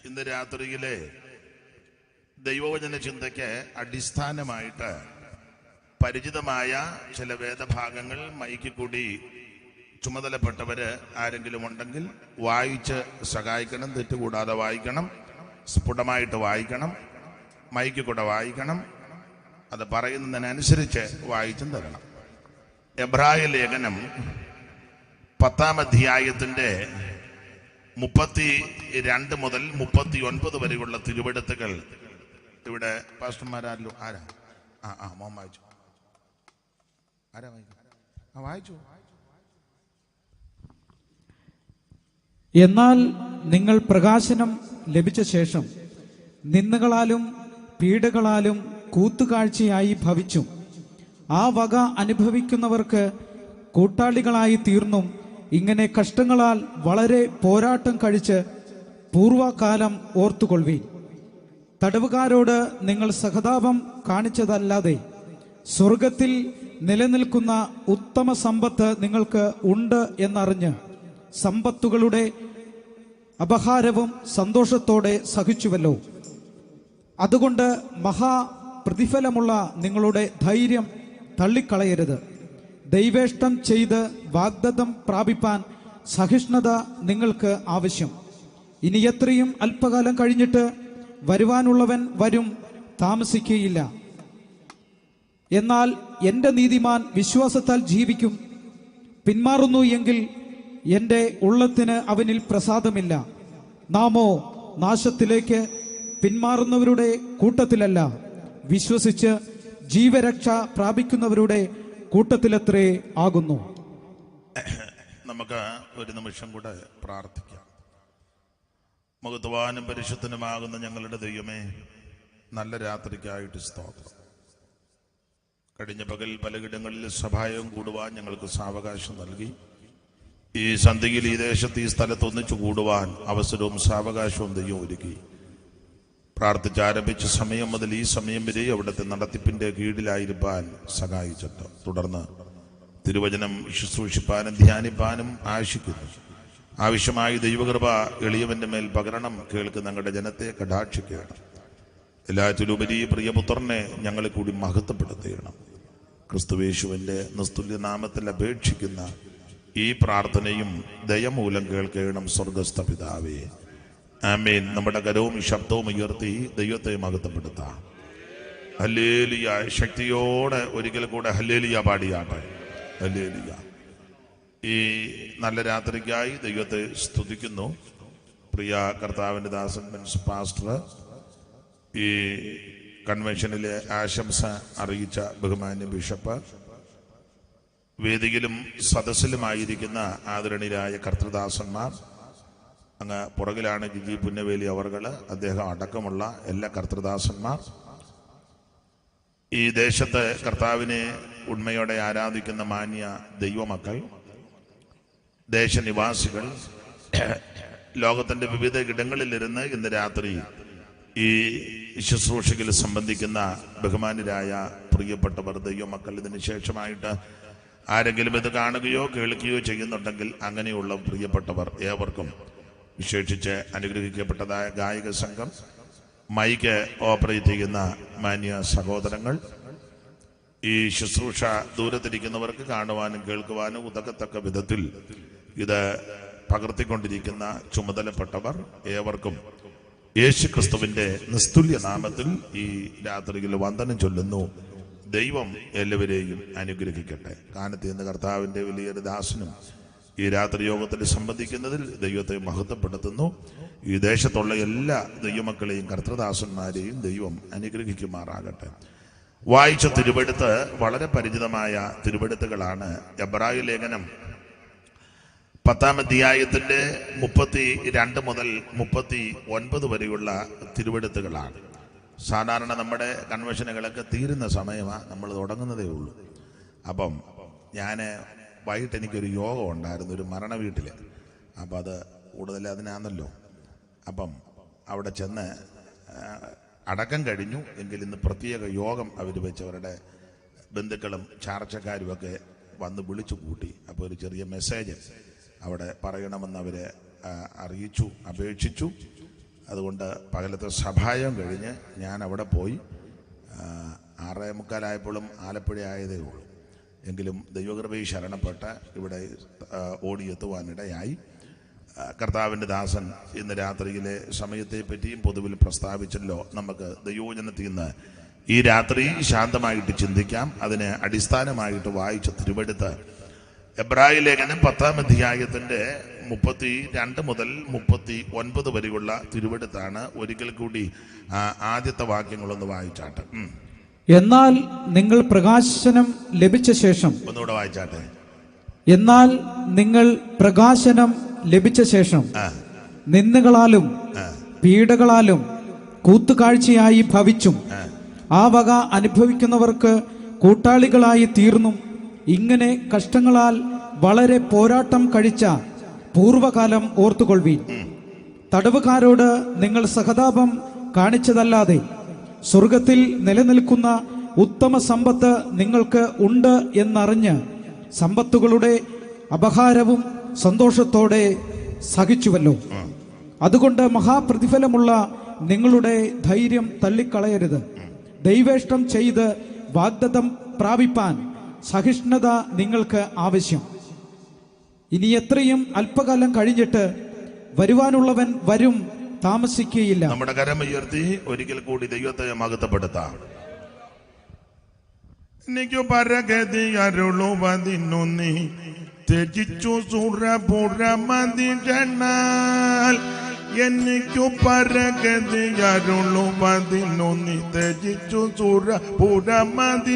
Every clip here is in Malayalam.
ഇന്ന് രാത്രിയിലെ ദൈവവചന ചിന്തയ്ക്ക് അടിസ്ഥാനമായിട്ട് പരിചിതമായ ചില വേദഭാഗങ്ങൾ മൈക്ക് കൂടി ചുമതലപ്പെട്ടവര് ആരെങ്കിലും ഉണ്ടെങ്കിൽ വായിച്ച് സഹായിക്കണം. തെറ്റുകൂടാതെ വായിക്കണം, സ്ഫുടമായിട്ട് വായിക്കണം, മൈക്ക് കൂടെ വായിക്കണം. അത് പറയുന്നതിനനുസരിച്ച് വായിച്ചും തരണം. എബ്രായ ലേഖനം 10-ാം അധ്യായത്തിന്റെ 32 മുതൽ 39 വരെയുള്ള തിരുവെടുത്തുകൾ ഇവിടെ പാസ്റ്റർമാരാരല്ലോ ആരാ മോൻ വായിച്ചു? ആരാ വായിച്ചു? എന്നാൽ നിങ്ങൾ പ്രകാശനം ലഭിച്ച ശേഷം നിന്ദകളാലും പീഡകളാലും കൂത്തുകാഴ്ചയായി ഭവിച്ചും ആ വക അനുഭവിക്കുന്നവർക്ക് കൂട്ടാളികളായി തീർന്നും ഇങ്ങനെ കഷ്ടങ്ങളാൽ വളരെ പോരാട്ടം കഴിച്ച് പൂർവകാലം ഓർത്തുകൊള്ളുവീൻ. തടവുകാരോട് നിങ്ങൾ സഹതാപം കാണിച്ചതല്ലാതെ സ്വർഗത്തിൽ നിലനിൽക്കുന്ന ഉത്തമ സമ്പത്ത് നിങ്ങൾക്ക് ഉണ്ട് എന്നറിഞ്ഞ് സമ്പത്തുകളുടെ അപഹാരവും സന്തോഷത്തോടെ സഹിച്ചുവല്ലോ. അതുകൊണ്ട് മഹാപ്രതിഫലമുള്ള നിങ്ങളുടെ ധൈര്യം തള്ളിക്കളയരുത്. ദൈവേഷ്ടം ചെയ്ത് വാഗ്ദത്തം പ്രാപിപ്പാൻ സഹിഷ്ണുത നിങ്ങൾക്ക് ആവശ്യം. ഇനി എത്രയും അല്പകാലം കഴിഞ്ഞിട്ട് വരുവാനുള്ളവൻ വരും, താമസിക്കുകയില്ല. എന്നാൽ എൻ്റെ നീതിമാൻ വിശ്വാസത്താൽ ജീവിക്കും. പിന്മാറുന്നു എങ്കിൽ എൻ്റെ ഉള്ളത്തിന് അവനിൽ പ്രസാദമില്ല. നാമോ നാശത്തിലേക്ക് പിന്മാറുന്നവരുടെ കൂട്ടത്തിലല്ല, വിശ്വസിച്ച് ജീവരക്ഷ പ്രാപിക്കുന്നവരുടെ കൂട്ടത്തിലത്രേ ആകുന്നു. നമുക്ക് ഒരു നിമിഷം കൂടെ പ്രാർത്ഥിക്കാം. മഹത്വവാനും പരിശുദ്ധനുമാകുന്ന ഞങ്ങളുടെ ദൈവമേ, നല്ല രാത്രിക്കായിട്ട് സ്തോത്രം. കഴിഞ്ഞ പകൽ പലയിടങ്ങളിൽ സഭായം കൂടുവാൻ ഞങ്ങൾക്ക് സാവകാശം നൽകി. ഈ സന്ധ്യയിൽ ഈ ദേശത്ത് ഈ സ്ഥലത്ത് ഒന്നിച്ചു കൂടുവാൻ അവസരവും സാവകാശവും ദൈവം ഒരുക്കി. പ്രാർത്ഥിച്ചാരംഭിച്ച സമയം മുതൽ ഈ സമയം വരെ അവിടുത്തെ നടത്തിപ്പിന്റെ കീഴിലായിരിക്കാൻ സഹായിച്ചിട്ട് തുടർന്ന് തിരുവചനം ശുശ്രൂഷിപ്പാനും ധ്യാനിപ്പാനും ആശിക്കുന്നു. ആവശ്യമായി ദൈവകൃപ എളിയവന്റെ മേൽ പകരണം. കേൾക്കുന്ന ഞങ്ങളുടെ ജനത്തെ കടാക്ഷിക്കണം. എല്ലാറ്റിലുപരി പ്രിയപുത്രനെ ഞങ്ങളെ കൂടി മഹത്വപ്പെടുത്തുകയാണ്. ക്രിസ്തുവേശുവിന്റെ നിസ്തുല്യ നാമത്തിൽ അപേക്ഷിക്കുന്ന ഈ പ്രാർത്ഥനയും ദയമൂലം കേൾക്കണം. സ്വർഗസ്ഥ പിതാവേ, ആമേൻ. നമ്മുടെ കരവും ശബ്ദവും ഉയർത്തി ദൈവത്തെ മഹത്വപ്പെടുത്താം. ഹല്ലേലൂയ. ശക്തിയോടെ ഒരിക്കൽ കൂടെ ഹല്ലേലൂയ പാടിയാട്ടെ. ഹല്ലേലൂയ. ഈ നല്ല രാത്രിക്കായി ദൈവത്തെ സ്തുതിക്കുന്നു. പ്രിയ കർത്താവിൻ്റെ ദാസൻ പാസ്റ്റർ ഈ കൺവെൻഷനിലെ ആശംസ അറിയിച്ച ബഹുമാന്യ ബിഷപ്പ്, വേദിയിലും സദസ്സിലുമായിരിക്കുന്ന ആദരണീയരായ കർത്തൃദാസന്മാർ, അങ്ങ് പുറകിലാണ് ജിജി പുന്നവേലി അവർകൾ, അദ്ദേഹം അടക്കമുള്ള എല്ലാ കർത്തൃദാസന്മാർ, ഈ ദേശത്ത് കർത്താവിനെ ഉണ്മയോടെ ആരാധിക്കുന്ന മാന്യ ദൈവമക്കൾ, ദേശനിവാസികൾ, ലോകത്തിൻ്റെ വിവിധ ഇടങ്ങളിലിരുന്ന് ഇന്ന് രാത്രി ഈ ശുശ്രൂഷയിൽ സംബന്ധിക്കുന്ന ബഹുമാന്യരായ പ്രിയപ്പെട്ടവർ, ദൈവമക്കൾ, ഇതിന് ശേഷമായിട്ട് ആരെങ്കിലും ഇത് കാണുകയോ കേൾക്കുകയോ ചെയ്യുന്നുണ്ടെങ്കിൽ അങ്ങനെയുള്ള പ്രിയപ്പെട്ടവർ ഏവർക്കും, വിശേഷിച്ച് അനുഗ്രഹിക്കപ്പെട്ടതായ ഗായക സംഘം, മൈക്ക് ഓപ്പറേറ്റ് ചെയ്യുന്ന മാന്യ സഹോദരങ്ങൾ, ഈ ശുശ്രൂഷ ദൂരത്തിരിക്കുന്നവർക്ക് കാണുവാനും കേൾക്കുവാനും ഉതകത്തക്ക വിധത്തിൽ ഇത് പകർത്തിക്കൊണ്ടിരിക്കുന്ന ചുമതലപ്പെട്ടവർ ഏവർക്കും യേശു ക്രിസ്തുവിന്റെ നിസ്തുല്യ നാമത്തിൽ ഈ രാത്രിയിൽ വന്ദനം ചൊല്ലുന്നു. ദൈവം എല്ലാവരെയും അനുഗ്രഹിക്കട്ടെ. കാനത്ത് എന്ന കർത്താവിന്റെ വലിയൊരു ദാസനും ഈ രാത്രി യോഗത്തിൽ സംബന്ധിക്കുന്നതിൽ ദൈവത്തെ മഹത്വപ്പെടുത്തുന്നു. ഈ ദേശത്തുള്ള എല്ലാ ദൈവമക്കളെയും കർത്തൃദാസന്മാരെയും ദൈവം അനുഗ്രഹിക്കുമാറാകട്ടെ. വായിച്ച തിരുവെടുത്ത് വളരെ പരിചിതമായ തിരുവെടുത്തുകളാണ്. എബ്രായ ലേഖനം 10-ാം അധ്യായത്തിന്റെ 32 മുതൽ 39 വരെയുള്ള തിരുവെടുത്തുകളാണ്. സാധാരണ നമ്മുടെ കൺവെൻഷനുകളൊക്കെ തീരുന്ന സമയമാണ്, നമ്മൾ തുടങ്ങുന്നതേ ഉള്ളൂ. അപ്പം വൈകിട്ട് എനിക്കൊരു യോഗം ഉണ്ടായിരുന്നു ഒരു മരണ വീട്ടിൽ. അപ്പം അത് കൂടുതൽ അതിനാണല്ലോ. അപ്പം അവിടെ ചെന്ന് അടക്കം കഴിഞ്ഞു എങ്കിൽ ഇന്ന് പ്രത്യേക യോഗം അവർ വെച്ചവരുടെ ബന്ധുക്കളും ചാർച്ചക്കാരുമൊക്കെ വന്ന് വിളിച്ചു കൂട്ടി. അപ്പോൾ ഒരു ചെറിയ മെസ്സേജ് അവിടെ പറയണമെന്ന് അവരെ അറിയിച്ചു, അപേക്ഷിച്ചു. അതുകൊണ്ട് പകലത്തെ സഭായം കഴിഞ്ഞ് ഞാൻ അവിടെ പോയി 6:45 ആലപ്പുഴ ആയതേ ഉള്ളൂ. എങ്കിലും ദൈവകൃപയിൽ ശരണപ്പെട്ട് ഇവിടെ ഓടിയെത്തുവാനിടയായി. കർത്താവിൻ്റെ ദാസൻ ഇന്ന് രാത്രിയിലെ സമയത്തെപ്പറ്റിയും പൊതുവിൽ പ്രസ്താവിച്ചല്ലോ. നമുക്ക് ദൈവവചനത്തിൽ നിന്ന് ഈ രാത്രി ശാന്തമായിട്ട് ചിന്തിക്കാം. അതിന് അടിസ്ഥാനമായിട്ട് വായിച്ച തിരുവെടുത്ത് എബ്രായ ലേഖനം 10-ാം അധ്യായത്തിൻ്റെ 32 മുതൽ 39 വരെയുള്ള തിരുവെടുത്താണ്. ഒരിക്കൽ കൂടി ആദ്യത്തെ വാക്യങ്ങളൊന്ന് വായിച്ചാട്ടെ. എന്നാൽ നിങ്ങൾ പ്രകാശനം ലഭിച്ച ശേഷം, ഒന്നുകൂടെ വായിച്ചാട്ടെ. എന്നാൽ നിങ്ങൾ പ്രകാശനം ലഭിച്ച ശേഷം നിന്ദകളാലും പീഡകളാലും കൂത്തുകാഴ്ചയായി ഭവിച്ചും ആ വക അനുഭവിക്കുന്നവർക്ക് കൂട്ടാളികളായി തീർന്നും ഇങ്ങനെ കഷ്ടങ്ങളാൽ വളരെ പോരാട്ടം കഴിച്ച പൂർവകാലം ഓർത്തുകൊള്ളുവീൻ. തടവുകാരോട് നിങ്ങൾ സഹതാപം കാണിച്ചതല്ലാതെ സ്വർഗത്തിൽ നിലനിൽക്കുന്ന ഉത്തമ സമ്പത്ത് നിങ്ങൾക്ക് ഉണ്ട് എന്നറിഞ്ഞ് സമ്പത്തുകളുടെ അപഹാരവും സന്തോഷത്തോടെ സഹിച്ചുവല്ലോ. അതുകൊണ്ട് മഹാപ്രതിഫലമുള്ള നിങ്ങളുടെ ധൈര്യം തള്ളിക്കളയരുത്. ദൈവേഷ്ടം ചെയ്ത് വാഗ്ദത്തം പ്രാപിപ്പാൻ സഹിഷ്ണുത നിങ്ങൾക്ക് ആവശ്യം. ഇനി എത്രയും അല്പകാലം കഴിഞ്ഞിട്ട് വരുവാനുള്ളവൻ വരും, താമസിക്കുകയില്ല. നമ്മുടെ കരമുയർത്തി ഒരിക്കൽ കൂടി ദൈവത്തെ മഹത്വപ്പെടുത്താം. എനിക്കു പരഗതി അരുളുവതിന്നു നീ ത്യജിച്ചു സുരപുരമതിനാൽ. എനിക്കു പരഗതി അരുളുവതിന്നു നീ ത്യജിച്ചു സുരപുരമതിനാൽ.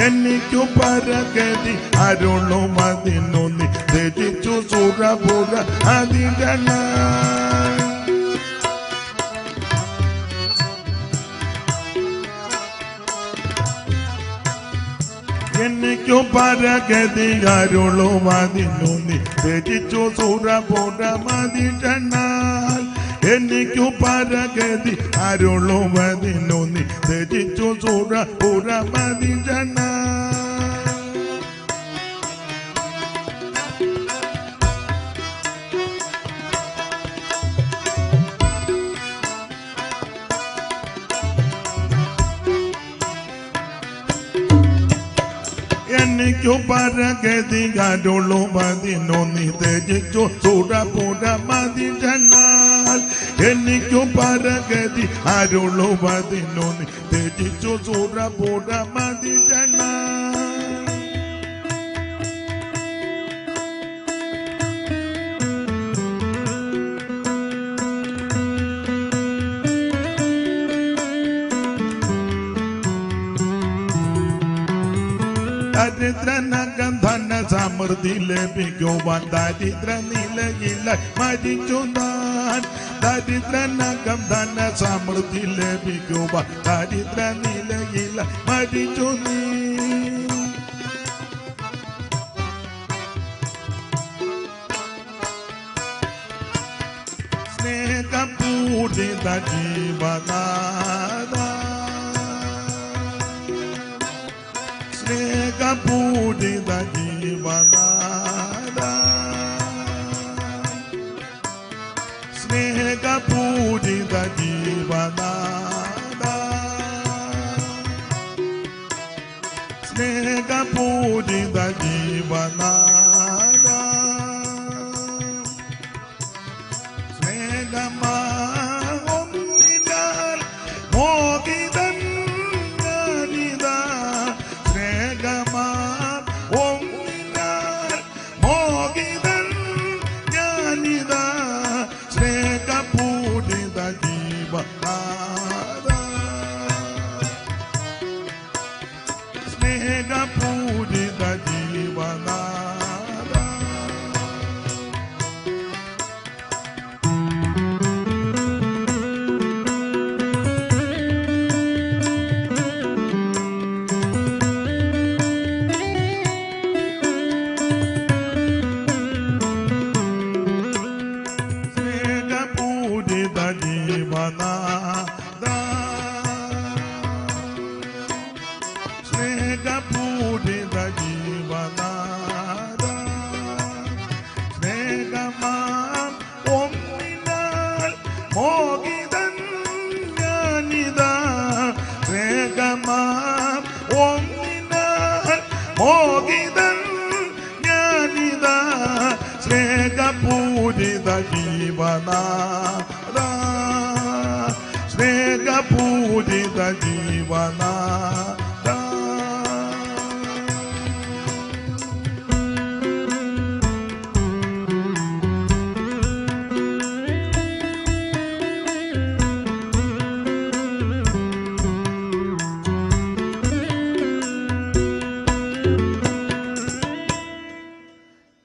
എനിക്കു പരഗതി അരുളുവതിന്നു നീ ത്യജിച്ചു സുരപുരമതിനാൽ. എനിക്കു പരഗതി അരുളുവതിന്നു നീ ത്യജിച്ചു സുരപുരമതിനാൽ. എനിക്കു പരഗതി അരുളുവതിന്നു നീ ത്യജിച്ചു സുരപുരമതിനാൽ. എനിക്കു പരഗതി അരുളുവതിന്നു നീ ത്യജിച്ചു സുരപുരമതിനാൽ. എനിക്കു പരഗതി അരുളുവതിന്നു നീ ത്യജിച്ചു സുരപുരമതിനാൽ. ദരിദ്രനകം ധന സമൃദ്ധി ലഭിക്കുവാൻ ദരിദ്ര നിലയില മരിച്ചു താൻ. ദരിദ്രനകം ധന സമൃദ്ധി ലഭിക്കുവാൻ ദരിദ്ര നിലയില മരിച്ചു നീ. സ്നേഹപൂരിത ജീവനാഥ, സ്നേഹപൂരിത ജീവനാഥ, സ്നേഹപൂരിത ജീവനാഥ, സ്നേഹപൂരിത ജീവനാഥ. സ്നേഹമാകുന്നിനാൽ മോഹിതൻ ഞാനിതാ. സ്നേഹമാകുന്നിനാൽ മോഹിതൻ ഞാനിതാ. സ്നേഹപൂരിത ജീവനാഥ, സ്നേഹപൂരിത ജീവനാഥ. സ്നേഹപൂരിത ജീവനാഥ, സ്നേഹപൂരിത ജീവനാഥ. സ്നേഹമാം ഒന്നിനാൽ മോഹിതൻ ഞാനിതാ വേഗമാം ഒന്നിനാൽ മോഹിതൻ ഞാനിതാ സ്നേഹപൂരിത ജീവനാദാ സ്നേഹപൂരിത ജീവനാദാ.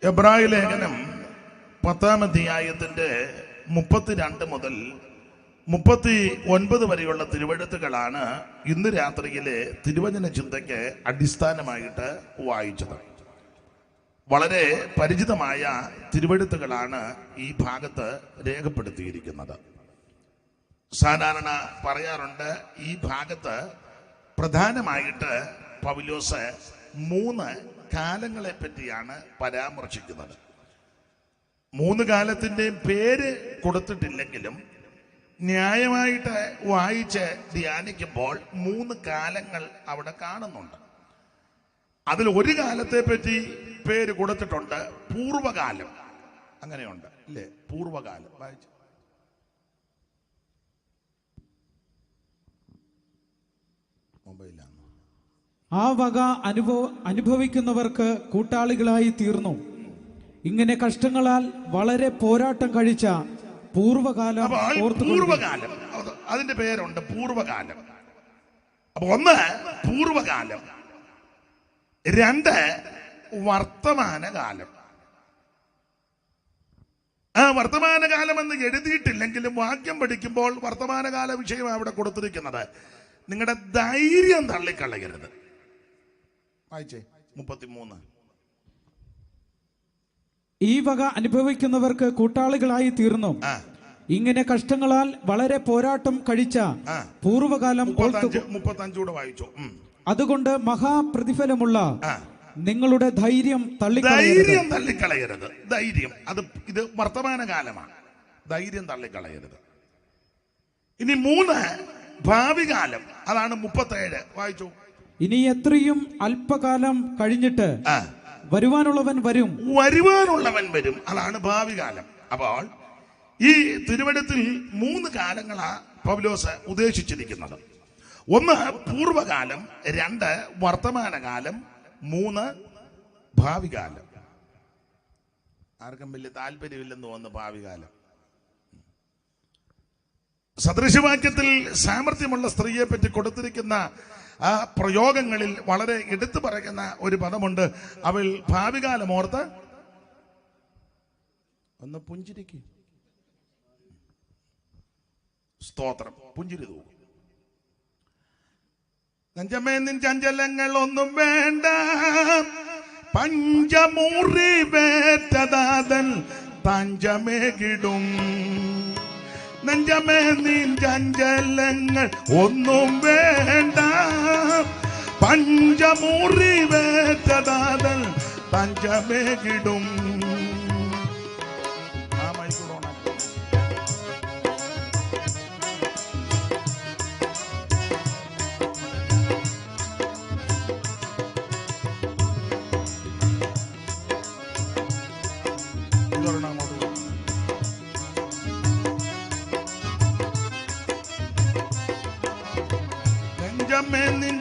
എബ്രായ ലേഖനം 10-ാം അധ്യായത്തിന്റെ 32 മുതൽ 39 വരെയുള്ള തിരുവെഴുത്തുകളാണ് ഇന്ന് രാത്രിയിലെ തിരുവചന ചിന്തയ്ക്ക് അടിസ്ഥാനമായിട്ട് വായിച്ചത്. വളരെ പരിചിതമായ തിരുവെഴുത്തുകളാണ് ഈ ഭാഗത്ത് രേഖപ്പെടുത്തിയിരിക്കുന്നത്. സാധാരണ പറയാറുണ്ട്, ഈ ഭാഗത്ത് പ്രധാനമായിട്ട് പൗലോസ് 3 കാലങ്ങളെ പറ്റിയാണ് പരാമർശിക്കുന്നത്. 3 കാലത്തിൻ്റെയും പേര് കൊടുത്തിട്ടില്ലെങ്കിലും ന്യായമായിട്ട് വായിച്ച് ധ്യാനിക്കുമ്പോൾ 3 കാലങ്ങൾ അവിടെ കാണുന്നുണ്ട്. അതിൽ ഒരു കാലത്തെ പറ്റി പേര് കൊടുത്തിട്ടുണ്ട്, പൂർവകാലം. അങ്ങനെയുണ്ട് അല്ലേ? പൂർവകാലം വായിച്ചു. മൊബൈലാണ്. ആ വക അനുഭവിക്കുന്നവർക്ക് കൂട്ടാളികളായി തീർന്നു. ഇങ്ങനെ കഷ്ടങ്ങളാൽ വളരെ പോരാട്ടം കഴിച്ച പൂർവകാലം പൂർവകാലം, അതിന്റെ പേരുണ്ട് പൂർവകാലം. അപ്പൊ 1 പൂർവകാലം, 2 വർത്തമാനകാലം. ആ വർത്തമാനകാലം എന്ന് എഴുതിയിട്ടില്ലെങ്കിലും വാക്യം പഠിക്കുമ്പോൾ വർത്തമാനകാല വിഷയമാണ് അവിടെ കൊടുത്തിരിക്കുന്നത്. നിങ്ങളുടെ ധൈര്യം തള്ളിക്കളയരുത്. വായിച്ചേ 33. ഈ വക അനുഭവിക്കുന്നവർക്ക് കൂട്ടാളികളായി തീർന്നു. ഇങ്ങനെ കഷ്ടങ്ങളാൽ വളരെ പോരാട്ടം കഴിച്ച പൂർവകാലം 35 വായിച്ചു. അതുകൊണ്ട് മഹാപ്രതിഫലമുള്ള നിങ്ങളുടെ ധൈര്യം തള്ളിക്കളയരുത്. ധൈര്യം ഇത് വർത്തമാനകാലമാണ്. ധൈര്യം തള്ളിക്കളയരുത്. ഇനി 3 ഭാവികാലം, അതാണ് 37 വായിച്ചു. ഇനി എത്രയും അല്പകാലം കഴിഞ്ഞിട്ട് വരുവാനുള്ളവൻ വരും. അതാണ് ഭാവികാലം. അപ്പോൾ ഈ തിരുവെഴുത്തിൽ 3 കാലങ്ങളാ പൗലോസ് ഉദ്ദേശിച്ചിരിക്കുന്നത്. 1 പൂർവകാലം, 2 വർത്തമാനകാലം, 3 ഭാവികാലം. ആർക്കും വലിയ താല്പര്യമില്ലെന്ന് തോന്നുന്നു ഭാവികാലം. സദൃശവാക്യത്തിൽ സാമർഥ്യമുള്ള സ്ത്രീയെ പറ്റി കൊടുത്തിരിക്കുന്ന ആ പ്രയോഗങ്ങളിൽ വളരെ എടുത്തു പറയുന്ന ഒരു പദമുണ്ട്. അവൾ ഭാവികാലം ഓർത്ത് ഒന്ന് പുഞ്ചിരിക്കും. സ്തോത്രം. പുഞ്ചിരി തൂക്കും. നെഞ്ചമേ നിൻ ചഞ്ചലങ്ങൾ ഒന്നും വേണ്ട, പഞ്ചമൂറി വേറ്റദാതൻ തഞ്ചമേകിടും. നെഞ്ചമേ നിൻ ചഞ്ചലങ്ങൾ ഒന്നും വേണ്ട, പഞ്ചമൂറി വേറ്റദാതൻ തഞ്ചമേകിടും.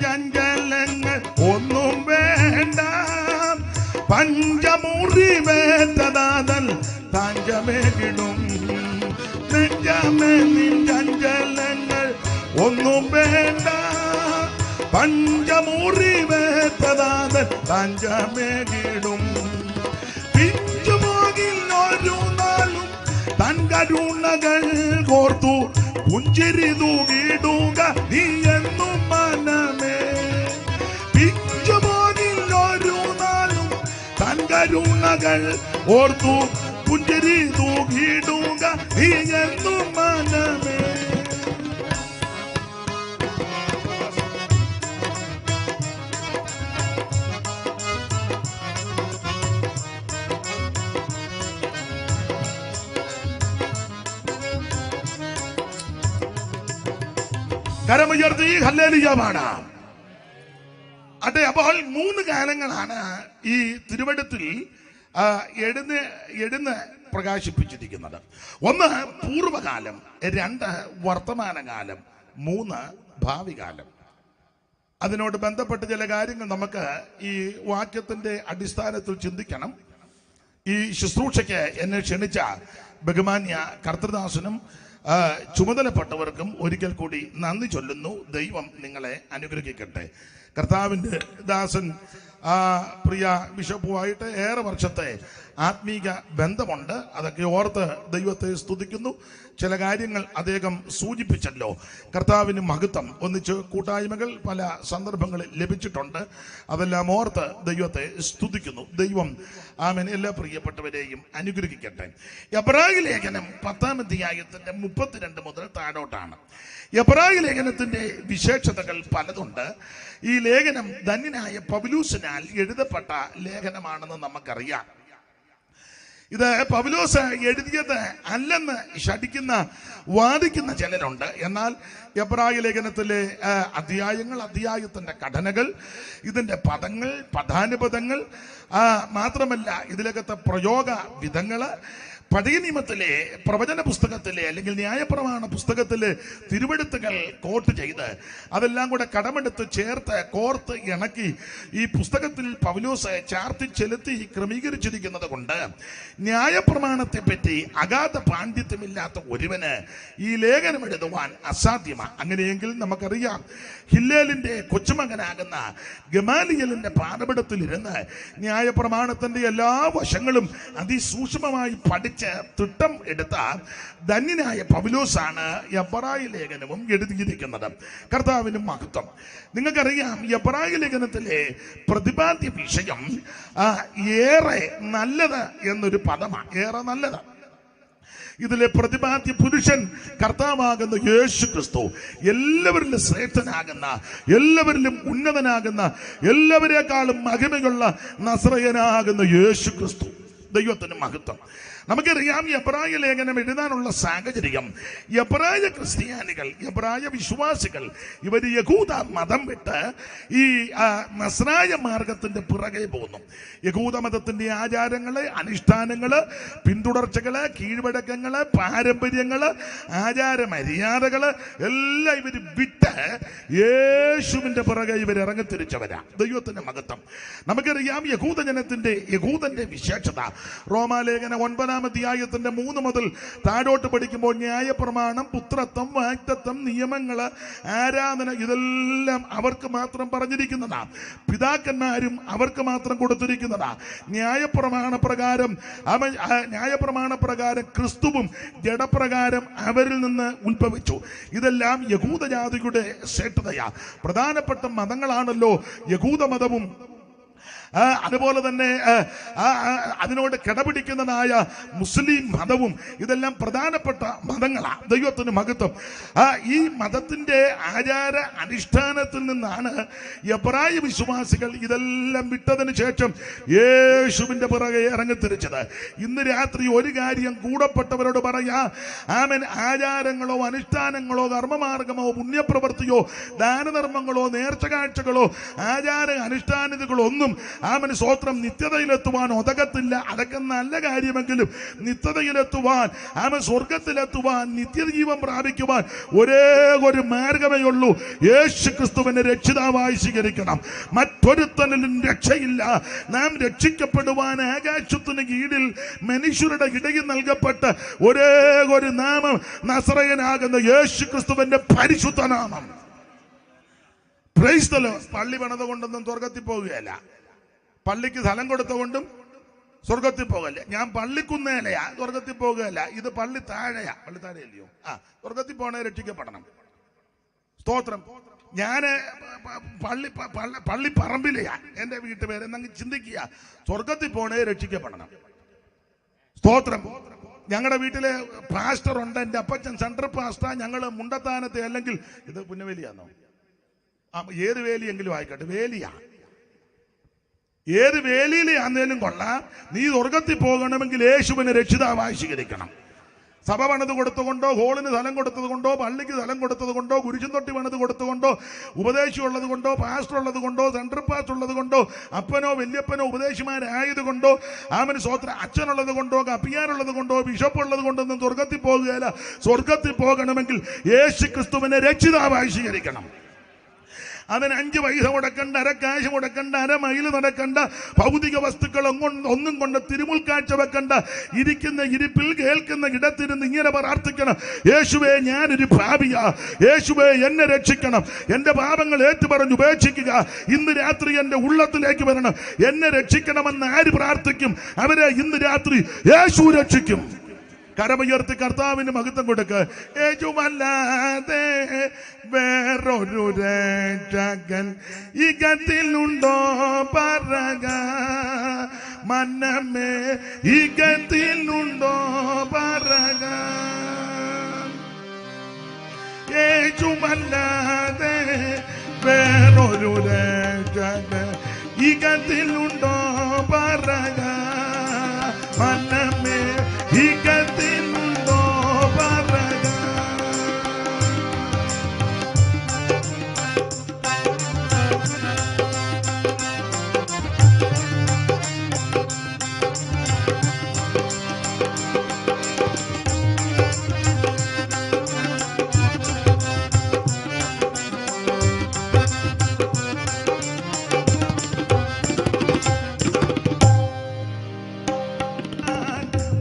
ചഞ്ചലങ്ങൾ ഒന്നും വേണ്ട, പഞ്ചമൂറി വേറ്റദാതൻ തഞ്ചമേകിടും. നെഞ്ചമേ നിൻ ചഞ്ചലങ്ങൾ ഒന്നും വേണ്ട, പഞ്ചമൂറി വേറ്റദാതൻ തഞ്ചമേകിടും. പിഞ്ചുപോകിൽ ഒരു നാളും തൻ കരുണകൾ കോർത്തു പുഞ്ചിരി തൂകിടുക നീ എന്നും മനമേ. പിഞ്ചുപോകിൽ ഒരു നാളും തൻ കരുണകൾ ഓർത്തു പുഞ്ചിരി തൂകിടുക നീ എന്നും മനമേ. കരമുയർത്തി ഹല്ലേലൂയ പാടാം. അതെ, അപ്പോൾ 3 കാലങ്ങളാണ് ഈ തിരുവെഴുത്തിൽ എഴുന്ന് പ്രകാശിപ്പിച്ചിരിക്കുന്നത്. 1 പൂർവകാലം, 2 വർത്തമാനകാലം, 3 ഭാവി കാലം. അതിനോട് ബന്ധപ്പെട്ട് ചില കാര്യങ്ങൾ നമുക്ക് ഈ വാക്യത്തിന്റെ അടിസ്ഥാനത്തിൽ ചിന്തിക്കണം. ഈ ശുശ്രൂഷയ്ക്ക് എന്നെ ക്ഷണിച്ച ബഹുമാന്യ കർത്തൃദാസനും ചുമതലപ്പെട്ടവർക്കും ഒരിക്കൽ കൂടി നന്ദി ചൊല്ലുന്നു. ദൈവം നിങ്ങളെ അനുഗ്രഹിക്കട്ടെ. കർത്താവിൻ്റെ ദാസൻ പ്രിയ ബിഷപ്പുമായിട്ട് ഏറെ വർഷത്തെ ആത്മീക ബന്ധമുണ്ട്. അതൊക്കെ ഓർത്ത് ദൈവത്തെ സ്തുതിക്കുന്നു. ചില കാര്യങ്ങൾ അദ്ദേഹം സൂചിപ്പിച്ചല്ലോ. കർത്താവിന് മഹത്വം. ഒന്നിച്ച് കൂട്ടായ്മകൾ പല സന്ദർഭങ്ങളിൽ ലഭിച്ചിട്ടുണ്ട്. അതെല്ലാം ഓർത്ത് ദൈവത്തെ സ്തുതിക്കുന്നു. ദൈവം ആമേൻ എല്ലാ പ്രിയപ്പെട്ടവരെയും അനുഗ്രഹിക്കട്ടെ. എബ്രായ ലേഖനം 10-ാം അധ്യായത്തിന്റെ 32 മുതൽ താഴോട്ടാണ്. എബ്രായ ലേഖനത്തിന്റെ വിശേഷതകൾ പലതുണ്ട്. ഈ ലേഖനം ധന്യനായ പൗലോസിനാൽ എഴുതപ്പെട്ട ലേഖനമാണെന്ന് നമുക്കറിയാം. ഇത് പൗലോസ് എഴുതിയത് അല്ലെന്ന് ശഠിക്കുന്ന വാദിക്കുന്ന ചിലരുണ്ട്. എന്നാൽ എബ്രായ ലേഖനത്തിലെ അധ്യായങ്ങൾ, അധ്യായത്തിന്റെ ഘടനകൾ, ഇതിന്റെ പദങ്ങൾ, പ്രധാനപദങ്ങൾ, മാത്രമല്ല ഇതിലകത്തെ പ്രയോഗ വിധങ്ങള്, പഴയ നിയമത്തിലെ പ്രവചന പുസ്തകത്തിലെ അല്ലെങ്കിൽ ന്യായപ്രമാണ പുസ്തകത്തിലെ തിരുവെഴുത്തുകൾ കോട്ട് ചെയ്ത് അതെല്ലാം കൂടെ കടമെടുത്ത് ചേർത്ത് കോർത്ത് ഇണക്കി ഈ പുസ്തകത്തിൽ പൗലോസ് ചാർത്തി ചെലുത്തി ക്രമീകരിച്ചിരിക്കുന്നത് കൊണ്ട് ന്യായപ്രമാണത്തെ പറ്റി അഗാധ പാണ്ഡിത്യമില്ലാത്ത ഒരുവന് ഈ ലേഖനം എഴുതുവാൻ അസാധ്യമാണ്. അങ്ങനെയെങ്കിൽ നമുക്കറിയാം, ഹില്ലേലിന്റെ കൊച്ചുമകനാകുന്ന ഗമാലിയലിന്റെ പാഠപഠത്തിലിരുന്ന് ന്യായപ്രമാണത്തിന്റെ എല്ലാ വശങ്ങളും അതിസൂക്ഷ്മമായി പഠിച്ച് തിട്ടം എടുത്ത ധന്യനായ പൗലോസാണ് എബ്രായ ലേഖനവും എഴുതിയിരിക്കുന്നത്. കർത്താവിന് മഹത്വം. നിങ്ങൾക്കറിയാം, എബ്രായ ലേഖനത്തിലെ പ്രതിപാദ്യ വിഷയം ഏറെ നല്ലത് എന്നൊരു പദമാണ്. ഏറെ നല്ലത്. ഇതിലെ പ്രതിപാദ്യ പുരുഷൻ കർത്താവാകുന്ന യേശു ക്രിസ്തു, എല്ലാവരിലും ശ്രേഷ്ഠനാകുന്ന, എല്ലാവരിലും ഉന്നതനാകുന്ന, എല്ലാവരെക്കാളും മഹിമയുള്ള നസറയനാകുന്ന യേശു ക്രിസ്തു. ദൈവത്തിന് മഹത്വം. നമുക്കറിയാം, എബ്രായ ലേഖനം എഴുതാനുള്ള സാഹചര്യം, എബ്രായ ക്രിസ്ത്യാനികൾ, എബ്രായ വിശ്വാസികൾ ഇവർ യഹൂദ മതം വിട്ട് ഈ നസ്രായ മാർഗത്തിന്റെ പിറകെ പോകുന്നു. യഹൂദ മതത്തിന്റെ ആചാരങ്ങള്, അനുഷ്ഠാനങ്ങള്, പിന്തുടർച്ചകള്, കീഴ്വഴക്കങ്ങള്, പാരമ്പര്യങ്ങള്, ആചാര മര്യാദകള് എല്ലാം ഇവർ വിട്ട് യേശുവിന്റെ പിറകെ ഇവർ ഇറങ്ങിത്തിരിച്ചവരാ. ദൈവത്തിന്റെ മഹത്വം. നമുക്കറിയാം, യഹൂദന്റെ വിശേഷത റോമാലേഖനം 9-ാം അധ്യായത്തിന്റെ 3 മുതൽ താഴോട്ട് പഠിക്കുമ്പോൾ ന്യായപ്രമാണം, പുത്രത്വം, വാഗ്ദത്തം, നിയമങ്ങള്, ആരാധന ഇതെല്ലാം അവർക്ക് മാത്രം പറഞ്ഞിരിക്കുന്നതാണ്. പിതാക്കന്മാരും അവർക്ക് മാത്രം കൊടുത്തിരിക്കുന്നതാ. ന്യായപ്രമാണ പ്രകാരം ക്രിസ്തുവും ജഡപ്രകാരം അവരിൽ നിന്ന് ഉത്ഭവിച്ചു. ഇതെല്ലാം യഹൂദജാതിയുടെ ശ്രേഷ്ഠതയാ. പ്രധാനപ്പെട്ട മതങ്ങളാണല്ലോ യഹൂദമതവും അതുപോലെ തന്നെ അതിനോട് കിടപിടിക്കുന്നതായ മുസ്ലിം മതവും. ഇതെല്ലാം പ്രധാനപ്പെട്ട മതങ്ങളാണ്. ദൈവത്തിന് മഹത്വം. ഈ മതത്തിന്റെ ആചാര അനുഷ്ഠാനത്തിൽ നിന്നാണ് എബ്രായ വിശ്വാസികൾ ഇതെല്ലാം വിട്ടതിന് ശേഷം യേശുവിന്റെ പിറകെ ഇറങ്ങിത്തിരിച്ചത്. ഇന്ന് രാത്രി ഒരു കാര്യം കൂടപ്പെട്ടവരോട് പറയാ, ആമൻ, ആചാരങ്ങളോ അനുഷ്ഠാനങ്ങളോ കർമ്മമാർഗമോ പുണ്യപ്രവൃത്തിയോ ദാനധർമ്മങ്ങളോ നേർച്ച കാഴ്ചകളോ ആചാര അനുഷ്ഠാനങ്ങളോ ഒന്നും ആമൻ സ്വോത്രം നിത്യതയിലെത്തുവാൻ ഉതകത്തില്ല. അതൊക്കെ നല്ല കാര്യമെങ്കിലും നിത്യതയിലെത്തുവാൻ, ആമൻ സ്വർഗത്തിലെത്തുവാൻ, നിത്യജീവൻ പ്രാപിക്കുവാൻ ഒരേ ഒരു മാർഗമേ ഉള്ളൂ. യേശു ക്രിസ്തുവിനെ രക്ഷിതാവായി സ്വീകരിക്കണം. മറ്റൊരുത്തനും രക്ഷയില്ല. നാം രക്ഷിക്കപ്പെടുവാൻ ആകാശത്തിന് കീഴിൽ മനുഷ്യരുടെ ഇടയിൽ നൽകപ്പെട്ട ഒരേ ഒരു നാമം നസറയനാകുന്ന യേശു ക്രിസ്തുവിന്റെ പരിശുദ്ധ നാമം. Praise the Lord. പള്ളി പണിത കൊണ്ടൊന്നും സ്വർഗത്തിൽ പോകുകയല്ല. പള്ളിക്ക് സ്ഥലം കൊടുത്തുകൊണ്ടും സ്വർഗത്തിൽ പോകല്ലേ. ഞാൻ പള്ളിക്കുന്നേലയാ, സ്വർഗത്തിൽ പോകുകയല്ല. ഇത് പള്ളി താഴെയാ. പള്ളി താഴെയല്ലയോ? സ്വർഗത്തിൽ പോണേ രക്ഷിക്കപ്പെടണം. സ്തോത്രം. ഞാന് പള്ളി പറമ്പിലെയാ, എന്റെ വീട്ടുപേര് എന്നങ്ങ് ചിന്തിക്കുക. സ്വർഗത്തിൽ പോണേ രക്ഷിക്കപ്പെടണം. സ്തോത്രം. ഞങ്ങളുടെ വീട്ടിലെ പാസ്റ്റർ ഉണ്ട്, എന്റെ അപ്പച്ചൻ സെൻട്രൽ പാസ്റ്റർ. ഞങ്ങള് മുണ്ടത്താനത്തെ, അല്ലെങ്കിൽ ഇത് പുന്നവേലിയാന്നോ, ഏത് വേലിയെങ്കിലും ആയിക്കോട്ടെ, വേലിയാ. ഏത് വേലിയിലാന്നേലും കൊള്ളാം, നീ സ്വർഗത്തിൽ പോകണമെങ്കിൽ യേശുവിനെ രക്ഷിതാവായി സ്വീകരിക്കണം. സഭ പണിത് കൊടുത്തുകൊണ്ടോ, ഹോളിന് സ്ഥലം കൊടുത്തത് കൊണ്ടോ, പള്ളിക്ക് സ്ഥലം കൊടുത്തത് കൊണ്ടോ, കുരിശും തൊട്ടി പണിത് കൊടുത്തുകൊണ്ടോ, ഉപദേശി ഉള്ളത് കൊണ്ടോ, പാസ്റ്റർ ഉള്ളത് കൊണ്ടോ, സെൻട്രൽ പാസ്റ്റർ ഉള്ളത് കൊണ്ടോ, അപ്പനോ വല്യപ്പനോ ഉപദേശിമാരായത് കൊണ്ടോ, ആമന് സ്വോത്ര അച്ഛനുള്ളത് കൊണ്ടോ, കപ്പിയാനുള്ളത് കൊണ്ടോ, ബിഷപ്പ് ഉള്ളത് കൊണ്ടൊന്നും സ്വർഗത്തിൽ പോകുകയില്ല. സ്വർഗത്തിൽ പോകണമെങ്കിൽ യേശു ക്രിസ്തുവിനെ രക്ഷിതാവായി സ്വീകരിക്കണം. അതിന് 5 പൈസ മുടക്കണ്ട, അര കാശ് മുടക്കണ്ട, അര മൈല് നടക്കണ്ട, ഭൗതിക വസ്തുക്കൾ ഒന്നും കൊണ്ട് തിരുമുൽക്കാഴ്ച വെക്കണ്ട. ഇരിക്കുന്ന ഇരിപ്പിൽ കേൾക്കുന്ന ഇടത്തിരുന്ന് ഇങ്ങനെ പ്രാർത്ഥിക്കണം: യേശുവേ, ഞാനൊരു പാപിയാ, യേശുവേ എന്നെ രക്ഷിക്കണം, എൻ്റെ പാപങ്ങൾ ഏറ്റുപറഞ്ഞ് ഉപേക്ഷിക്കുക, ഇന്ന് രാത്രി എൻ്റെ ഉള്ളത്തിലേക്ക് വരണം, എന്നെ രക്ഷിക്കണമെന്ന് ആര് പ്രാർത്ഥിക്കും അവരെ ഇന്ന് രാത്രി യേശു രക്ഷിക്കും. കരമുയർത്തി കർത്താവിന് മഹത്വം കൊടുക്ക്. യേശുവല്ലാതെ വേറൊരു രക്ഷകൻ ഇകത്തിലുണ്ടോ പറക മനമേ, ഇകത്തിലുണ്ടോ പറക. യേശുവല്ലാതെ വേറൊരു രക്ഷകൻ ഇകത്തിലുണ്ടോ പറക മനമേ, ഇകത്തിലുണ്ടോ പറക.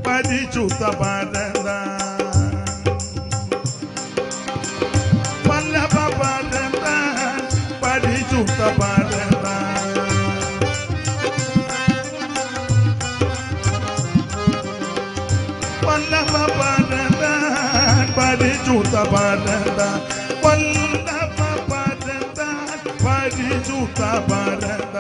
പരിശുദ്ധ ഭാരത വല്ലഭ ഭാരത, പരിശുദ്ധ ഭാരത, വല്ലഭ ഭാരത, പരിശുദ്ധ ഭാരത, വല്ലഭ ഭാരത, പരിശുദ്ധ ഭാരത.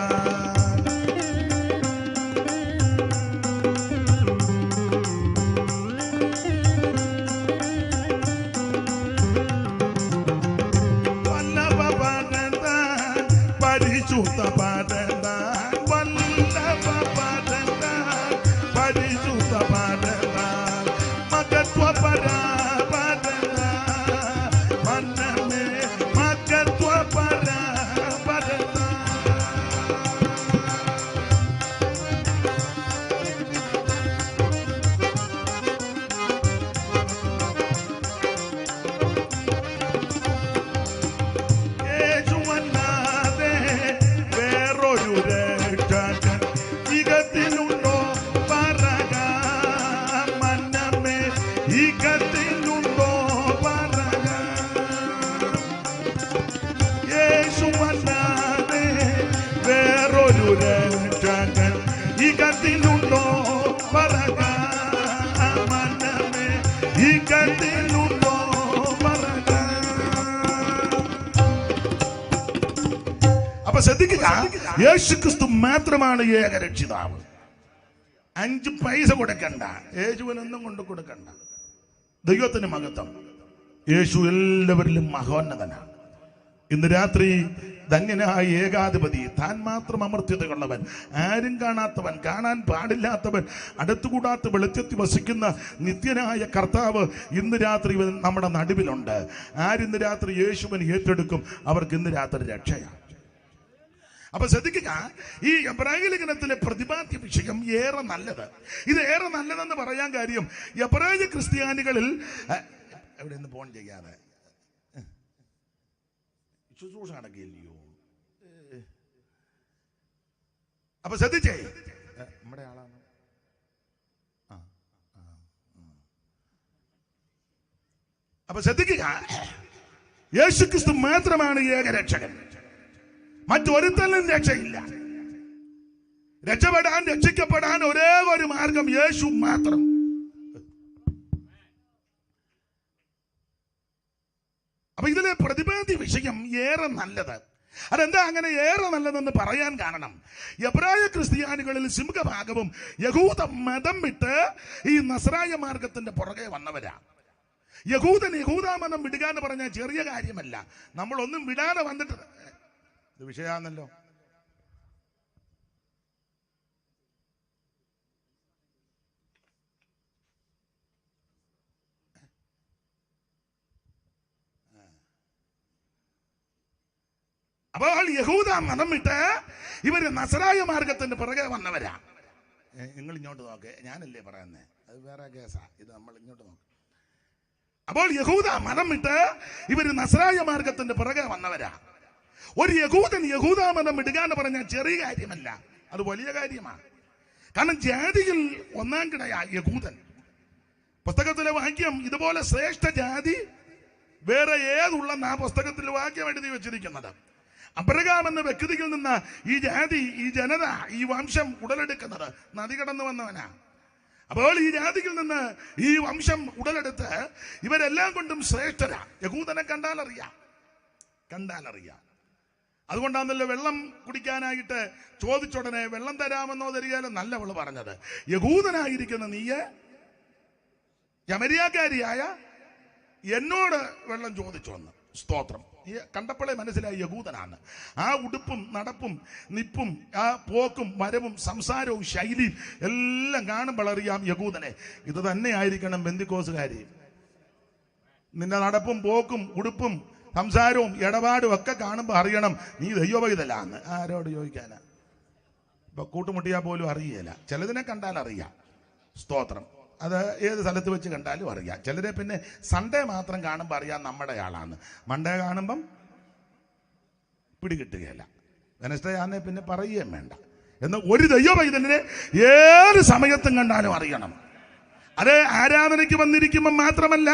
പരിശുദ്ധ ഭാരത, വല്ലഭ ഭാരത, പരിശുദ്ധ ഭാരത, മകത്വ പരാ ഭാരത, മനമേ, മകത്വ പരാ ഭാരത. ഇകത്തിലുണ്ടോ പറക മനമേ, ഇകത്തിലുണ്ടോ പറക. അപ്പൊ ശ്രദ്ധിക്കുക, യേശുക്രിസ്തു മാത്രമാണ് ഏകരക്ഷിതാവ്. 5 പൈസ കൊടുക്കണ്ട, യേശുവിനൊന്നും കൊണ്ട് കൊടുക്കണ്ട. ദൈവത്തിന് മഹത്വം. യേശു എല്ലാവരിലും മഹോന്നതനാണ്. ഇന്ന് രാത്രി ധന്യനായ ഏകാധിപതി, താൻ മാത്രം അമർത്യതയുള്ളവൻ, ആരും കാണാത്തവൻ, കാണാൻ പാടില്ലാത്തവൻ, അടുത്തുകൂടാത്ത വെളിച്ചത്തിൽ വസിക്കുന്ന നിത്യനായ കർത്താവ് ഇന്ന് രാത്രി നമ്മുടെ നടുവിലുണ്ട്. ആരിന്ന് രാത്രി യേശുവിനെ ഏറ്റെടുക്കും അവർക്ക് ഇന്ന് രാത്രി രക്ഷയാണ്. അപ്പൊ ശ്രദ്ധിക്കുക, ഈ എബ്രായ ലേഖനത്തിലെ പ്രതിപാദ്യ വിഷയം ഏറെ നല്ലത്. ഇത് ഏറെ നല്ലതെന്ന് പറയാൻ കാര്യം, എബ്രായ ക്രിസ്ത്യാനികളിൽ എവിടെ നിന്ന് ഫോൺ ചെയ്യാതെ ശുശ്രൂഷ നടക്കില്ലയോ? അപ്പൊ ശ്രദ്ധിച്ചേ, നമ്മുടെ ആളാണ്. അപ്പൊ ശ്രദ്ധിക്കുക, യേശുക്രിസ്തു മാത്രമാണ് ഏകരക്ഷകൻ. മറ്റൊരുത്തലും രക്ഷയില്ല. രക്ഷപ്പെടാൻ, രക്ഷിക്കപ്പെടാൻ ഒരേ ഒരു മാർഗം യേശു മാത്രം. അപ്പൊ ഇതിലെ പ്രതിപാദ്യ വിഷയം ഏറെ നല്ലത്. അതെന്താ അങ്ങനെ ഏറെ നല്ലതെന്ന് പറയാൻ കാരണം, എബ്രായ ക്രിസ്ത്യാനികളിൽ സിംഹഭാഗവും യഹൂദ മതം വിട്ട് ഈ നസ്രായ മാർഗത്തിന്റെ പുറകെ വന്നവരാ. യഹൂദ മതം വിടുക എന്ന് പറഞ്ഞാൽ ചെറിയ കാര്യമല്ല. നമ്മളൊന്നും വിടാതെ വന്നിട്ട് ഇത് വിഷയാന്നല്ലോ. അപ്പോൾ യഹൂദ മതം വിട്ട് ഇവര് നസറായ മാർഗത്തിന്റെ പിറകെ വന്നവരാ. നിങ്ങൾ ഇങ്ങോട്ട് നോക്കേ, ഞാനല്ലേ പറയുന്നേ, അത് വേറെ കേസാ, ഇത് നമ്മൾ ഇങ്ങോട്ട് നോക്ക്. അപ്പോൾ യഹൂദ മതം വിട്ട് ഇവര് നസറായ മാർഗത്തിന്റെ പിറകെ വന്നവരാ. ഒരു യഹൂദൻ യഹൂദ മതം വിടുക എന്ന് പറഞ്ഞാൽ ചെറിയ കാര്യമല്ല, അത് വലിയ കാര്യമാണ്. കാരണം ജാതിയിൽ ഒന്നാം കിടയാ യഹൂദൻ. പുസ്തകത്തിലെ വാക്യം ഇതുപോലെ ശ്രേഷ്ഠ ജാതി വേറെ ഏതുള്ളെന്ന് ആ പുസ്തകത്തിൽ വാക്യം എഴുതി വെച്ചിരിക്കുന്നത്. അബ്രഹാം എന്ന വ്യക്തിയിൽ നിന്ന് ഈ ജാതി, ഈ ജനത, ഈ വംശം ഉടലെടുക്കുന്നത് നദി കടന്നു വന്നവനാ. അപ്പോൾ ഈ ജാതിയിൽ നിന്ന് ഈ വംശം ഉടലെടുത്ത് ഇവരെല്ലാം കൊണ്ടും ശ്രേഷ്ഠരാ. യഹൂദനെ കണ്ടാലറിയാം. അതുകൊണ്ടാണല്ലോ വെള്ളം കുടിക്കാനായിട്ട് ചോദിച്ചുടനെ വെള്ളം തരാമെന്നോ തരികയല്ലോ നല്ലവള് പറഞ്ഞത്. യഹൂദനായിരിക്കുന്ന നീയെ ശമരിയാക്കാരിയായ എന്നോട് വെള്ളം ചോദിച്ചു വന്ന്. സ്തോത്രം. ഈ കണ്ടപ്പോഴേ മനസ്സിലായി യഹൂദനാണ്. ആ ഉടുപ്പും നടപ്പും നിപ്പും ആ പോക്കും വരവും സംസാരവും ശൈലിയും എല്ലാം കാണുമ്പോൾ അറിയാം യഹൂദനെ. ഇത് തന്നെ ആയിരിക്കണം ബെന്തിക്കോസുകാരി. നിന്റെ നടപ്പും പോക്കും ഉടുപ്പും സംസാരവും ഇടപാടും ഒക്കെ കാണുമ്പോൾ അറിയണം നീ ദൈവവൈതലാന്ന്. ആരോട് ചോദിക്കാനാ? ഇപ്പൊ കൂട്ടുമുട്ടിയാൽ പോലും അറിയില്ല. ചിലതിനെ കണ്ടാൽ അറിയാം. സ്തോത്രം. അത് ഏത് സ്ഥലത്ത് വെച്ച് കണ്ടാലും അറിയാം. ചിലരെ പിന്നെ സൺഡേ മാത്രം കാണുമ്പോൾ അറിയാം നമ്മുടെ ആളാണ്. മൺഡേ കാണുമ്പം പിടികിട്ടുകയില്ല. വെനസ്ഡേ ആണെ പിന്നെ പറയുകയും വേണ്ട. എന്നാൽ ഒരു ദൈവവൈതലിനെ ഏത് സമയത്തും കണ്ടാലും അറിയണം. അത് ആരാധനയ്ക്ക് വന്നിരിക്കുമ്പോൾ മാത്രമല്ല,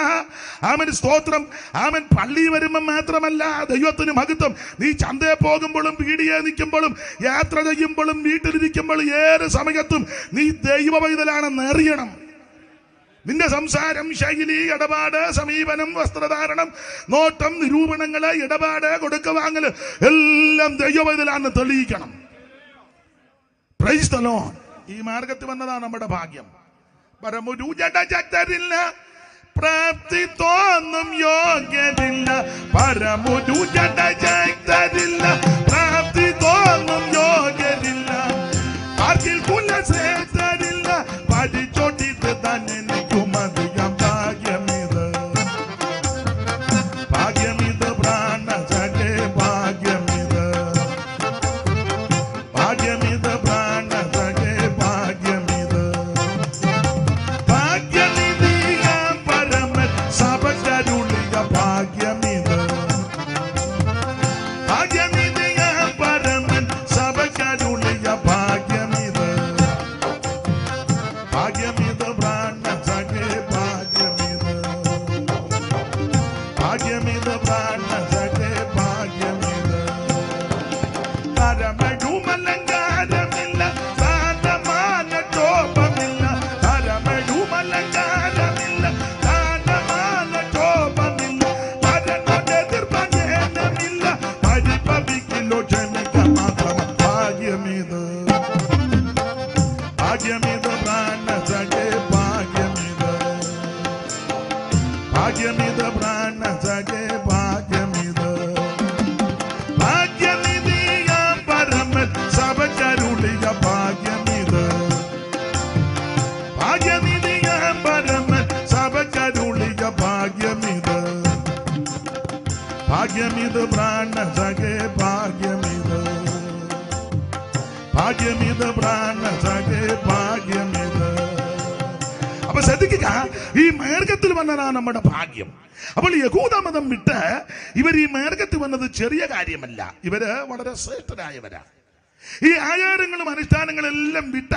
ആമൻ സ്തോത്രം, ആമൻ പള്ളി വരുമ്പോൾ മാത്രമല്ല ദൈവത്തിന് മഹത്വം. നീ ചന്തയിൽ പോകുമ്പോഴും പീടികയിൽ നിൽക്കുമ്പോഴും യാത്ര ചെയ്യുമ്പോഴും വീട്ടിലിരിക്കുമ്പോഴും ഏത് സമയത്തും നീ ദൈവവൈതലാണെന്ന് അറിയണം. നിന്റെ സംസാരം, ശൈലി, ഇടപാട്, സമീപനം, വസ്ത്രധാരണം, നോട്ടം, നിരൂപണങ്ങള്, ഇടപാട്, കൊടുക്കവാങ്ങല് എല്ലാം ദൈവവൈതലാണെന്ന് തെളിയിക്കണം. Praise the Lord. ഈ മാർഗത്തിൽ വന്നതാണ് നമ്മുടെ ഭാഗ്യം. പരമുരുജടചക്തരില്ല, പ്രാപ്തി തോന്നും യോഗ്യരില്ല. പരമുരുജടചക്തരില്ല, പ്രാപ്തി തോന്നും യോഗ്യരില്ല. പാർക്കിൽ കുലശ്രേഷ്ഠരില്ല, പഠിച്ചോട്ടിത് തന്നെ നിൽക്കുമധികം. ഭാഗ്യമിത്, ഭാഗ്യമിത് പ്രാണസഖേ, ഭാഗ്യമിത്, ഭാഗ്യമിത് പ്രാണസഖേ, ഭാഗ്യമിത്. ഭാഗ്യനിധിയാം പരമൻ സഭക്കരുളിയ ഭാഗ്യമിത്. ഭാഗ്യനിധിയാം പരമൻ സഭക്കരുളിയ ഭാഗ്യമിത്. ഭാഗ്യമിത് പ്രാണസഖേ, ഭാഗ്യമിത്, ഭാഗ്യമിത് പ്രാണസഖേ, ഭാഗ്യമിത്. പരമഴുമലങ്കാരമില്ല, സാധമാന ക്ഷോഭമില്ല. പരമഴുമലങ്കാരമില്ല, സാധമാന ക്ഷോഭമില്ല. പരനോടെതിർപ്പജനമില്ല, പരിഭവിക്കില്ലോ ക്ഷമിക്ക മാത്രം. ഭാഗ്യമിത്, ഭാഗ്യമിത് പ്രാണസഖേ, ഭാഗ്യമിത്, ഭാഗ്യമിത് പ്രാണസഖേ, ഭാഗ്യമിത്. ഭാഗ്യനിധിയാം പരമൻ സഭക്കരുളിയ ഭാഗ്യമിത്. ഭാഗ്യനിധിയാം പരമൻ സഭക്കരുളിയ ഭാഗ്യമിത്. ഭാഗ്യമിത് പ്രാണസഖേ, ഭാഗ്യമിത്, ഭാഗ്യമിത് പ്രാണസഖേ, ഭാഗ്യമിത്. അപ്പൊ ശ്രദ്ധിക്കുക, ഈ മാർഗത്തിൽ വന്നതാണ് നമ്മുടെ ഭാഗ്യം. അപ്പോൾ യഹൂദ മതം വിട്ട് ഇവർ ഈ മാർഗത്തിൽ വന്നത് ചെറിയ കാര്യമല്ല. ഇവര് വളരെ ശ്രേഷ്ഠരായവരാ. ഈ ആചാരങ്ങളും അനുഷ്ഠാനങ്ങളെല്ലാം വിട്ട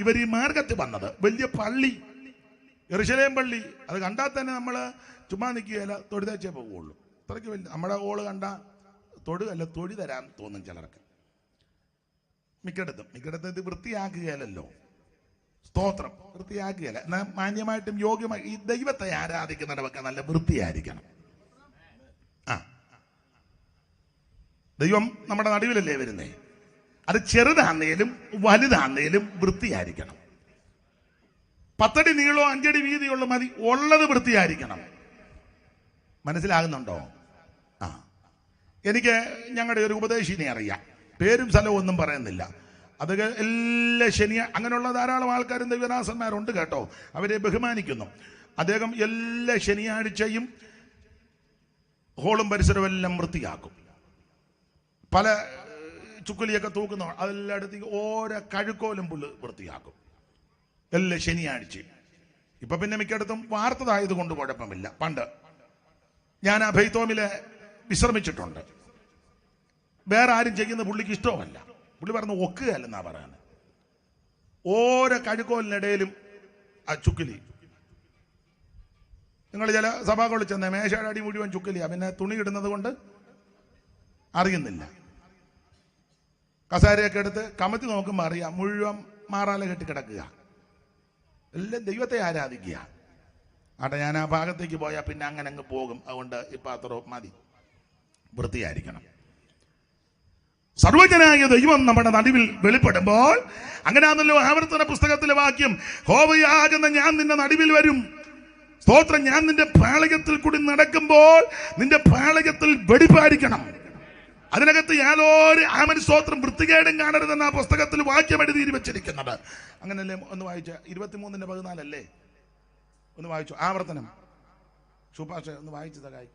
ഇവർ ഈ മാർഗത്തിൽ വന്നത്. വലിയ പള്ളി, യെരൂശലേം പള്ളി, അത് കണ്ടാൽ തന്നെ നമ്മൾ ചുമ്മാ നിൽക്കുകയല്ല, തൊഴുതേച്ചേ പോകുള്ളൂ. അത്രയ്ക്ക് വലിയ നമ്മുടെ ഓള് കണ്ട തൊഴുകല്ല, തൊഴി തരാൻ തോന്നും ചിലർക്ക്. മിക്കടത്തും ഇത് വൃത്തിയാക്കുകയല്ലോ. സ്തോത്രം. വൃത്തിയാക്കുകയല്ല. എന്നാൽ മാന്യമായിട്ടും യോഗ്യമായി ഈ ദൈവത്തെ ആരാധിക്കുന്നിടമൊക്കെ നല്ല വൃത്തിയായിരിക്കണം. ദൈവം നമ്മുടെ നടുവിലല്ലേ വരുന്നേ. അത് ചെറുതാന്നേലും വലുതാന്നേലും വൃത്തിയായിരിക്കണം. 10 അടി നീളോ 5 അടി വീതിയുള്ള മതി, ഉള്ളത് വൃത്തിയായിരിക്കണം. മനസ്സിലാകുന്നുണ്ടോ? എനിക്ക് ഞങ്ങളുടെ ഒരു ഉപദേശിനെ അറിയാം. പേരും സ്ഥലവും ഒന്നും പറയുന്നില്ല. അത് എല്ലാ അങ്ങനെയുള്ള ധാരാളം ആൾക്കാരും ദൈവദാസന്മാരുണ്ട് കേട്ടോ. അവരെ ബഹുമാനിക്കുന്നു. അദ്ദേഹം എല്ലാ ശനിയാഴ്ചയും ഹോളും പരിസരവും എല്ലാം വൃത്തിയാക്കും. പല ചുക്കുലിയൊക്കെ തൂക്കുന്ന അതെല്ലായിടത്തേക്ക് ഓരോ കഴുക്കോലും പുല്ല് വൃത്തിയാക്കും എല്ലാ ശനിയാഴ്ച. ഇപ്പൊ പിന്നെ മിക്കയിടത്തും വാർത്തതായത് കൊണ്ട് കുഴപ്പമില്ല. പണ്ട് ഞാൻ ആ ഭൈത്തോമില് വിശ്രമിച്ചിട്ടുണ്ട്. വേറെ ആരും ചെയ്യുന്ന പുള്ളിക്ക് ഇഷ്ടമല്ല. പുള്ളി പറഞ്ഞ് ഒക്കുകയല്ലെന്നാ പറയാൻ. ഓരോ കഴുക്കോലിനിടയിലും ആ ചുക്കിലി. നിങ്ങൾ ചില സഭകളിൽ ചെന്ന മേശയുടെ അടി മുഴുവൻ ചുക്കിലിയാ. പിന്നെ തുണി ഇടുന്നത് കൊണ്ട് അറിയുന്നില്ല. കസാരയൊക്കെ എടുത്ത് കമത്തി നോക്കുമ്പോൾ അറിയാം മുഴുവൻ മാറാല കെട്ടി കിടക്കുക. എല്ലാം ദൈവത്തെ ആരാധിക്കുക. ആട്ടെ, ഞാൻ ആ ഭാഗത്തേക്ക് പോയാൽ പിന്നെ അങ്ങനെ അങ്ങ് പോകും. അതുകൊണ്ട് ഇപ്പം അത്ര മതി, വൃത്തിയായിരിക്കണം. സർവജ്ഞനായ ദൈവം നമ്മുടെ നടുവിൽ വെളിപ്പെടുമ്പോൾ, അങ്ങനെയാണല്ലോ ആവർത്തന പുസ്തകത്തിലെ വാക്യം, യഹോവയാകുന്ന ഞാൻ നിന്റെ നടുവിൽ വരും. സ്തോത്രം. ഞാൻ നിന്റെ പാളയത്തിൽ കൂടി നടക്കുമ്പോൾ നിന്റെ പാളയത്തിൽ വെടിപ്പായിരിക്കണം. അതിനകത്ത് യാതൊരു ആമൻ സ്തോത്രം വൃത്തികേടും കാണരുതെന്ന് ആ പുസ്തകത്തിൽ വാക്യം എഴുതി വെച്ചിരിക്കുന്നത്. അങ്ങനല്ലേ? ഒന്ന് വായിച്ച 23:14 ഒന്ന് വായിച്ചു. ആവർത്തനം സുഭാഷ ഒന്ന് വായിച്ചതായി.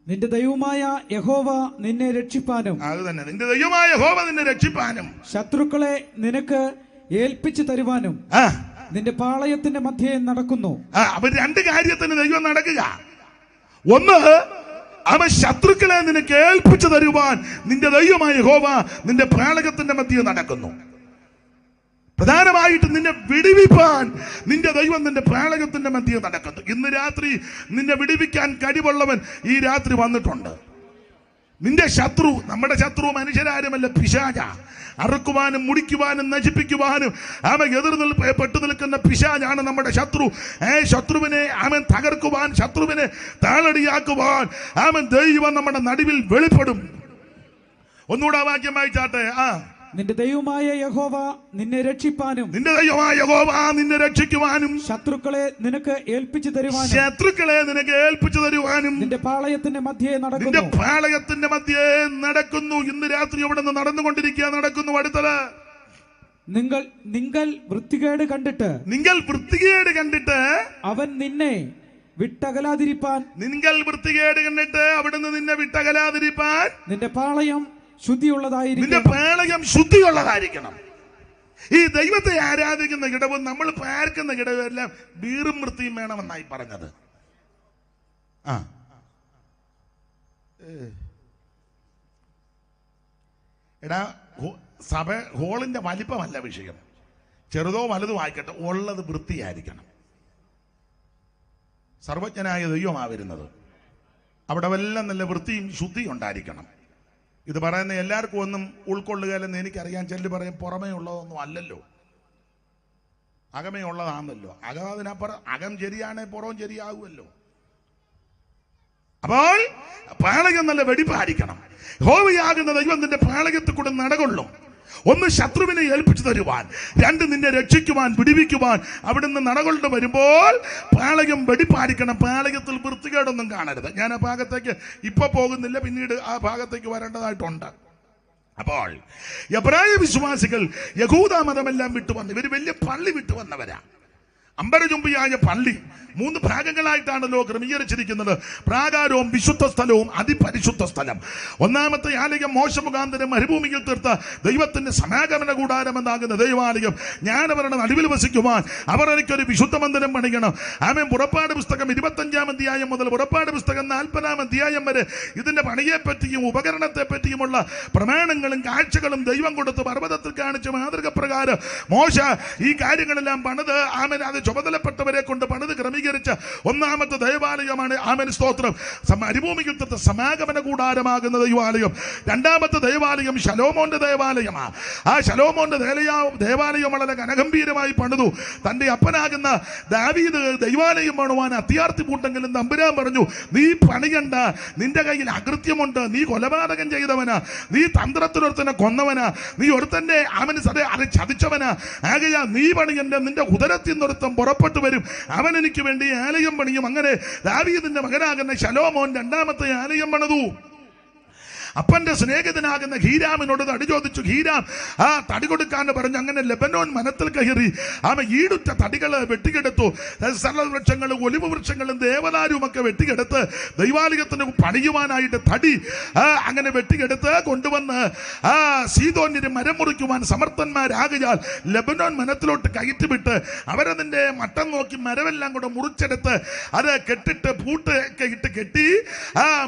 നിന്റെ ദൈവമായ യഹോവ നിന്നെ രക്ഷിപ്പാനും. അത് തന്നെ, നിന്റെ ദൈവമായ യഹോവ നിന്നെ രക്ഷിപ്പാനും ശത്രുക്കളെ നിനക്ക് ഏൽപ്പിച്ചു തരുവാനും നിന്റെ പാളയത്തിന്റെ മധ്യേ നടക്കുന്നു. അപ്പൊ രണ്ട് കാര്യത്തിന് ദൈവം നടക്കുക. ഒന്ന്, അവൻ ശത്രുക്കളെ നിനക്ക് ഏൽപ്പിച്ചു തരുവാൻ നിന്റെ ദൈവമായ യഹോവ നിന്റെ പാളയത്തിന്റെ മധ്യേ നടക്കുന്നു. പ്രധാനമായിട്ട് നിന്നെ വിടുവിപ്പാൻ നിന്റെ ദൈവം നിന്റെ പാളയത്തിന്റെ മധ്യേ നടക്കുന്നു. ഇന്ന് രാത്രി നിന്നെ വിടുവിക്കാൻ കഴിവുള്ളവൻ ഈ രാത്രി വന്നിട്ടുണ്ട്. നിന്റെ ശത്രു, നമ്മുടെ ശത്രു മനുഷ്യരാരുമല്ല, പിശാച. അറുക്കുവാനും മുടിക്കുവാനും നശിപ്പിക്കുവാനും പെട്ടു നിൽക്കുന്ന പിശാചാണ് നമ്മുടെ ശത്രു. ശത്രുവിനെ അവൻ തകർക്കുവാൻ, ശത്രുവിനെ താളടിയാക്കുവാൻ ദൈവം നമ്മുടെ നടുവിൽ വെളിപ്പെടും. ഒന്നുകൂടെ വാക്യം വായിച്ചാട്ടെ. നിന്റെ ദൈവമായ യഹോവ നിന്നെ രക്ഷിപ്പാനും. നിന്റെ ദൈവമായ യഹോവ നിന്നെ രക്ഷിക്കുവാനും ശത്രുക്കളെ നിനക്ക് ഏൽപ്പിച്ചു തരുവാനും. ശത്രുക്കളെ നിനക്ക് ഏൽപ്പിച്ചു തരുവാനും നിന്റെ പാളയത്തിന്റെ മധ്യേ നടക്കുന്നു. നിന്റെ പാളയത്തിന്റെ മധ്യേ നടക്കുന്നു. ഇന്ന് രാത്രി അവിടെ നിന്ന് നടന്നുകൊണ്ടിരിക്കുക, നടക്കുന്നു. അടുത്തത്, നിങ്ങൾ വൃത്തികേട് കണ്ടിട്ട് അവൻ നിന്നെ വിട്ടകലാതിരിപ്പാൻ. നിങ്ങൾ വൃത്തികേട് കണ്ടിട്ട് അവിടുന്ന് നിന്നെ വിട്ടകലാതിരിപ്പാൻ നിന്റെ പാളയം ശുദ്ധിയുള്ളതായിരിക്കണം. നിന്റെ പാളയം ശുദ്ധിയുള്ളതായിരിക്കണം. ഈ ദൈവത്തെ ആരാധിക്കുന്ന ഇടവും നമ്മൾ പാർക്കുന്ന ഇടവും എല്ലാം വീറും വൃത്തിയും വേണമെന്നായി പറഞ്ഞത്. എടാ, സഭ ഹോളിന്റെ വലിപ്പമല്ല വിഷയം. ചെറുതോ വലുതോ ആയിക്കട്ടെ, ഉള്ളത് വൃത്തിയായിരിക്കണം. സർവജ്ഞനായ ദൈവമാ വരുന്നത്. അവിടെ എല്ലാം നല്ല വൃത്തിയും ശുദ്ധിയും ഉണ്ടായിരിക്കണം. ഇത് പറയുന്ന എല്ലാവർക്കും ഒന്നും ഉൾക്കൊള്ളുകയല്ലെന്ന് എനിക്കറിയാൻ. ചെല്ലു പറയും പുറമേ ഉള്ളതൊന്നും അല്ലല്ലോ, അകമേ ഉള്ളതാണല്ലോ. അതിനപ്പുറം അകം ശരിയാണെ പുറവും ശരിയാകുമല്ലോ. അപ്പോൾ പാളയം നല്ല വെടിപ്പായിരിക്കണം. യഹോവയാകുന്ന ദൈവം നിന്റെ പാളയത്തിൽ കൂടെ നടകൊള്ളും. ഒന്ന്, ശത്രുവിനെ ഏൽപ്പിച്ചു തരുവാൻ. രണ്ട്, നിന്നെ രക്ഷിക്കുവാൻ, വിടുവിക്കുവാൻ അവിടുന്ന് നടകൊണ്ട് വരുമ്പോൾ പാളയം വെടിപ്പായിരിക്കണം. പാളയത്തിൽ വൃത്തികേടൊന്നും കാണരുത്. ഞാൻ ആ ഭാഗത്തേക്ക് ഇപ്പൊ പോകുന്നില്ല, പിന്നീട് ആ ഭാഗത്തേക്ക് വരേണ്ടതായിട്ടുണ്ട്. അപ്പോൾ എബ്രായ വിശ്വാസികൾ യഹൂദ മതമെല്ലാം വിട്ടുവന്നു. ഇവർ വലിയ പള്ളി വിട്ടുവന്നവരാ. അമ്പരചുംബിയായ പള്ളി 3 ഭാഗങ്ങളായിട്ടാണല്ലോ ക്രമീകരിച്ചിരിക്കുന്നത്. പ്രാകാരവും വിശുദ്ധ സ്ഥലവും അതിപരിശുദ്ധ സ്ഥലം. ഒന്നാമത്തെ ആലയം മോശ മുഖാന്തരം മരുഭൂമിയിൽ തീർത്ത ദൈവത്തിന്റെ സമാഗമന കൂടാരമെന്നാകുന്ന ദൈവാലയം. ഞാൻ അവരുടെ നടുവിൽ വസിക്കുവാൻ അവർ എനിക്കൊരു വിശുദ്ധ മന്ദിരം പണിയണം. ആമേൻ. പുറപ്പാട് പുസ്തകം 25-ാം അധ്യായം മുതൽ പുറപ്പാട് പുസ്തകം 40-ാം അധ്യായം വരെ ഇതിന്റെ പണിയെപ്പറ്റിയും ഉപകരണത്തെ പറ്റിയുമുള്ള പ്രമാണങ്ങളും കാഴ്ചകളും ദൈവം കൊടുത്ത് പർവ്വതത്തിൽ കാണിച്ച മാതൃക പ്രകാരം മോശ ഈ കാര്യങ്ങളെല്ലാം പണിത് അത് ചുമതലപ്പെട്ടവരെ കൊണ്ട് പണിത് ക്രമീകരിച്ച ഒന്നാമത്തെ ദൈവാലയമാണ് സ്തോത്രം മരുഭൂമിയിൽ തീർത്ത സമാഗമന കൂടാരമാകുന്ന ദൈവാലയം. രണ്ടാമത്തെ ദൈവാലയം ശലോമോന്റെ ദൈവാലയമാണ്. ആ ശലോമോന്റെ ദേവാലയം വളരെ ഘനഗംഭീരമായി പണിതു. തന്റെ അപ്പനാകുന്ന ദാവീദ് ദൈവാലയം പണിവാൻ അത്യാർത്ഥി പൂട്ടെങ്കിലും തമ്പുരാൻ പറഞ്ഞു, നീ പണിയണ്ട, നിന്റെ കയ്യിൽ അകൃത്യമുണ്ട്, നീ കൊലപാതകം ചെയ്തവനാ, നീ തന്ത്രത്തിനൊരുത്തനെ കൊന്നവനാ, നീ ഒരുത്തന്റെ അത് ചതിച്ചവനാ, ആകയാ നീ പണിയണ്ട, നിന്റെ ഉദരത്തിൽ നിന്നൊരുത്തൻ പുറപ്പെട്ടു വരും, അവൻ എനിക്ക് വേണ്ടി ആലയം പണിയും. അങ്ങനെ ദാവീദിന്റെ മകനാകുന്ന ശലോമോൻ രണ്ടാമത്തെ ആലയം പണിതു. അപ്പന്റെ സ്നേഹിതനാകുന്ന ഹീരാമിനോട് തടി ചോദിച്ചു. ഹീരാം ആ തടി കൊടുക്കാന്ന് പറഞ്ഞു. അങ്ങനെ ലെബനോൻ വനത്തിൽ കയറി ഈടുറ്റ തടികൾ വെട്ടിക്കെടുത്തു. സരളവൃക്ഷങ്ങളും ഒലിവ് വൃക്ഷങ്ങളും ദേവദാരുവും ഒക്കെ വെട്ടിക്കെടുത്ത് ദൈവാലയത്തിന് പണിയുവാനായിട്ട് തടി അങ്ങനെ വെട്ടിക്കെടുത്ത് കൊണ്ടുവന്ന് സീദോന്യര് മരം മുറിക്കുവാൻ സമർത്ഥന്മാരാകയാൽ ലെബനോൻ വനത്തിലോട്ട് കയറ്റിവിട്ട് അവരതിന്റെ മട്ടം നോക്കി മരമെല്ലാം കൂടെ മുറിച്ചെടുത്ത് അത് കെട്ടിട്ട് പൂട്ട് ഒക്കെ ഇട്ട് കെട്ടി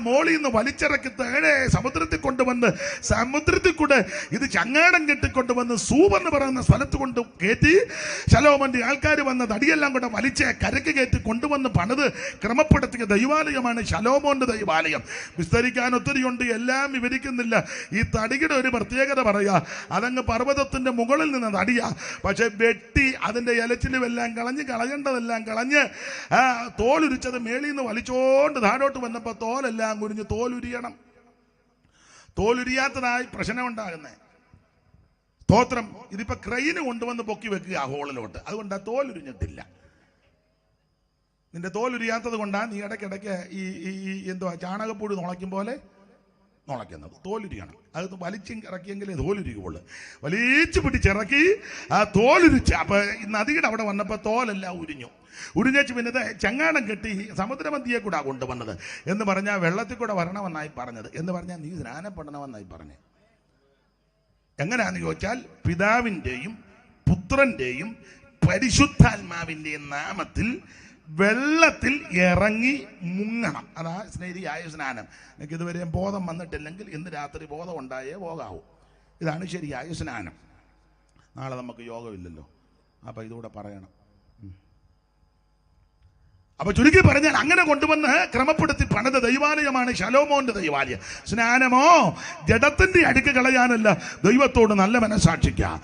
മോളിൽ നിന്ന് വലിച്ചിറക്കി തേടെ സമുദ്രത്തിൽ കൊണ്ടുവന്ന് സമുദ്രത്തിൽ കൂടെ ഇത് ചങ്ങാടം കെട്ടിക്കൊണ്ടുവന്ന് സൂബ് എന്ന് പറയുന്ന സ്ഥലത്ത് കൊണ്ട് കയറ്റി ശലോമോന്റെ ആൾക്കാർ വന്ന തടിയെല്ലാം കൂടെ വലിച്ച് കരക്ക് കയറ്റി കൊണ്ടുവന്ന് പണിത് ക്രമപ്പെടുത്തിയ ദൈവാലയമാണ് ശലോമോന്റെ ദൈവാലയം. വിസ്തരിക്കാൻ ഒത്തിരിയുണ്ട്, എല്ലാം വിവരിക്കുന്നില്ല. ഈ തടിയുടെ ഒരു പ്രത്യേകത പറയാ, അതങ്ങ് പർവ്വതത്തിന്റെ മുകളിൽ നിന്ന് തടിയാ. പക്ഷെ വെട്ടി അതിന്റെ ഇലച്ചിലുമെല്ലാം കളയേണ്ടതെല്ലാം കളഞ്ഞ് തോലുരിച്ചത് മേളിൽ നിന്ന് വലിച്ചോണ്ട് താഴോട്ട് വന്നപ്പോൾ തോലെല്ലാം കുരിഞ്ഞ് തോലുരിയണം. തോലുരിയാത്തതായി പ്രശ്നം ഉണ്ടാകുന്നേ. സ്തോത്രം. ഇതിപ്പോ ക്രെയിന് കൊണ്ടുവന്ന് പൊക്കി വെക്കുക ആ ഹോളിലോട്ട്, അതുകൊണ്ട് ആ തോലുരിഞ്ഞിട്ടില്ല. നിന്റെ തോലുരിയാത്തത് കൊണ്ടാണ് നീ ഇടയ്ക്കിടയ്ക്ക് ഈ എന്തുവാ ചാണകപ്പൊടി നുളയ്ക്കും പോലെ നുളയ്ക്കുന്നത്. തോലുരിയണം. അത് വലിച്ചും ഇറക്കിയെങ്കിലേ തോലുരിക്കുള്ളൂ. വലിച്ചു പിടിച്ചിറക്കി ആ തോലുരിച്ച് അപ്പൊ നദിയുടെ അവിടെ വന്നപ്പോൾ തോലെല്ലാം ഉരിഞ്ഞേച്ച് പിന്നെ ചങ്ങാടം കെട്ടി സമുദ്രമധ്യയെ കൂടെ കൊണ്ടുവന്നത് എന്ന് പറഞ്ഞാൽ വെള്ളത്തിൽ കൂടെ വരണമെന്നായി പറഞ്ഞത് എന്ന് പറഞ്ഞാൽ നീ സ്നാനപ്പെടണമെന്നായി പറഞ്ഞു. എങ്ങനെയാന്ന് ചോദിച്ചാൽ പിതാവിൻ്റെയും പുത്രന്റെയും പരിശുദ്ധാത്മാവിൻ്റെയും നാമത്തിൽ വെള്ളത്തിൽ ഇറങ്ങി മുങ്ങണം. അതാ ശരിയായ സ്നാനം. എനിക്ക് ഇതുവരെയും ബോധം വന്നിട്ടില്ലെങ്കിൽ ഇന്ന് രാത്രി ബോധം ഉണ്ടായേ പോകാവൂ. ഇതാണ് ശരിയായ സ്നാനം. നാളെ നമുക്ക് യോഗമില്ലല്ലോ, അപ്പം ഇതുകൂടെ പറയണം. അപ്പൊ ചുരുക്കി പറഞ്ഞാൽ അങ്ങനെ കൊണ്ടുവന്ന് ക്രമപ്പെടുത്തി പണിത ദൈവാലയമാണ് ശലോമോന്റെ ദൈവാലയം. സ്നാനമോ ജഡത്തിന്റെ അടുക്ക് കളയാനല്ല, ദൈവത്തോട് നല്ല മനസാക്ഷിക്കാം.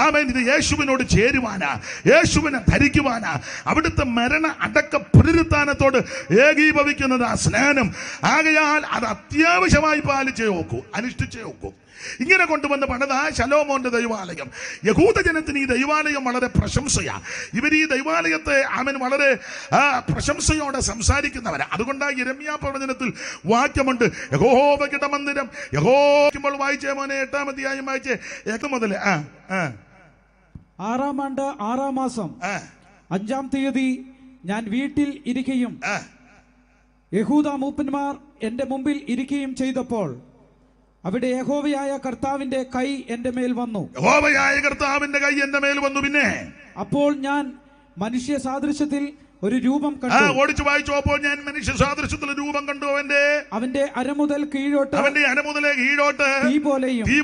ആമേൻ. ഇത് യേശുവിനോട് ചേരുവാനാ, യേശുവിനെ ധരിക്കുവാനാ, അവിടുത്തെ മരണ അടക്ക പുനരുത്ഥാനത്തോട് ഏകീഭവിക്കുന്നത് ആ സ്നാനം. ആകയാൽ അത് അത്യാവശ്യമായി പാലിച്ചേ നോക്കൂ, അനുഷ്ഠിച്ചേ നോക്കൂ. ഇങ്ങനെ കൊണ്ടുവന്ന് പണിത ശലോമോന്റെ ദൈവാലയം. യഹൂദജനത്തിന് ഈ ദൈവാലയം വളരെ പ്രശംസയാ. ഇവർ ഈ ദൈവാലയത്തെ അവൻ വളരെ പ്രശംസയോടെ സംസാരിക്കുന്നവരാ. അതുകൊണ്ടാണ് യിരെമ്യാ പ്രവചനത്തിൽ വാക്യമുണ്ട്, യഹോവയുടെ മന്ദിരം. യഹോവ വായിച്ചേ മോനെ, 8-ാം അധ്യായം വായിച്ചേ 1 മുതൽ. 6-ാം ആണ്ട് 6-ാം മാസം 5-ാം തീയതി ഞാൻ വീട്ടിൽ ഇരിക്കുകയും യഹൂദ മൂപ്പന്മാർ എന്റെ മുമ്പിൽ ഇരിക്കുകയും ചെയ്തപ്പോൾ അവിടെ യഹോവയായ കർത്താവിന്റെ കൈ എന്റെ മേൽ വന്നു. യഹോവയായ കർത്താവിന്റെ കൈ എന്റെ മേൽ വന്നു. പിന്നെ അപ്പോൾ ഞാൻ മനുഷ്യ സാദൃശ്യത്തിൽ ഒരു രൂപം കണ്ടു. ഓടിച്ചു വായിച്ചു. അപ്പോൾ ഞാൻ മനുഷ്യ സാദൃശ്യത്തിൽ രൂപം കണ്ടു. അവന്റെ അരമുതൽ കീഴോട്ട് തീ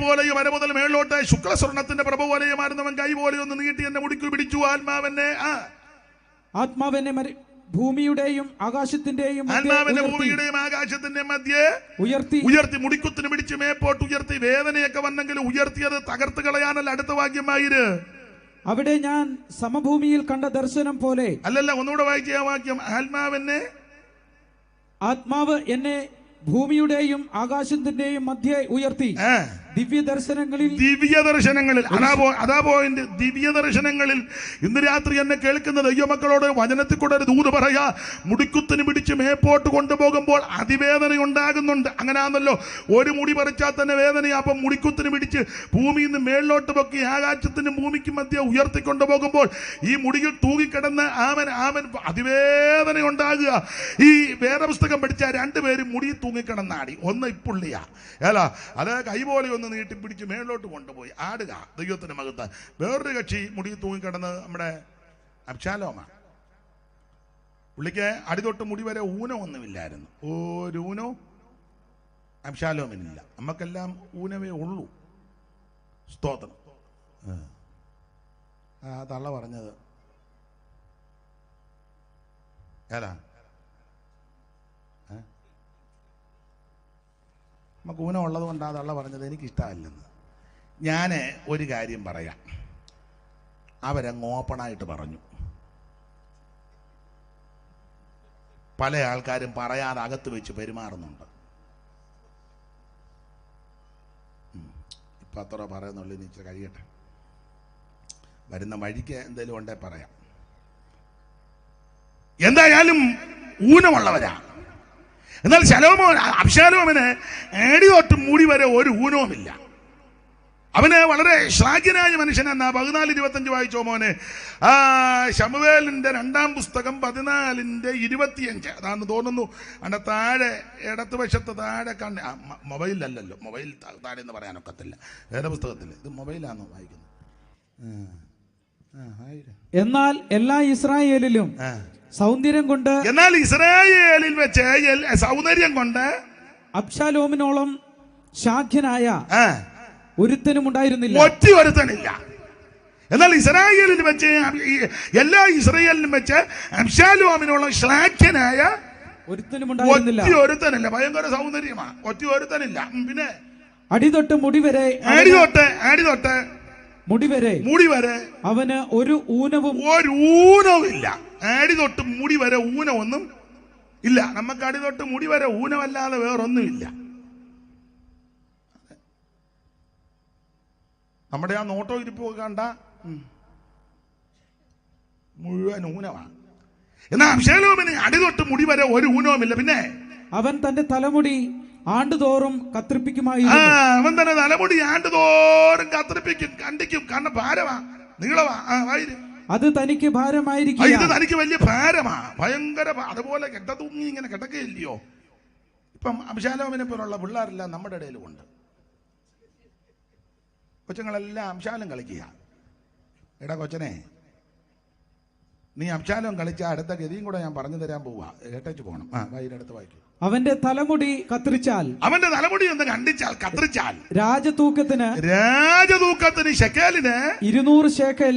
പോലെയും അരമുതൽ മേളിലോട്ട് ശുക്ലസ്വർണത്തിന്റെ പ്രഭ പോലെയുമായിരുന്നവൻ കൈ പോലെ ഒന്ന് നീട്ടി എന്നെ മുടിക്കു പിടിച്ചു. ആത്മാവെന്നെ ഭൂമിയുടെയും ആകാശത്തിന്റെയും മധ്യേ ഉയർത്തി മുടിക്കുത്തിന് പിടിച്ച് മേപ്പോട്ട് ഉയർത്തി. വേദനയൊക്കെ വന്നെങ്കിൽ ഉയർത്തിയത് തകർത്ത് കളയാനല്ല. അടുത്ത വാക്യമായിര്. അവിടെ ഞാൻ സമഭൂമിയിൽ കണ്ട ദർശനം പോലെ. അല്ലല്ല, ഒന്നുകൂടെ വായിച്ച വാക്യം. ആത്മാവ് എന്നെ ഭൂമിയുടെയും ആകാശത്തിന്റെയും മധ്യേ ഉയർത്തി. ദിവ്യദർശനങ്ങളിൽ അതാ പോയിന്റ്. ദിവ്യദർശനങ്ങളിൽ ഇന്ന് രാത്രി എന്നെ കേൾക്കുന്ന ദൈവമക്കളോട് വചനത്തിൽ കൂടെ ഒരു ദൂത് പറയാ. മുടിക്കുത്തിന് പിടിച്ച് മേപ്പോട്ട് കൊണ്ടുപോകുമ്പോൾ അതിവേദന ഉണ്ടാകുന്നുണ്ട്. അങ്ങനെയാണല്ലോ, ഒരു മുടി പറിച്ചാൽ തന്നെ വേദനയാ. അപ്പം മുടിക്കുത്തിന് പിടിച്ച് ഭൂമിയിൽ നിന്ന് മേളിലോട്ട് പൊക്കി ആകാശത്തിനും ഭൂമിക്കും മധ്യ ഉയർത്തിക്കൊണ്ടുപോകുമ്പോൾ ഈ മുടിയിൽ തൂങ്ങിക്കിടന്ന് ആമൻ അതിവേദന ഉണ്ടാകുക. ഈ വേദപുസ്തകം പഠിച്ച 2 പേരും മുടി തൂങ്ങിക്കിടന്നാടി. ഒന്ന് ഇപ്പുള്ളിയാ അല്ല, അത് കൈ പോലെ ഒന്ന് നീട്ടിപ്പിടിച്ച് മേളിലോട്ട് കൊണ്ടുപോയി ആടുക. ദൈവത്തിന് മഹത്വം. വേറൊരു കക്ഷി മുടി തൂങ്ങിക്കിടന്ന് നമ്മുടെ അബ്ശാലോമാണ്. പുള്ളിക്ക് അടിതൊട്ട് മുടി വരെ ഊനമൊന്നുമില്ലായിരുന്നു. ഒരു ഊനോ അബ്ശാലോമിനില്ല. നമുക്കെല്ലാം ഊനമേ ഉള്ളൂ. സ്തോത്രം. തള്ള പറഞ്ഞത് ഏതാ? നമുക്ക് ഊനം ഉള്ളത് കൊണ്ടാണ് തള്ള പറഞ്ഞത്. എനിക്കിഷ്ടമല്ലെന്ന്. ഞാൻ ഒരു കാര്യം പറയാം. അവരങ്ങ് ഓപ്പണായിട്ട് പറഞ്ഞു. പല ആൾക്കാരും പറയാതെ അകത്ത് വെച്ച് പെരുമാറുന്നുണ്ട്. ഇപ്പം അത്ര പറയുന്നുള്ളൂ. ഇനി ഇച്ചിരി കഴിയട്ടെ. വരുന്ന വഴിക്ക് എന്തെങ്കിലും ഉണ്ടേ പറയാം. എന്തായാലും ഊനമുള്ളവരാ. എന്നാൽ അബ്ശാലോമിന് ഏടി തൊട്ട് മൂടി വരെ ഒരു ഊനവുമില്ല. അവന് വളരെ ശ്ലാഘ്യനായ മനുഷ്യനെന്നാ. 14:25 വായിച്ചോ മോനെ. ശമൂവേലിന്റെ 2-ാം പുസ്തകം 14:25 അതാന്ന് തോന്നുന്നു. അതിന്റെ താഴെ ഇടത്തുവശത്ത് താഴെ മൊബൈലല്ലല്ലോ, മൊബൈൽ താഴെ എന്ന് പറയാനൊക്കത്തില്ല. വേറെ പുസ്തകത്തില് ഇത് മൊബൈലാണോ വായിക്കുന്നത്? എന്നാൽ എല്ലാ ഇസ്രായേലിലും സൗന്ദര്യം കൊണ്ട്, എന്നാൽ ഇസ്രായേലിൽ വെച്ച് സൗന്ദര്യം കൊണ്ട് അബ്ശാലോമിനോളം ശ്ലാഘ്യനായ ഒരുത്തനും ഉണ്ടായിരുന്നില്ല, ഒറ്റ ഒരുത്തനില്ല. എന്നാൽ ഇസ്രായേലിൽ വെച്ച് എല്ലാ ഇസ്രായേലിലും വെച്ച് അബ്ശാലോമിനോളം ശ്ലാഘ്യനായ ഒരുത്തനും ഉണ്ടായിരുന്നില്ല, ഒറ്റ ഒരുത്തനില്ല. ഭയങ്കര സൗന്ദര്യമാണ്, ഒറ്റ ഒരുത്തനില്ല. പിന്നെ അടിതൊട്ട് മുടി വരെ, അടിതൊട്ട് മുടി വരെ അവന് ഒരു ഊനവും ഇല്ല. അടിതൊട്ട് മുടി വരെ ഊനമൊന്നും ഇല്ല. നമുക്ക് അടിതൊട്ട് മുടി വരെ ഊനമല്ലാതെ വേറൊന്നുമില്ല. നമ്മുടെ ആ നോട്ടോ ഇരിപ്പ് കണ്ട മുഴുവൻ ഊനമാണ്. എന്നാൽ അബ്ശാലോമിന് അടിതൊട്ട് മുടി വരെ ഒരു ഊനവുമില്ല. പിന്നെ അവൻ തന്റെ തലമുടി ആണ്ടുതോറും കത്രിപ്പിക്കുമായിരുന്നു. അവൻ തന്നെ തലമുടി ആണ്ടുതോറും കത്രിപ്പിക്കും, കണ്ടിക്കും. കാരണം ഭാരമാ, നീളമാ. അത് തനിക്ക് ഭാരമായിരിക്കും. ഇത് തനിക്ക് വലിയ ഭാരമാ, ഭയങ്കര. അതുപോലെ കെട്ടത്തൂങ്ങി ഇങ്ങനെ കിടക്കുകയില്ലയോ? ഇപ്പം അബ്ശാലോമിനെ പോലുള്ള പിള്ളേരെല്ലാം നമ്മുടെ ഇടയിലും ഉണ്ട്. കൊച്ചുങ്ങളെല്ലാം അബ്ശാലോം കളിക്കുക. എടാ കൊച്ചനെ, നീ അബ്ശാലോം കളിച്ച അടുത്ത ഗതിയും കൂടെ ഞാൻ പറഞ്ഞു തരാൻ പോവാ, കേട്ടേച്ച് പോകണം. വൈകിട്ടടുത്ത് വായിക്കും. അവന്റെ തലമുടി കത്തിരിച്ചാൽ, അവന്റെ തലമുടി ഒന്ന് കത്തിരിച്ചാൽ രാജതൂക്കത്തിന് ശെക്കേലിന് 200 ശേക്കെൽ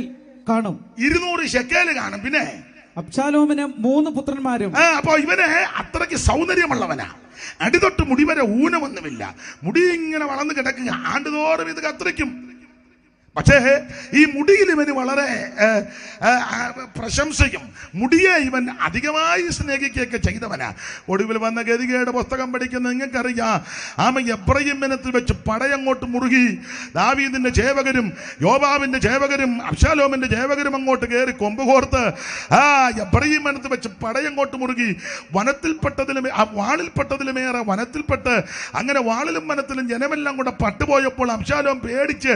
കാണും. 200 ശെക്കേല് കാണും. പിന്നെ അബ്ശാലോമിന് 3 പുത്രന്മാരും. അപ്പൊ ഇവന് അത്രയ്ക്ക് സൗന്ദര്യമുള്ളവനാ. അടിതൊട്ട് മുടി വരെ ഊനമൊന്നുമില്ല. മുടി ഇങ്ങനെ വളർന്നു കിടക്കുക, ആണ്ടുതോറും ഇത് കത്തിരിക്കും. പക്ഷേ ഈ മുടിയിൽ ഇവന് വളരെ പ്രശംസയും, മുടിയെ ഇവൻ അധികമായി സ്നേഹിക്കുകയൊക്കെ ചെയ്തവനാ. ഒടുവിൽ വന്ന ഗതികയുടെ പുസ്തകം പഠിക്കുന്ന നിങ്ങൾക്കറിയാം, എബ്രയീമിനത്തിൽ വെച്ച് പടയങ്ങോട്ട് മുറുകി. ദാവീദിന്റെ ചേവകരും യോവാബിന്റെ ചേവകരും അബ്ശാലോമിന്റെ ചേവകരും അങ്ങോട്ട് കയറി കൊമ്പ് കോർത്ത് എബ്രയീമിനത്തിൽ വെച്ച് പടയങ്ങോട്ട് മുറുകി. വാളിൽപ്പെട്ടതിലുമേറെ വനത്തിൽപ്പെട്ട്, അങ്ങനെ വാളിലും വനത്തിലും ജനമെല്ലാം കൂടെ പട്ടുപോയപ്പോൾ അബ്ശാലോം പേടിച്ച്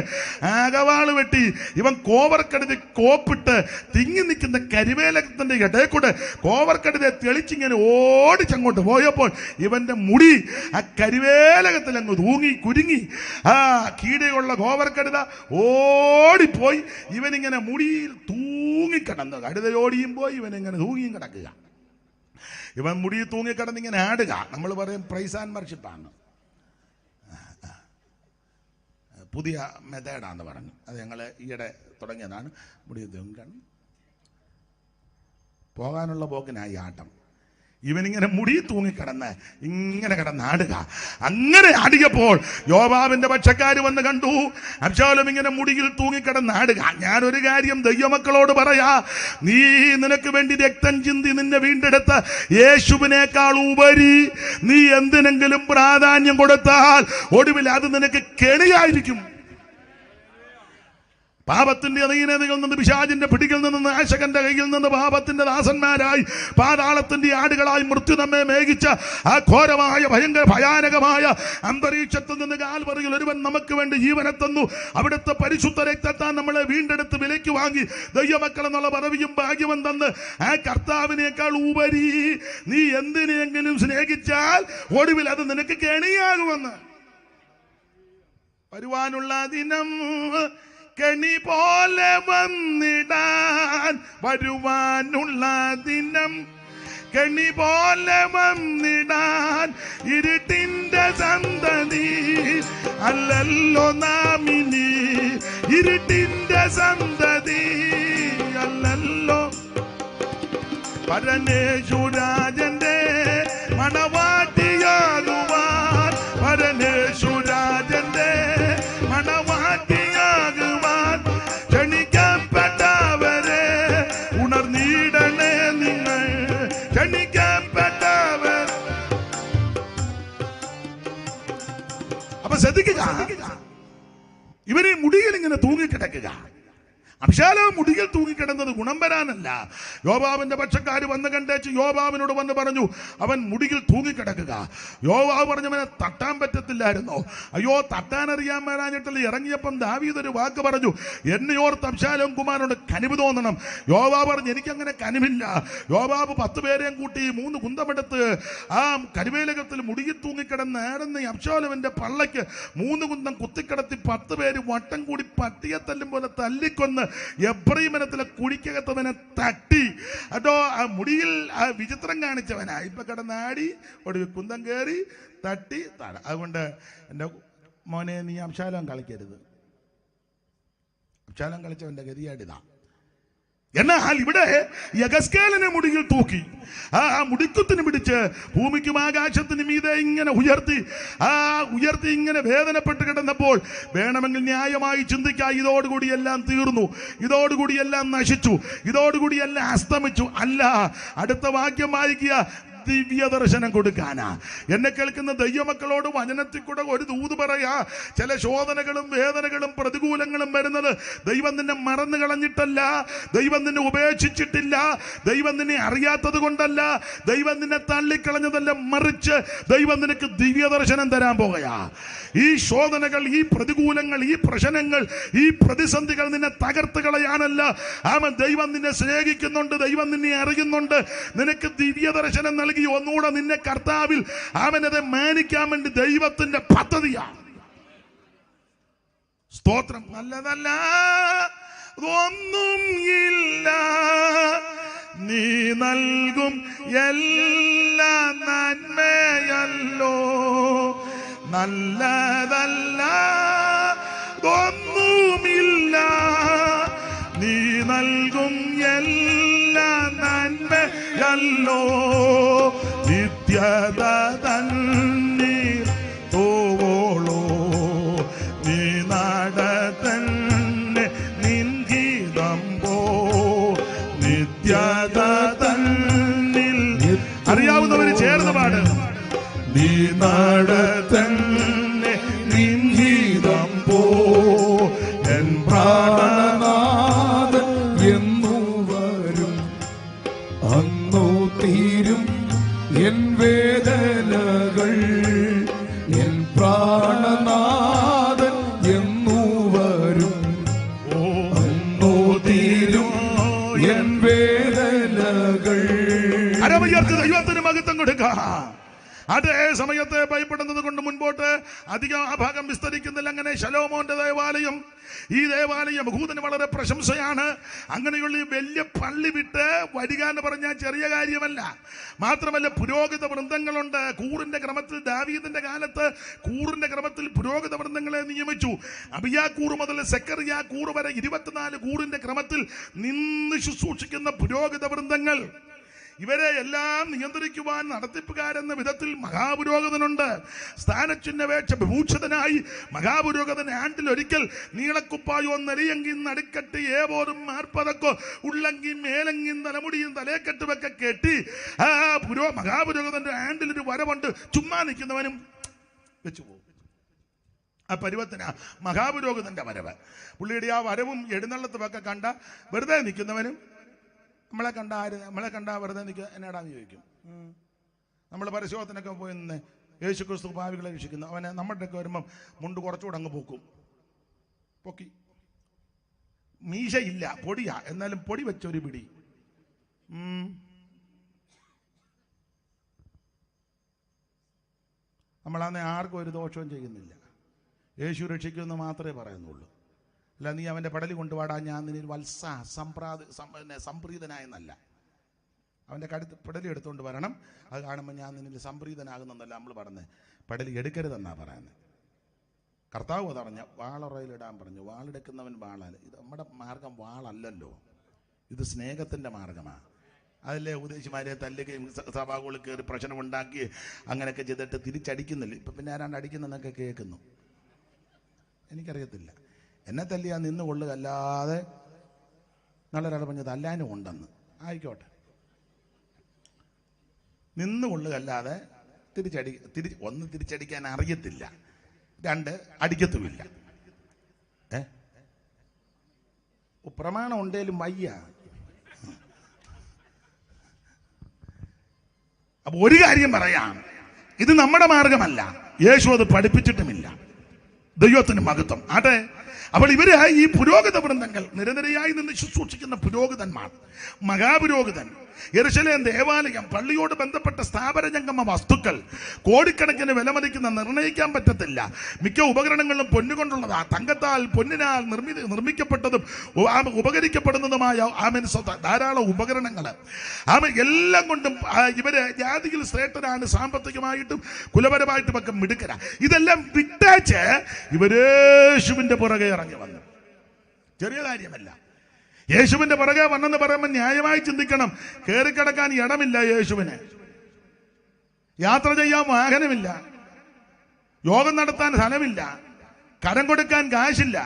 വാള് വെട്ടി ഇവൻ കോവർക്കടുത്ത് കോപ്പിട്ട് തിങ്ങി നിൽക്കുന്ന കരിവേലകത്തിന്റെ ഇടയിൽ കൂടെ കോവർക്കടുതെ തെളിച്ചിങ്ങനെ ഓടിച്ചങ്ങോട്ട് പോയപ്പോൾ ഇവന്റെ മുടി ആ കരിവേലകത്തിൽ അങ്ങ് തൂങ്ങി കുരുങ്ങി. കീഴെയുള്ള കോവർക്കടുത ഓടിപ്പോയി. ഇവനിങ്ങനെ മുടിയിൽ തൂങ്ങിക്കിടന്നു. കടുതയോടിയുമ്പോൾ ഇവനിങ്ങനെ തൂങ്ങിയും കിടക്കുക. ഇവൻ മുടിയിൽ തൂങ്ങിക്കിടന്ന് ഇങ്ങനെ ആടുക. നമ്മൾ പറയും പ്രൈസ് ആൻഡ് വർഷിപ്പാണ്, പുതിയ മെത്തേഡാന്ന് പറഞ്ഞു. അത് ഞങ്ങൾ ഈയിടെ തുടങ്ങിയതാണ്. മുടി പോകാനുള്ള പോക്കിനായി ആട്ടം. ഇവനിങ്ങനെ മുടി തൂങ്ങിക്കിടന്ന് ഇങ്ങനെ കിടന്നാടുക. അങ്ങനെ ആടിയപ്പോൾ യോവാബിന്റെ പക്ഷക്കാർ വന്ന് കണ്ടു അബ്ശാലോം ഇങ്ങനെ മുടിയിൽ തൂങ്ങിക്കിടന്നാടുക. ഞാനൊരു കാര്യം ദൈവമക്കളോട് പറയാ, നീ നിനക്ക് വേണ്ടി രക്തം ചിന്തി നിന്നെ വീണ്ടെടുത്ത യേശുവിനേക്കാൾ ഉപരി നീ എന്തിനെങ്കിലും പ്രാധാന്യം കൊടുത്താൽ ഒടുവിൽ അത് നിനക്ക് കെണിയായിരിക്കും. പാപത്തിന്റെ അധീനതയിൽ നിന്ന്, പിശാചിന്റെ പിടിയിൽ നിന്ന്, നാശകന്റെ കയ്യിൽ നിന്ന് പാപത്തിന്റെ ദാസന്മാരായി പാതാളത്തിന്റെ ആടുകളായി മൃത്യു നമ്മെ മേകിച്ച ആ ഘോരമായ ഭയാനകമായ അന്തരീക്ഷത്തിൽ നിന്ന് കാൽവറിയിൽ ഒരുവൻ നമുക്ക് വേണ്ടി ജീവനെ തന്നു. അവിടുത്തെ പരിശുദ്ധ രക്തത്താൽ നമ്മളെ വീണ്ടെടുത്ത് വിലയ്ക്ക് വാങ്ങി ദൈവമക്കൾ എന്നുള്ള പദവിയും ഭാഗ്യവും തന്ന് ആ കർത്താവിനേക്കാൾ ഉപരി നീ എന്തിനെങ്കിലും സ്നേഹിച്ചാൽ ഒടുവിൽ അത് നിനക്ക് കെണിയാകുമെന്ന്. വരുവാനുള്ള ദിനം കെണി പോലെ വന്നിടാൻ, വരുവാനുള്ള ദിനം കെണി പോലെ വന്നിടാൻ. ഇരുട്ടിന്റെ സന്തതി അല്ലല്ലോ നാമിനി, ഇരുട്ടിന്റെ സന്തതി അല്ലല്ലോ. പരമേശ്വരാജന്റെ മണവാട്ടിയാകുവാൻ, പരമേശ്വരാജന്റെ മണവാട്ടിയാകുവാൻ ക്ഷണിക്കപ്പെട്ടവരെ ഉണർന്നിടണേ നിങ്ങൾ, ക്ഷണിക്കപ്പെട്ടവർ. അപ്പൊ ശ്രദ്ധിക്കുക, ഇവരെ മുടിയിൽ ഇങ്ങനെ തൂങ്ങിക്കിടക്കുക. അബ്ശാലോം മുടിയിൽ തൂങ്ങിക്കിടന്നത് ഗുണം വരാനല്ല. യോവാബിന്റെ പക്ഷക്കാർ വന്ന് കണ്ടേച്ച് യോവാബിനോട് വന്ന് പറഞ്ഞു, അവൻ മുടിയിൽ തൂങ്ങിക്കിടക്കുക. യോവാബ് പറഞ്ഞവനെ തട്ടാൻ പറ്റത്തില്ലായിരുന്നോ? അയ്യോ, തട്ടാൻ അറിയാൻ വരാഞ്ഞിട്ടല്ല. ഇറങ്ങിയപ്പം ദാവീദ് ഒരു വാക്ക് പറഞ്ഞു, എന്നെ ഓർത്ത് അബ്ശാലോം കുമാരനോട് കനിവ് തോന്നണം. യോവാബ് പറഞ്ഞു, എനിക്കങ്ങനെ കനിവില്ല. യോവാബ് 10 പേരെയും കൂട്ടി 3 കുന്തമെടുത്ത് ആ കരുവേലകത്തിൽ മുടിയിൽ തൂങ്ങിക്കിടന്ന് ആടുന്ന അബ്ശാലോമിന്റെ പള്ളയ്ക്ക് 3 കുന്തം കുത്തിക്കിടത്തി 10 പേര് വട്ടം കൂടി പട്ടിയെ തല്ലും പോലെ തല്ലിക്കൊന്ന് എബ്രഹീമനത്തിലെ കുഴിക്കകത്തവനെ തട്ടി. അതോ ആ മുടിയിൽ ആ വിചിത്രം കാണിച്ചവനാ ഇപ്പൊ കിടന്നാടി ഒരു കുന്തം കയറി തട്ടി താഴ. അതുകൊണ്ട് എൻ്റെ മോനെ, നീ അബ്ശാലോം കളിക്കരുത്. അബ്ശാലോം കളിച്ചവന്റെ ഗതിയാടിതാ. എന്നാൽ ഇവിടെ യഗസ്കേലിനെ മുടിയിൽ തൂക്കി ആ മുടിക്കുത്തിന് പിടിച്ച് ഭൂമിക്കും ആകാശത്തിനും മീതെ ഇങ്ങനെ ഉയർത്തി ഇങ്ങനെ വേദനപ്പെട്ട് കിടന്നപ്പോൾ വേണമെങ്കിൽ ന്യായമായി ചിന്തിക്കാം, ഇതോടുകൂടി എല്ലാം തീർന്നു, ഇതോടുകൂടി എല്ലാം നശിച്ചു, ഇതോടുകൂടി എല്ലാം അസ്തമിച്ചു. അല്ല, അടുത്ത വാക്യം വായിക്കുക. ദിവ്യ ദർശനം കൊടുക്കാനാ. എന്നെ കേൾക്കുന്ന ദൈവമക്കളോട് വചനത്തിൽ കൂടെ ഒരു ദൂത് പറയാ. ചില ശോധനകളും വേദനകളും പ്രതികൂലങ്ങളും വരുന്നത് ദൈവം നിന്നെ മറന്നു കളഞ്ഞിട്ടല്ല, ദൈവം നിന്നെ ഉപേക്ഷിച്ചിട്ടില്ല, ദൈവം നിന്നെ അറിയാത്തത് കൊണ്ടല്ല, ദൈവം നിന്നെ തള്ളിക്കളഞ്ഞതല്ല, മറിച്ച് ദൈവം നിനക്ക് ദിവ്യ ദർശനം തരാൻ പോകുകയാ. ഈ ശോധനകൾ, ഈ പ്രതികൂലങ്ങൾ, ഈ പ്രശ്നങ്ങൾ, ഈ പ്രതിസന്ധികൾ നിന്നെ തകർത്ത് കളയാനല്ല. അവൻ ദൈവം നിന്നെ സ്നേഹിക്കുന്നുണ്ട്, ദൈവം നിന്നെ അറിയുന്നുണ്ട്. നിനക്ക് ദിവ്യ ദർശനം നൽകി ഒന്നുകൂടെ നിന്നെ കർത്താവിൽ അവനത് മാനിക്കാൻ വേണ്ടി ദൈവത്തിന്റെ പദ്ധതിയാണ്. സ്തോത്രം. നല്ലതല്ല ഒന്നും ഇല്ല, നീ നൽകും എല്ലാ നന്മയല്ലോ. നല്ലതല്ല ഒന്നുമില്ല, നീ നൽകും എല്ലാ നന്മയല്ലോ. നിത്യത തന്നീർ തോവോളോ നീ നടത്തന്നെ നിൻഗീതം പോ. നിത്യത തന്നിൽ അറിയാവുന്നവര് ചേർന്ന് പാട്. നീ നടത്തന്നെ നിൻഗീതം പോ. എൻ പ്രാണനാഥൻ എന്നു വരും, അന്നു തീരും എൻ വേദനകൾ. എൻ പ്രാണനാഥൻ എന്നു വരും, അന്നു തീരും എൻ വേദനകൾ. അരവയ്യർക്ക് ദൈവത്തിന് മഹത്വം കൊടുക്കാം. അതേ സമയത്ത് ഭയപ്പെടുന്നത് കൊണ്ട് മുൻപോട്ട് അധികം ആ ഭാഗം വിസ്തരിക്കുന്നില്ല. അങ്ങനെ ശലോമോന്റെ ദേവാലയം, ഈ ദേവാലയം യഹൂദന് വളരെ പ്രശംസയാണ്. അങ്ങനെയുള്ള ഈ വലിയ പള്ളി വിട്ട് വരിക എന്ന് പറഞ്ഞാൽ ചെറിയ കാര്യമല്ല. മാത്രമല്ല പുരോഹിത വൃന്ദങ്ങളുണ്ട്. കൂറിന്റെ ക്രമത്തിൽ ദാവീദിന്റെ കാലത്ത് കൂറിന്റെ ക്രമത്തിൽ പുരോഹിത വൃന്ദങ്ങളെ നിയമിച്ചു. അബിയാ കൂർ മുതൽ സെക്കറിയാ കൂർ വരെ 24 കൂറിന്റെ ക്രമത്തിൽ നിന്ന് ശുശ്രൂഷിക്കുന്ന പുരോഹിത വൃന്ദങ്ങൾ. ഇവരെ എല്ലാം നിയന്ത്രിക്കുവാൻ നടത്തിപ്പുകാരെന്ന വിധത്തിൽ മഹാപുരോഹിതനുണ്ട്. സ്ഥാനചിഹ്നവേക്ഷ വിഭൂഷിതനായി മഹാപുരോഹിതൻ ആണ്ടിലൊരിക്കൽ നീളക്കുപ്പായോ നെറിയങ്കി നടുക്കെട്ട് ഏപോതും മാർപ്പതക്കോ ഉള്ളങ്കി മേലങ്കി തലമുടിയും തലേക്കെട്ടുമൊക്കെ കെട്ടി മഹാപുരോഹിതന്റെ ആണ്ടിലൊരു വരവുണ്ട്. ചുമ്മാ നിൽക്കുന്നവനും വെച്ചു പോകും. ആ പരുവത്തിനാ മഹാപുരോഹിതന്റെ വരവ്. പുള്ളിയുടെ ആ വരവും എഴുന്നള്ളത്തുമൊക്കെ കണ്ട വെറുതെ നിൽക്കുന്നവനും നമ്മളെ കണ്ട വെറുതെ നിൽക്കുക എന്നാടാന്ന് ചോദിക്കും. നമ്മൾ പരിശോധനയൊക്കെ പോയി നിന്ന് യേശു ക്രിസ്തു പാവികളെ രക്ഷിക്കുന്നു. അവനെ നമ്മുടെയൊക്കെ വരുമ്പം മുണ്ട് കുറച്ചുകൂടെ അങ്ങ് പൊക്കി. മീശയില്ല, പൊടിയാ, എന്നാലും പൊടി വെച്ചൊരു പിടി. നമ്മളാന്നെ ആർക്കും ഒരു ദോഷവും ചെയ്യുന്നില്ല. യേശു രക്ഷിക്കുമെന്ന് മാത്രമേ പറയുന്നുള്ളൂ. അല്ല നീ അവൻ്റെ പടലി കൊണ്ടുപാടാൻ ഞാൻ നിന്നിൽ സംപ്രീതനായെന്നല്ല. അവൻ്റെ പടലി എടുത്തുകൊണ്ട് വരണം, അത് കാണുമ്പോൾ ഞാൻ നിന്നിൽ സംപ്രീതനാകുന്നല്ല നമ്മൾ പറഞ്ഞത്. പടലി എടുക്കരുതെന്നാണ് പറയുന്നത്. കർത്താവ് പറഞ്ഞ വാളുറയിലിടാൻ പറഞ്ഞു. വാളെടുക്കുന്നവൻ വാളാൽ. ഇത് നമ്മുടെ മാർഗം വാളല്ലല്ലോ, ഇത് സ്നേഹത്തിൻ്റെ മാർഗമാണ്. അതല്ലേ ഉപദേശിമാരെ തല്ലുകയും സഭാകളിൽ കയറി പ്രശ്നമുണ്ടാക്കി അങ്ങനെയൊക്കെ ചെയ്തിട്ട് തിരിച്ചടിക്കുന്നില്ല. ഇപ്പം പിന്നെ ആരാണ്ട് അടിക്കുന്നതെന്നൊക്കെ കേൾക്കുന്നു. എനിക്കറിയത്തില്ല. എന്നെ തല്ലിയാൽ നിന്ന് കൊള്ളുക, അല്ലാതെ നല്ലൊരാൾ പറഞ്ഞത് തല്ലാനും ഉണ്ടെന്ന്. ആയിക്കോട്ടെ, നിന്ന് കൊള്ളുക, അല്ലാതെ ഒന്ന് തിരിച്ചടിക്കാൻ അറിയത്തില്ല, 2 അടിക്കത്തുമില്ല. പ്രമാണം ഉണ്ടേലും വയ്യ. അപ്പൊ ഒരു കാര്യം പറയാം, ഇത് നമ്മുടെ മാർഗമല്ല, യേശു അത് പഠിപ്പിച്ചിട്ടുമില്ല. ദൈവത്തിന് മഹത്വം ആട്ടെ. അപ്പോൾ ഇവര് ഈ പുരോഹിത വൃന്ദങ്ങൾ നിരനിരയായി നിന്ന് ശുശ്രൂഷിക്കുന്ന പുരോഹിതന്മാർ, മഹാപുരോഹിതൻ, യെരുശലേം ദേവാലയം, പള്ളിയോട് ബന്ധപ്പെട്ട സ്ഥാപന ജംഗമ വസ്തുക്കൾ, കോടിക്കണക്കിന് വിലമതിക്കുന്ന നിർണ്ണയിക്കാൻ പറ്റത്തില്ല. മിക്ക ഉപകരണങ്ങളിലും പൊന്നുകൊണ്ടുള്ളതാ, തങ്കത്താൽ പൊന്നിനാൽ നിർമ്മിക്കപ്പെട്ടതും ഉപകരിക്കപ്പെടുന്നതുമായ ധാരാളം ഉപകരണങ്ങൾ. എല്ലാം കൊണ്ടും ഇവര് ജാതിയിൽ ശ്രേഷ്ഠരാണ്, സാമ്പത്തികമായിട്ടും കുലപരമായിട്ടും ഒക്കെ മിടുക്കരാ. ഇതെല്ലാം വിട്ടേച്ച് ഇവരേശുവിന്റെ പുറകെ ഇറങ്ങി വന്നു. ചെറിയ കാര്യമല്ല. യേശുവിന്റെ പുറകെ വന്നെന്ന് പറയുമ്പോൾ ന്യായമായി ചിന്തിക്കണം. കയറിക്കിടക്കാൻ ഇടമില്ല യേശുവിന്, യാത്ര ചെയ്യാൻ വാഹനമില്ല, യോഗം നടത്താൻ സ്ഥലമില്ല, കരം കൊടുക്കാൻ കാശില്ല.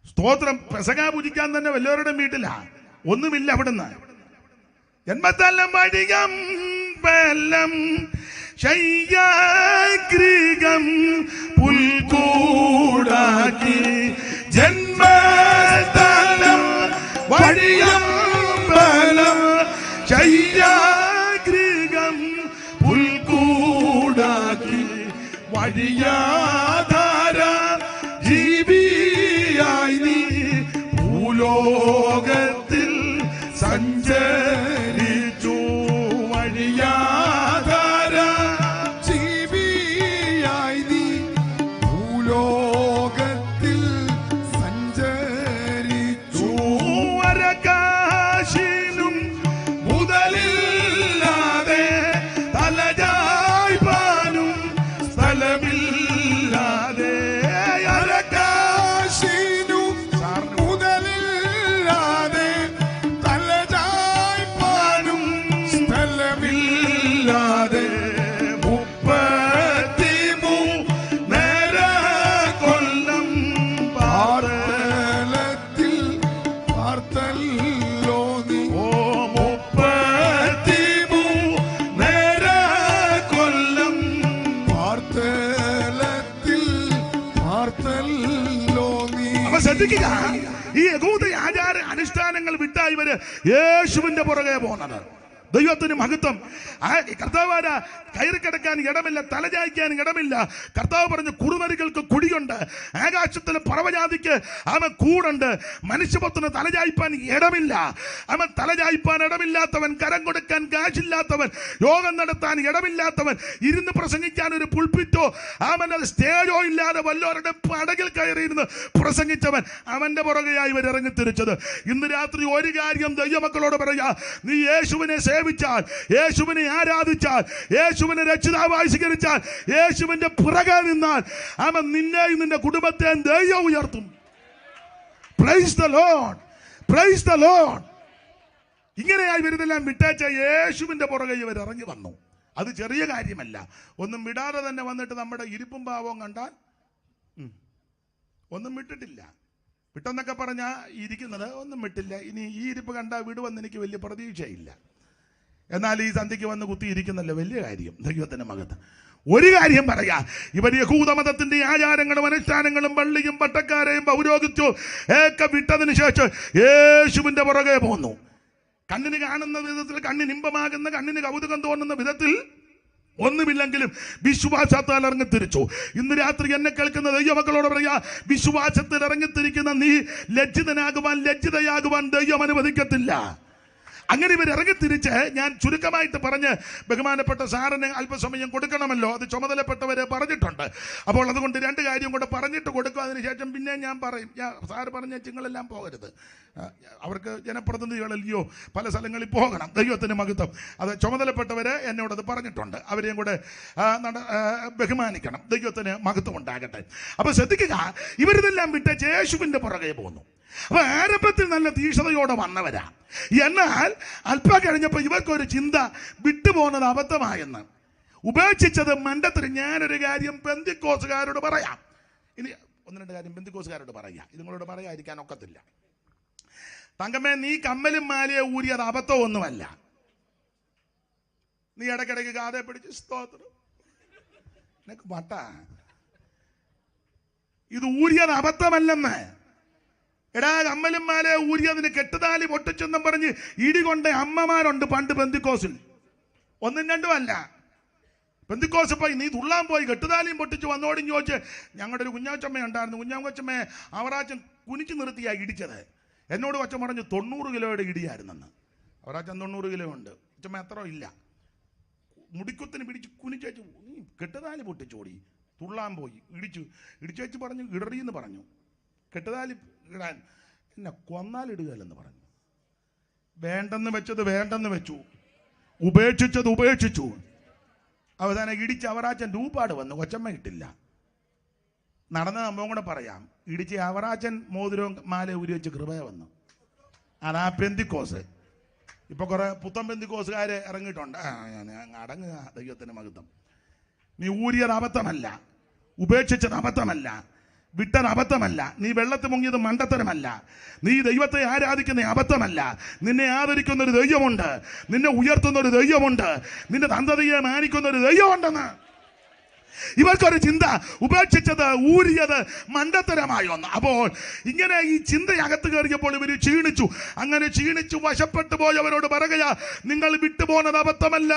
സ്തോത്രം. പെസക പൂജിക്കാൻ തന്നെ വല്ലവരുടെയും വീട്ടില, ഒന്നുമില്ല. അവിടുന്ന് ജന്മത്തല്ലം വഴികം വെല്ലം ശയ്യാഗ്രഹം പുൽക്കൂടാക്കി ജന്മസ്ഥലം വഴിയം ബലം ശയ്യാഗ്രഹം പുൽക്കൂടാക്കി വഴിയാധാര ജീവിയായി നീ ഭൂലോകത്തിൽ സഞ്ചരിച്ചു. വഴിയാധാര ജീവിയായി നീ ഭൂലോകത്തിൽ സഞ്ചരിച്ചു. അരകാശിനും മുതലില്ലാതെ തലചായ്പാനും സ്ഥലമില്ലാതെ, അരകാശിനും മുതലില്ലാതെ തലചായ്പാനും സ്ഥലമില്ലാതെ 33 കൊല്ലം പാർത്തലത്തിൽ പാർത്തല്ലോ നീ. 33 കൊല്ലം പാർത്തലത്തിൽ പാർത്തല്ലോ നീ. അപ്പൊ ശ്രദ്ധിക്കുക, ഈ യഹൂദ ആചാര അനുഷ്ഠാനങ്ങൾ വിട്ടാ ഇവര് യേശുവിന്റെ പുറകെ പോകുന്നത്. ദൈവത്തിന് മഹത്വം. കർത്താവാര കയറി കിടക്കാൻ ഇടമില്ല, തലചായ്ക്കാൻ ഇടമില്ല. കർത്താവ് പറഞ്ഞു കുറുനരികൾക്ക് കുടിയുണ്ട്, ആകാശത്തിലെ പറവജാതിക്ക് അവൻ കൂടുണ്ട്. മനുഷ്യപുത്രന് തലചായ്പാൻ ഇടമില്ല. അവൻ തലചായ്പാൻ ഇടമില്ലാത്തവൻ, കരം കൊടുക്കാൻ കാശില്ലാത്തവൻ, യോഗം നടത്താൻ ഇടമില്ലാത്തവൻ, ഇരുന്ന് പ്രസംഗിക്കാൻ ഒരു പുൾപിറ്റോ അവൻ അത് സ്റ്റേജോ ഇല്ലാതെ വല്ലവരുടെ പടകിൽ കയറിയിരുന്ന് പ്രസംഗിച്ചവൻ, അവന്റെ പുറകെയായി ഇവർ ഇറങ്ങിത്തിരിച്ചത്. ഇന്ന് രാത്രി ഒരു കാര്യം ദൈവമക്കളോട് പറയാ, നീ യേശുവിനെ സേവിച്ചാൽ, യേശുവിനെ ആരാധിച്ചാൽ, യേശുവിനെ രക്ഷിതാവായി സ്വീകരിച്ചാൽ, യേശുവിന്റെ പുറകെ നിന്നാൽ അവൻ നിന്നെയും നിന്റെ കുടുംബത്തെ ദൈവം ഉയർത്തും. Praise the Lord, praise the Lord. ഇങ്ങനെയായി വരുന്നെല്ലാം വിട്ടേച്ച യേശുവിന്റെ പുറകെ ഇവർ ഇറങ്ങി വന്നു. അത് ചെറിയ കാര്യമല്ല. ഒന്നും വിടാതെ തന്നെ വന്നിട്ട് നമ്മുടെ ഇരിപ്പും ഭാവവും കണ്ടാൽ ഒന്നും വിട്ടിട്ടില്ല. വിട്ടെന്നൊക്കെ പറഞ്ഞാൽ ഇരിക്കുന്നത് ഒന്നും വിട്ടില്ല. ഇനി ഈ ഇരിപ്പ് കണ്ടാൽ വിടുവെന്ന് എനിക്ക് വലിയ പ്രതീക്ഷയില്ല. എന്നാൽ ഈ സന്ധിക്ക് വന്ന് കുത്തിയിരിക്കുന്നല്ലോ വലിയ കാര്യം. ദൈവത്തിന്റെ മകത്ത് ഒരു കാര്യം പറയാ, ഇവർ യഹൂദമതത്തിന്റെ ആചാരങ്ങളും അനുഷ്ഠാനങ്ങളും പള്ളിയും പട്ടക്കാരെയും പൗരോഹിത്യവും ഒക്കെ വിട്ടതിന് ശേഷം യേശുവിന്റെ പുറകെ പോന്നു. കണ്ണിന് കാണുന്ന വിധത്തിൽ, കണ്ണിന് ഇമ്പമാകുന്ന, കണ്ണിന് കൗതുകം തോന്നുന്ന വിധത്തിൽ ഒന്നുമില്ലെങ്കിലും വിശ്വാസത്താൽ ഇറങ്ങിത്തിരിച്ചു. ഇന്ന് രാത്രി എന്നെ കേൾക്കുന്ന ദൈവമക്കളോട് പറയാ, വിശ്വാസത്തിൽ ഇറങ്ങിത്തിരിക്കുന്ന നീ ലജ്ജിതയാകുവാൻ ദൈവം അനുവദിക്കത്തില്ല. അങ്ങനെ ഇവർ ഇറങ്ങിത്തിരിച്ച്, ഞാൻ ചുരുക്കമായിട്ട് പറഞ്ഞ് ബഹുമാനപ്പെട്ട സാറിന് അല്പസമയം കൊടുക്കണമല്ലോ, അത് ചുമതലപ്പെട്ടവരെ പറഞ്ഞിട്ടുണ്ട്. അപ്പോൾ അതുകൊണ്ട് രണ്ട് കാര്യം കൂടെ പറഞ്ഞിട്ട് കൊടുക്കും. അതിനുശേഷം പിന്നെ ഞാൻ പറയും. സാറ് പറഞ്ഞ നിങ്ങളെല്ലാം പോകരുത്, അവർക്ക് ജനപ്രതിനിധികളല്ലയോ, പല സ്ഥലങ്ങളിൽ പോകണം. ദൈവത്തിന് മഹത്വം. അത് ചുമതലപ്പെട്ടവരെ എന്നോടത് പറഞ്ഞിട്ടുണ്ട്. അവരെയും കൂടെ ബഹുമാനിക്കണം. ദൈവത്തിന് മഹത്വം ഉണ്ടാകട്ടെ. അപ്പോൾ ശ്രദ്ധിക്കുക, ഇവരിതെല്ലാം വിട്ട് യേശുവിൻ്റെ പുറകെ പോന്നു. അപ്പൊ ആരംഭത്തിൽ നല്ല തീക്ഷണതയോടെ വന്നവരാ. എന്നാൽ അല്പം കഴിഞ്ഞപ്പോൾ ഇവർക്കൊരു ചിന്ത, വിട്ടുപോകുന്നത് അബദ്ധമായെന്ന്, ഉപേക്ഷിച്ചത് മണ്ടത്തിന്. ഞാനൊരു കാര്യം പെന്തിക്കോസുകാരോട് പറയാം. ഇനി ഒന്ന് രണ്ട് കാര്യം പെന്തിക്കോസുകാരോട് പറയാം, ഇത് നിങ്ങളോട് പറയാതിരിക്കാൻ ഒക്കത്തില്ല. തങ്കമ്മേ, നീ കമ്മലും മാലയെ ഊരിയത് അബദ്ധമൊന്നുമല്ല. നീ ഇടയ്ക്കിടയ്ക്ക് കാതെ പിടിച്ച് സ്തോത്രം നിനക്ക് വട്ട, ഇത് ഊരിയത് അബദ്ധമല്ലെന്ന്. എടാ കമ്മലും മാല ഊരിയതിന് കെട്ടുതാലി പൊട്ടിച്ചെന്നും പറഞ്ഞ് ഇടികൊണ്ട അമ്മമാരുണ്ട് പണ്ട് പെന്തിക്കോസിൽ. ഒന്നും രണ്ടും അല്ല. പെന്തിക്കോസ് പോയി നീ തുള്ളാൻ പോയി കെട്ടുതാലിയും പൊട്ടിച്ച് വന്നോടിഞ്ഞ് ചോദിച്ച് ഞങ്ങളുടെ ഒരു കുഞ്ഞാച്ചമ്മ ഉണ്ടായിരുന്നു. കുഞ്ഞാച്ചമ്മയെ അവറാച്ചൻ കുനിച്ചു നിർത്തിയാണ് ഇടിച്ചത്. എന്നോട് കൊച്ചൻ പറഞ്ഞു 90 കിലോയുടെ ഇടിയായിരുന്നെന്ന്. അവറാച്ചൻ 90 കിലോ ഉണ്ട്, കൊച്ചമ്മ അത്ര ഇല്ല. മുടിക്കുത്തിന് പിടിച്ച് കുനിച്ചു കെട്ടുതാലി പൊട്ടിച്ചോടി തുള്ളാൻ പോയി ഇടിച്ചു പറഞ്ഞു ഇടറിയെന്ന് പറഞ്ഞു. കെട്ടുതാലി ഇടാൻ എന്നെ കൊന്നാലിടുകയല്ലെന്ന് പറഞ്ഞു. വേണ്ടെന്ന് വെച്ചത് വേണ്ടെന്ന് വെച്ചു, ഉപേക്ഷിച്ചത് ഉപേക്ഷിച്ചു. അവസാനം ഇടിച്ച് അവറാച്ചൻ രൂപാട് വന്നു, കൊച്ചമ്മ കിട്ടില്ല. നടന്ന സംഭവം കൂടെ പറയാം. ഇടിച്ച് അവറാച്ചൻ മോതിരവും മാല ഊരി വെച്ച് കൃപയ വന്നു. അതാ പെന്തിക്കോസ്. ഇപ്പൊ കുറെ പുത്തൻ പെന്തിക്കോസുകാര് ഇറങ്ങിയിട്ടുണ്ട്. അടങ്ങുക ദൈവത്തിന് മഹത്വം. നീ ഊരിയത് അബദ്ധമല്ല, ഉപേക്ഷിച്ചത് അബദ്ധമല്ല, വിട്ടത് അബദ്ധമല്ല, നീ വെള്ളത്തിൽ മുങ്ങിയത് മണ്ടത്തരമല്ല, നീ ദൈവത്തെ ആരാധിക്കുന്ന അബദ്ധമല്ല. നിന്നെ ആദരിക്കുന്ന ഒരു ദൈവമുണ്ട്, നിന്നെ ഉയർത്തുന്ന ഒരു ദൈവമുണ്ട്, നിന്റെ സന്തതിയെ മാനിക്കുന്ന ഒരു ദൈവമുണ്ടെന്ന് ഇവർക്കൊരു ചിന്ത. ഉപേക്ഷിച്ചത് ഊരിയത് മണ്ടത്തരമായി വന്നു. അപ്പോൾ ഇങ്ങനെ ഈ ചിന്തയകത്ത് കയറിയപ്പോൾ ഇവർ ക്ഷീണിച്ചു. അങ്ങനെ ക്ഷീണിച്ചു വശപ്പെട്ടു പോയവരോട് പറയുക, നിങ്ങൾ വിട്ടുപോകുന്നത് അബദ്ധമല്ല,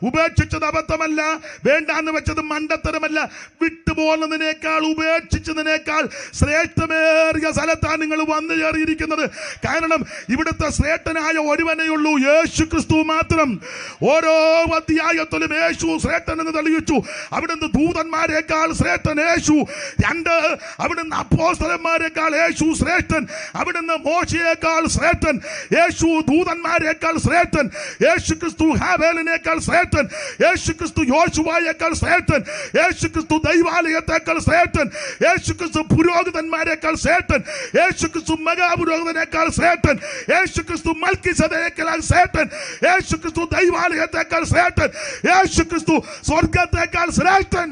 ഉപേക്ഷിച്ചത് അബദ്ധമല്ല, വേണ്ടാന്ന് വെച്ചത് മണ്ടത്തരമല്ല. വിട്ടുപോകുന്നതിനേക്കാൾ ഉപേക്ഷിച്ചതിനേക്കാൾ ശ്രേഷ്ഠമേറിയ സ്ഥലത്താണ് നിങ്ങൾ വന്നു ചേർന്നിരിക്കുന്നത്. കാരണം ഇവിടുത്തെ ശ്രേഷ്ഠനായ ഒരുവനെയുള്ളൂ, യേശു ക്രിസ്തു മാത്രം. ഓരോ അധ്യായത്തിലും യേശു ശ്രേഷ്ഠൻ എന്ന് തെളിയിച്ചു. അവിടുന്ന് ദൂതന്മാരെക്കാൾ ശ്രേഷ്ഠൻ യേശു. 2 അവിടുന്ന് അപ്പോസ്തലന്മാരെക്കാൾ യേശു ശ്രേഷ്ഠൻ. അവിടുന്ന് മോശയേക്കാൾ ശ്രേഷ്ഠൻ യേശു. ദൂതന്മാരെക്കാൾ ശ്രേഷ്ഠൻ യേശു ക്രിസ്തു. ഹാബേലിനേക്കാൾ ശ്രേഷ്ഠൻ യേശു ക്രിസ്തു. യോശുവയേക്കാൾ ശ്രേഷ്ഠൻ യേശു ക്രിസ്തു. ദൈവാലയത്തേക്കാൾ ശ്രേഷ്ഠൻ യേശു ക്രിസ്തു. പുരോഹിതന്മാരെക്കാൾ ശ്രേഷ്ഠൻ യേശു ക്രിസ്തു. മഹാപുരോഹിതനേക്കാൾ ശ്രേഷ്ഠൻ യേശു ക്രിസ്തു. മൽക്കിസദേക്കിനാൽ ശ്രേഷ്ഠൻ യേശു ക്രിസ്തു. ദൈവാലയത്തേക്കാൾ ശ്രേഷ്ഠൻ യേശു ക്രിസ്തു. സ്വർഗത്തേക്കാൾ ശ്രേഷ്ഠൻ.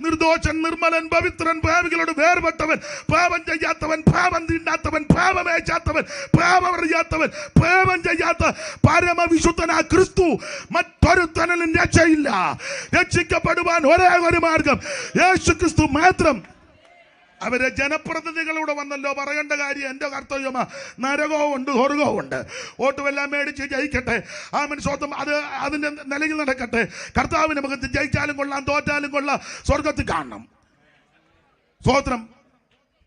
നിർദോഷൻ, നിർമ്മലൻ, പവിത്രൻ, പാപികളോട് വേർപെട്ടവൻ, പാപം ചെയ്യാത്തവൻ, പാപം തീണ്ടാത്തവൻ, പാപമേച്ചാത്തവൻ, പാപമറിയാത്തവൻ, പാപം ചെയ്യാത്ത പരമവിശുദ്ധനാ ക്രിസ്തു. മറ്റൊരുത്തനും രക്ഷയില്ല. രക്ഷിക്കപ്പെടുവാൻ ഒരേ ഒരു മാർഗം യേശു ക്രിസ്തു മാത്രം. അവരെ ജനപ്രതിനിധികളൂടെ വന്നല്ലോ, പറയേണ്ട കാര്യം എൻ്റെ കർത്തവ്യമാ. നരകവും ഉണ്ട്, സ്വർഗവും ഉണ്ട്. വോട്ടുമെല്ലാം മേടിച്ച് ജയിക്കട്ടെ, സ്വന്തം അത് അതിൻ്റെ നിലയിൽ നടക്കട്ടെ. കർത്താവിന് മുഖത്ത് ജയിച്ചാലും കൊള്ളാം, തോറ്റാലും കൊള്ളാം, സ്വർഗത്തിൽ കാണണം. സ്തോത്രം.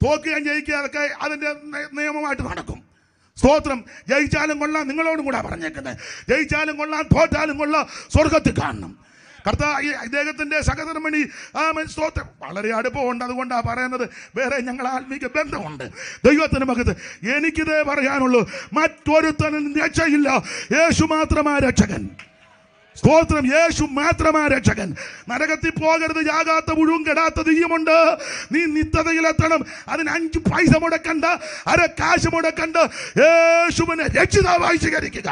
തോക്കുകയും ജയിക്കുക അതൊക്കെ അതിൻ്റെ നിയമമായിട്ട് നടക്കും. സ്തോത്രം. ജയിച്ചാലും കൊള്ളാം, നിങ്ങളോടും കൂടെ പറഞ്ഞേക്കുന്നത്. ജയിച്ചാലും കൊള്ളാം, തോറ്റാലും കൊള്ളാം, സ്വർഗത്തിൽ കാണണം. കർത്താവ് ഇദ്ദേഹത്തിൻ്റെ സഹധർമ്മിണി സ്തോത്രം വളരെ അടുപ്പമുണ്ട്. അതുകൊണ്ടാണ് പറയുന്നത്. വേറെ ഞങ്ങൾ ആത്മീക ബന്ധമുണ്ട്. ദൈവത്തിന് മകത്ത് എനിക്കിതേ പറയാനുള്ളൂ, മറ്റൊരുത്തനും രക്ഷയില്ല. യേശു മാത്രമാ രക്ഷകൻ. സ്തോത്രം. യേശു മാത്രമാ രക്ഷകൻ. നരകത്തിൽ പോകരുത്. യാകാത്ത മുഴുവൻ കെടാത്ത ദൈവമുണ്ട്. നീ നിത്യതയിലെത്തണം. അതിന് 5 പൈസ മുടക്കണ്ട, അര കാശ് മുടക്കണ്ട. യേശുവിനെ രക്ഷിതാവായി സ്വീകരിക്കുക.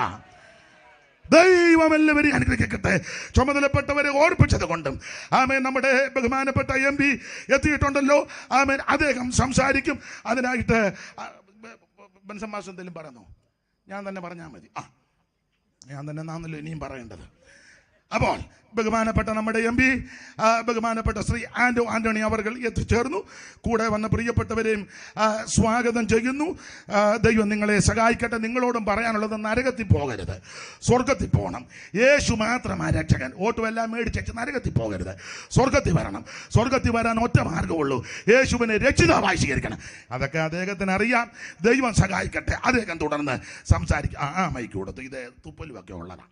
ദൈവം എല്ലാവരെയും അനുഗ്രഹിക്കട്ടെ. ചുമതലപ്പെട്ടവരെ ഓർപ്പിച്ചത് കൊണ്ടും ആമേൻ. നമ്മുടെ ബഹുമാനപ്പെട്ട MP എത്തിയിട്ടുണ്ടല്ലോ. ആമേൻ. അദ്ദേഹം സംസാരിക്കും. അതിനായിട്ട് ബെൻസൻ മാസ്റ്റർ എന്തെങ്കിലും പറയുന്നു? ഞാൻ തന്നെ പറഞ്ഞാൽ മതി. ഞാൻ തന്നെ നാന്നല്ലോ ഇനിയും പറയേണ്ടത്. അപ്പോൾ ബഹുമാനപ്പെട്ട നമ്മുടെ MP ബഹുമാനപ്പെട്ട ശ്രീ ആന്റണി അവർ എത്തിച്ചേർന്നു. കൂടെ വന്ന പ്രിയപ്പെട്ടവരെയും സ്വാഗതം ചെയ്യുന്നു. ദൈവം നിങ്ങളെ സഹായിക്കട്ടെ. നിങ്ങളോടും പറയാനുള്ളത്, നരകത്തിൽ പോകരുത്, സ്വർഗത്തിൽ പോകണം. യേശു മാത്രമാണ് രക്ഷകൻ. വോട്ടുമെല്ലാം മേടിച്ചു നരകത്തിൽ പോകരുത്, സ്വർഗത്തിൽ വരണം. സ്വർഗത്തിൽ വരാൻ ഒറ്റ മാർഗമുള്ളൂ, യേശുവിനെ രക്ഷിതാവായി സ്വീകരിക്കണം. അതൊക്കെ അദ്ദേഹത്തിന് അറിയാം. ദൈവം സഹായിക്കട്ടെ. അദ്ദേഹം തുടർന്ന് സംസാരിക്കും. മൈക്ക് കൊടുത്തു. ഇത് തുപ്പലുമൊക്കെ ഉള്ളതാണ്.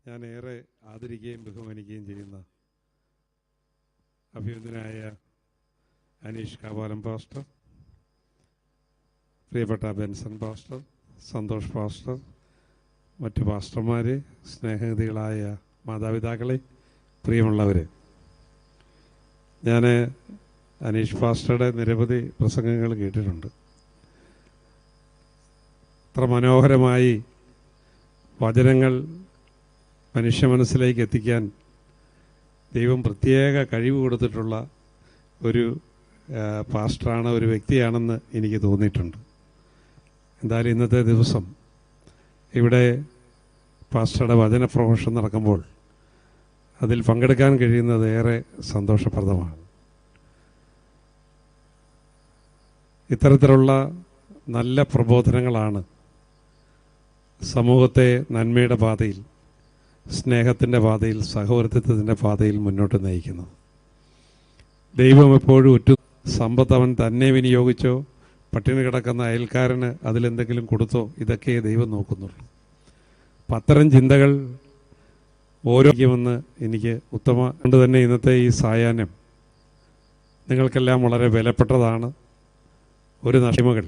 ഞാൻ ഏറെ ആദരിക്കുകയും ബഹുമാനിക്കുകയും ചെയ്യുന്ന അഭിനന്ദനായ അനീഷ് കാവാലം പാസ്റ്റർ, പ്രിയപ്പെട്ട ബെൻസൺ പാസ്റ്റർ, സന്തോഷ് പാസ്റ്റർ, മറ്റു പാസ്റ്റർമാരെ, സ്നേഹനിധികളായ മാതാപിതാക്കളെ, പ്രിയമുള്ളവരെ, ഞാൻ അനീഷ് പാസ്റ്ററുടെ നിരവധി പ്രസംഗങ്ങൾ കേട്ടിട്ടുണ്ട്. അത്ര മനോഹരമായി വചനങ്ങൾ മനുഷ്യ മനസ്സിലേക്ക് എത്തിക്കാൻ ദൈവം പ്രത്യേക കഴിവ് കൊടുത്തിട്ടുള്ള ഒരു പാസ്റ്ററാണ്, ഒരു വ്യക്തിയാണെന്ന് എനിക്ക് തോന്നിയിട്ടുണ്ട്. എന്തായാലും ഇന്നത്തെ ദിവസം ഇവിടെ പാസ്റ്ററുടെ വചന പ്രഘോഷം നടക്കുമ്പോൾ അതിൽ പങ്കെടുക്കാൻ കഴിയുന്നത് ഏറെ സന്തോഷപ്രദമാണ്. ഇത്തരത്തിലുള്ള നല്ല പ്രബോധനങ്ങളാണ് സമൂഹത്തെ നന്മയുടെ പാതയിൽ, സ്നേഹത്തിൻ്റെ പാതയിൽ, സഹവർത്തിത്വത്തിൻ്റെ പാതയിൽ മുന്നോട്ട് നയിക്കുന്നത്. ദൈവം എപ്പോഴും സമ്പത്ത് അവൻ തന്നെ വിനിയോഗിച്ചോ, പട്ടിണി കിടക്കുന്ന അയൽക്കാരന് അതിലെന്തെങ്കിലും കൊടുത്തോ, ഇതൊക്കെ ദൈവം നോക്കുന്നുള്ളൂ. അപ്പം അത്തരം ചിന്തകൾ ഓരോമെന്ന് എനിക്ക് കൊണ്ട് തന്നെ ഇന്നത്തെ ഈ സായാഹ്നം നിങ്ങൾക്കെല്ലാം വളരെ വിലപ്പെട്ടതാണ്. ഒരു നഷ്ടമകൾ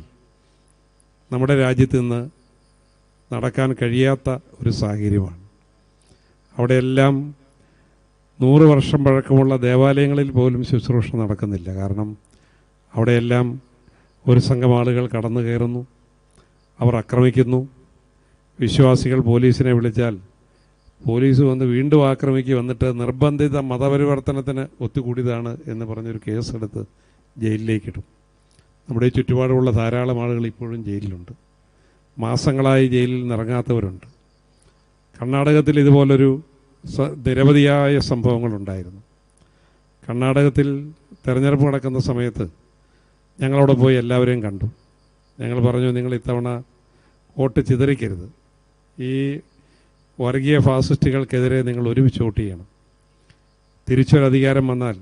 നമ്മുടെ രാജ്യത്ത് നിന്ന് നടക്കാൻ കഴിയാത്ത ഒരു സാഹചര്യമാണ്. അവിടെയെല്ലാം 100 വർഷം പഴക്കമുള്ള ദേവാലയങ്ങളിൽ പോലും ശുശ്രൂഷ നടക്കുന്നില്ല. കാരണം അവിടെയെല്ലാം ഒരു സംഘം ആളുകൾ കടന്നു കയറുന്നു, അവർ ആക്രമിക്കുന്നു. വിശ്വാസികൾ പോലീസിനെ വിളിച്ചാൽ പോലീസ് വന്ന് വീണ്ടും വന്നിട്ട് നിർബന്ധിത മതപരിവർത്തനത്തിന് ഒത്തുകൂടിയതാണ് എന്ന് പറഞ്ഞൊരു കേസെടുത്ത് ജയിലിലേക്കിടും. നമ്മുടെ ചുറ്റുപാടുമുള്ള ധാരാളം ആളുകൾ ഇപ്പോഴും ജയിലിലുണ്ട്. മാസങ്ങളായി ജയിലിൽ നിറങ്ങാത്തവരുണ്ട്. കർണാടകത്തിൽ ഇതുപോലൊരു നിരവധിയായ സംഭവങ്ങളുണ്ടായിരുന്നു. കർണാടകത്തിൽ തെരഞ്ഞെടുപ്പ് നടക്കുന്ന സമയത്ത് ഞങ്ങളവിടെ പോയി എല്ലാവരെയും കണ്ടു. ഞങ്ങൾ പറഞ്ഞു, നിങ്ങൾ ഇത്തവണ വോട്ട് ചിതറിക്കരുത്. ഈ വർഗീയ ഫാസിസ്റ്റുകൾക്കെതിരെ നിങ്ങൾ ഒരുമിച്ച് വോട്ട് ചെയ്യണം. തിരിച്ചൊരധികാരം വന്നാൽ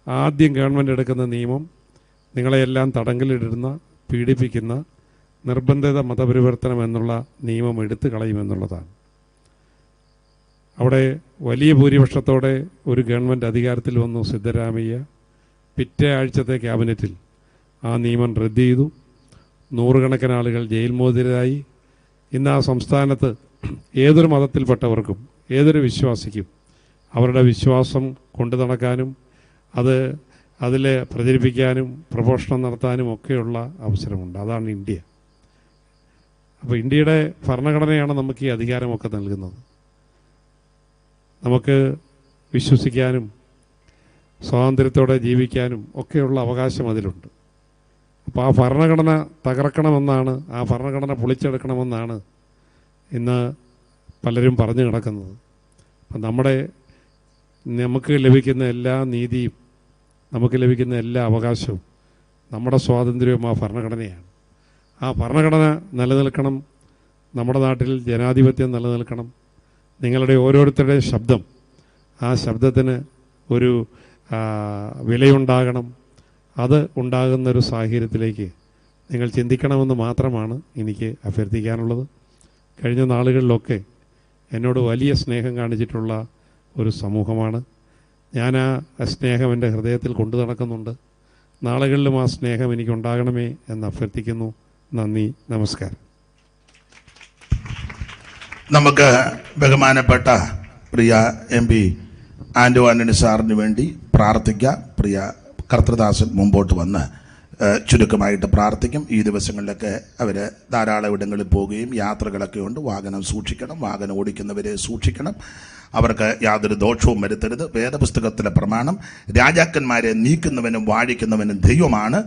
ആദ്യം ഗവൺമെൻറ് എടുക്കുന്ന നിയമം നിങ്ങളെയെല്ലാം തടങ്കലിടുന്ന, പീഡിപ്പിക്കുന്ന നിർബന്ധിത മതപരിവർത്തനം എന്നുള്ള നിയമം എടുത്തു കളയുമെന്നുള്ളതാണ്. അവിടെ വലിയ ഭൂരിപക്ഷത്തോടെ ഒരു ഗവൺമെൻറ് അധികാരത്തിൽ വന്നു സിദ്ധരാമയ്യ. പിറ്റേ ആഴ്ചത്തെ ക്യാബിനറ്റിൽ ആ നിയമം റദ്ദ് ചെയ്തു. 100 കണക്കിന് ആളുകൾ ജയിൽ മോചിതരായി. ഇന്ന് ആ സംസ്ഥാനത്ത് ഏതൊരു മതത്തിൽപ്പെട്ടവർക്കും, ഏതൊരു വിശ്വാസിക്കും അവരുടെ വിശ്വാസം കൊണ്ടു നടക്കാനും അതിൽ പ്രചരിപ്പിക്കാനും പ്രഘോഷണം നടത്താനും ഒക്കെയുള്ള അവസരമുണ്ട്. അതാണ് ഇന്ത്യ. അപ്പോൾ ഇന്ത്യയുടെ ഭരണഘടനയാണ് നമുക്ക് ഈ അധികാരമൊക്കെ നൽകുന്നത്. നമുക്ക് വിശ്വസിക്കാനും സ്വാതന്ത്ര്യത്തോടെ ജീവിക്കാനും ഒക്കെയുള്ള അവകാശം അതിലുണ്ട്. അപ്പോൾ ആ ഭരണഘടന തകർക്കണമെന്നാണ്, ആ ഭരണഘടന പൊളിച്ചെടുക്കണമെന്നാണ് ഇന്ന് പലരും പറഞ്ഞു കിടക്കുന്നത്. അപ്പം നമുക്ക് ലഭിക്കുന്ന എല്ലാ നീതിയും, നമുക്ക് ലഭിക്കുന്ന എല്ലാ അവകാശവും, നമ്മുടെ സ്വാതന്ത്ര്യവും ആ ഭരണഘടനയാണ്. ആ ഭരണഘടന നിലനിൽക്കണം. നമ്മുടെ നാട്ടിൽ ജനാധിപത്യം നിലനിൽക്കണം. നിങ്ങളുടെ ഓരോരുത്തരുടെയും ശബ്ദം, ആ ശബ്ദത്തിന് ഒരു വിലയുണ്ടാകണം. അത് ഉണ്ടാകുന്നൊരു സാഹചര്യത്തിലേക്ക് നിങ്ങൾ ചിന്തിക്കണമെന്ന് മാത്രമാണ് എനിക്ക് അഭ്യർത്ഥിക്കാനുള്ളത്. കഴിഞ്ഞ നാളുകളിലൊക്കെ എന്നോട് വലിയ സ്നേഹം കാണിച്ചിട്ടുള്ള ഒരു സമൂഹമാണ്. ഞാൻ ആ സ്നേഹം എൻ്റെ ഹൃദയത്തിൽ കൊണ്ടു നടക്കുന്നുണ്ട്. നാളുകളിലും ആ സ്നേഹം എനിക്കുണ്ടാകണമേ എന്ന് അഭ്യർത്ഥിക്കുന്നു. നന്ദി, നമസ്കാരം. നമുക്ക് ബഹുമാനപ്പെട്ട പ്രിയ MP ആൻ്റോ ആൻ്റണി സാറിന് വേണ്ടി പ്രാർത്ഥിക്കാം. പ്രിയ കർത്തൃദാസൻ മുമ്പോട്ട് വന്ന് ചുരുക്കമായിട്ട് പ്രാർത്ഥിക്കും. ഈ ദിവസങ്ങളിലൊക്കെ അവർ ധാരാളം ഇടങ്ങളിൽ പോവുകയും യാത്രകളൊക്കെ ഉണ്ട്. വാഹനം സൂക്ഷിക്കണം, വാഹനം ഓടിക്കുന്നവരെ സൂക്ഷിക്കണം. അവർക്ക് യാതൊരു ദോഷവും വരുത്തരുത്. വേദപുസ്തകത്തിലെ പ്രമാണം രാജാക്കന്മാരെ നീക്കുന്നവനും വാഴിക്കുന്നവനും ദൈവമാണ്.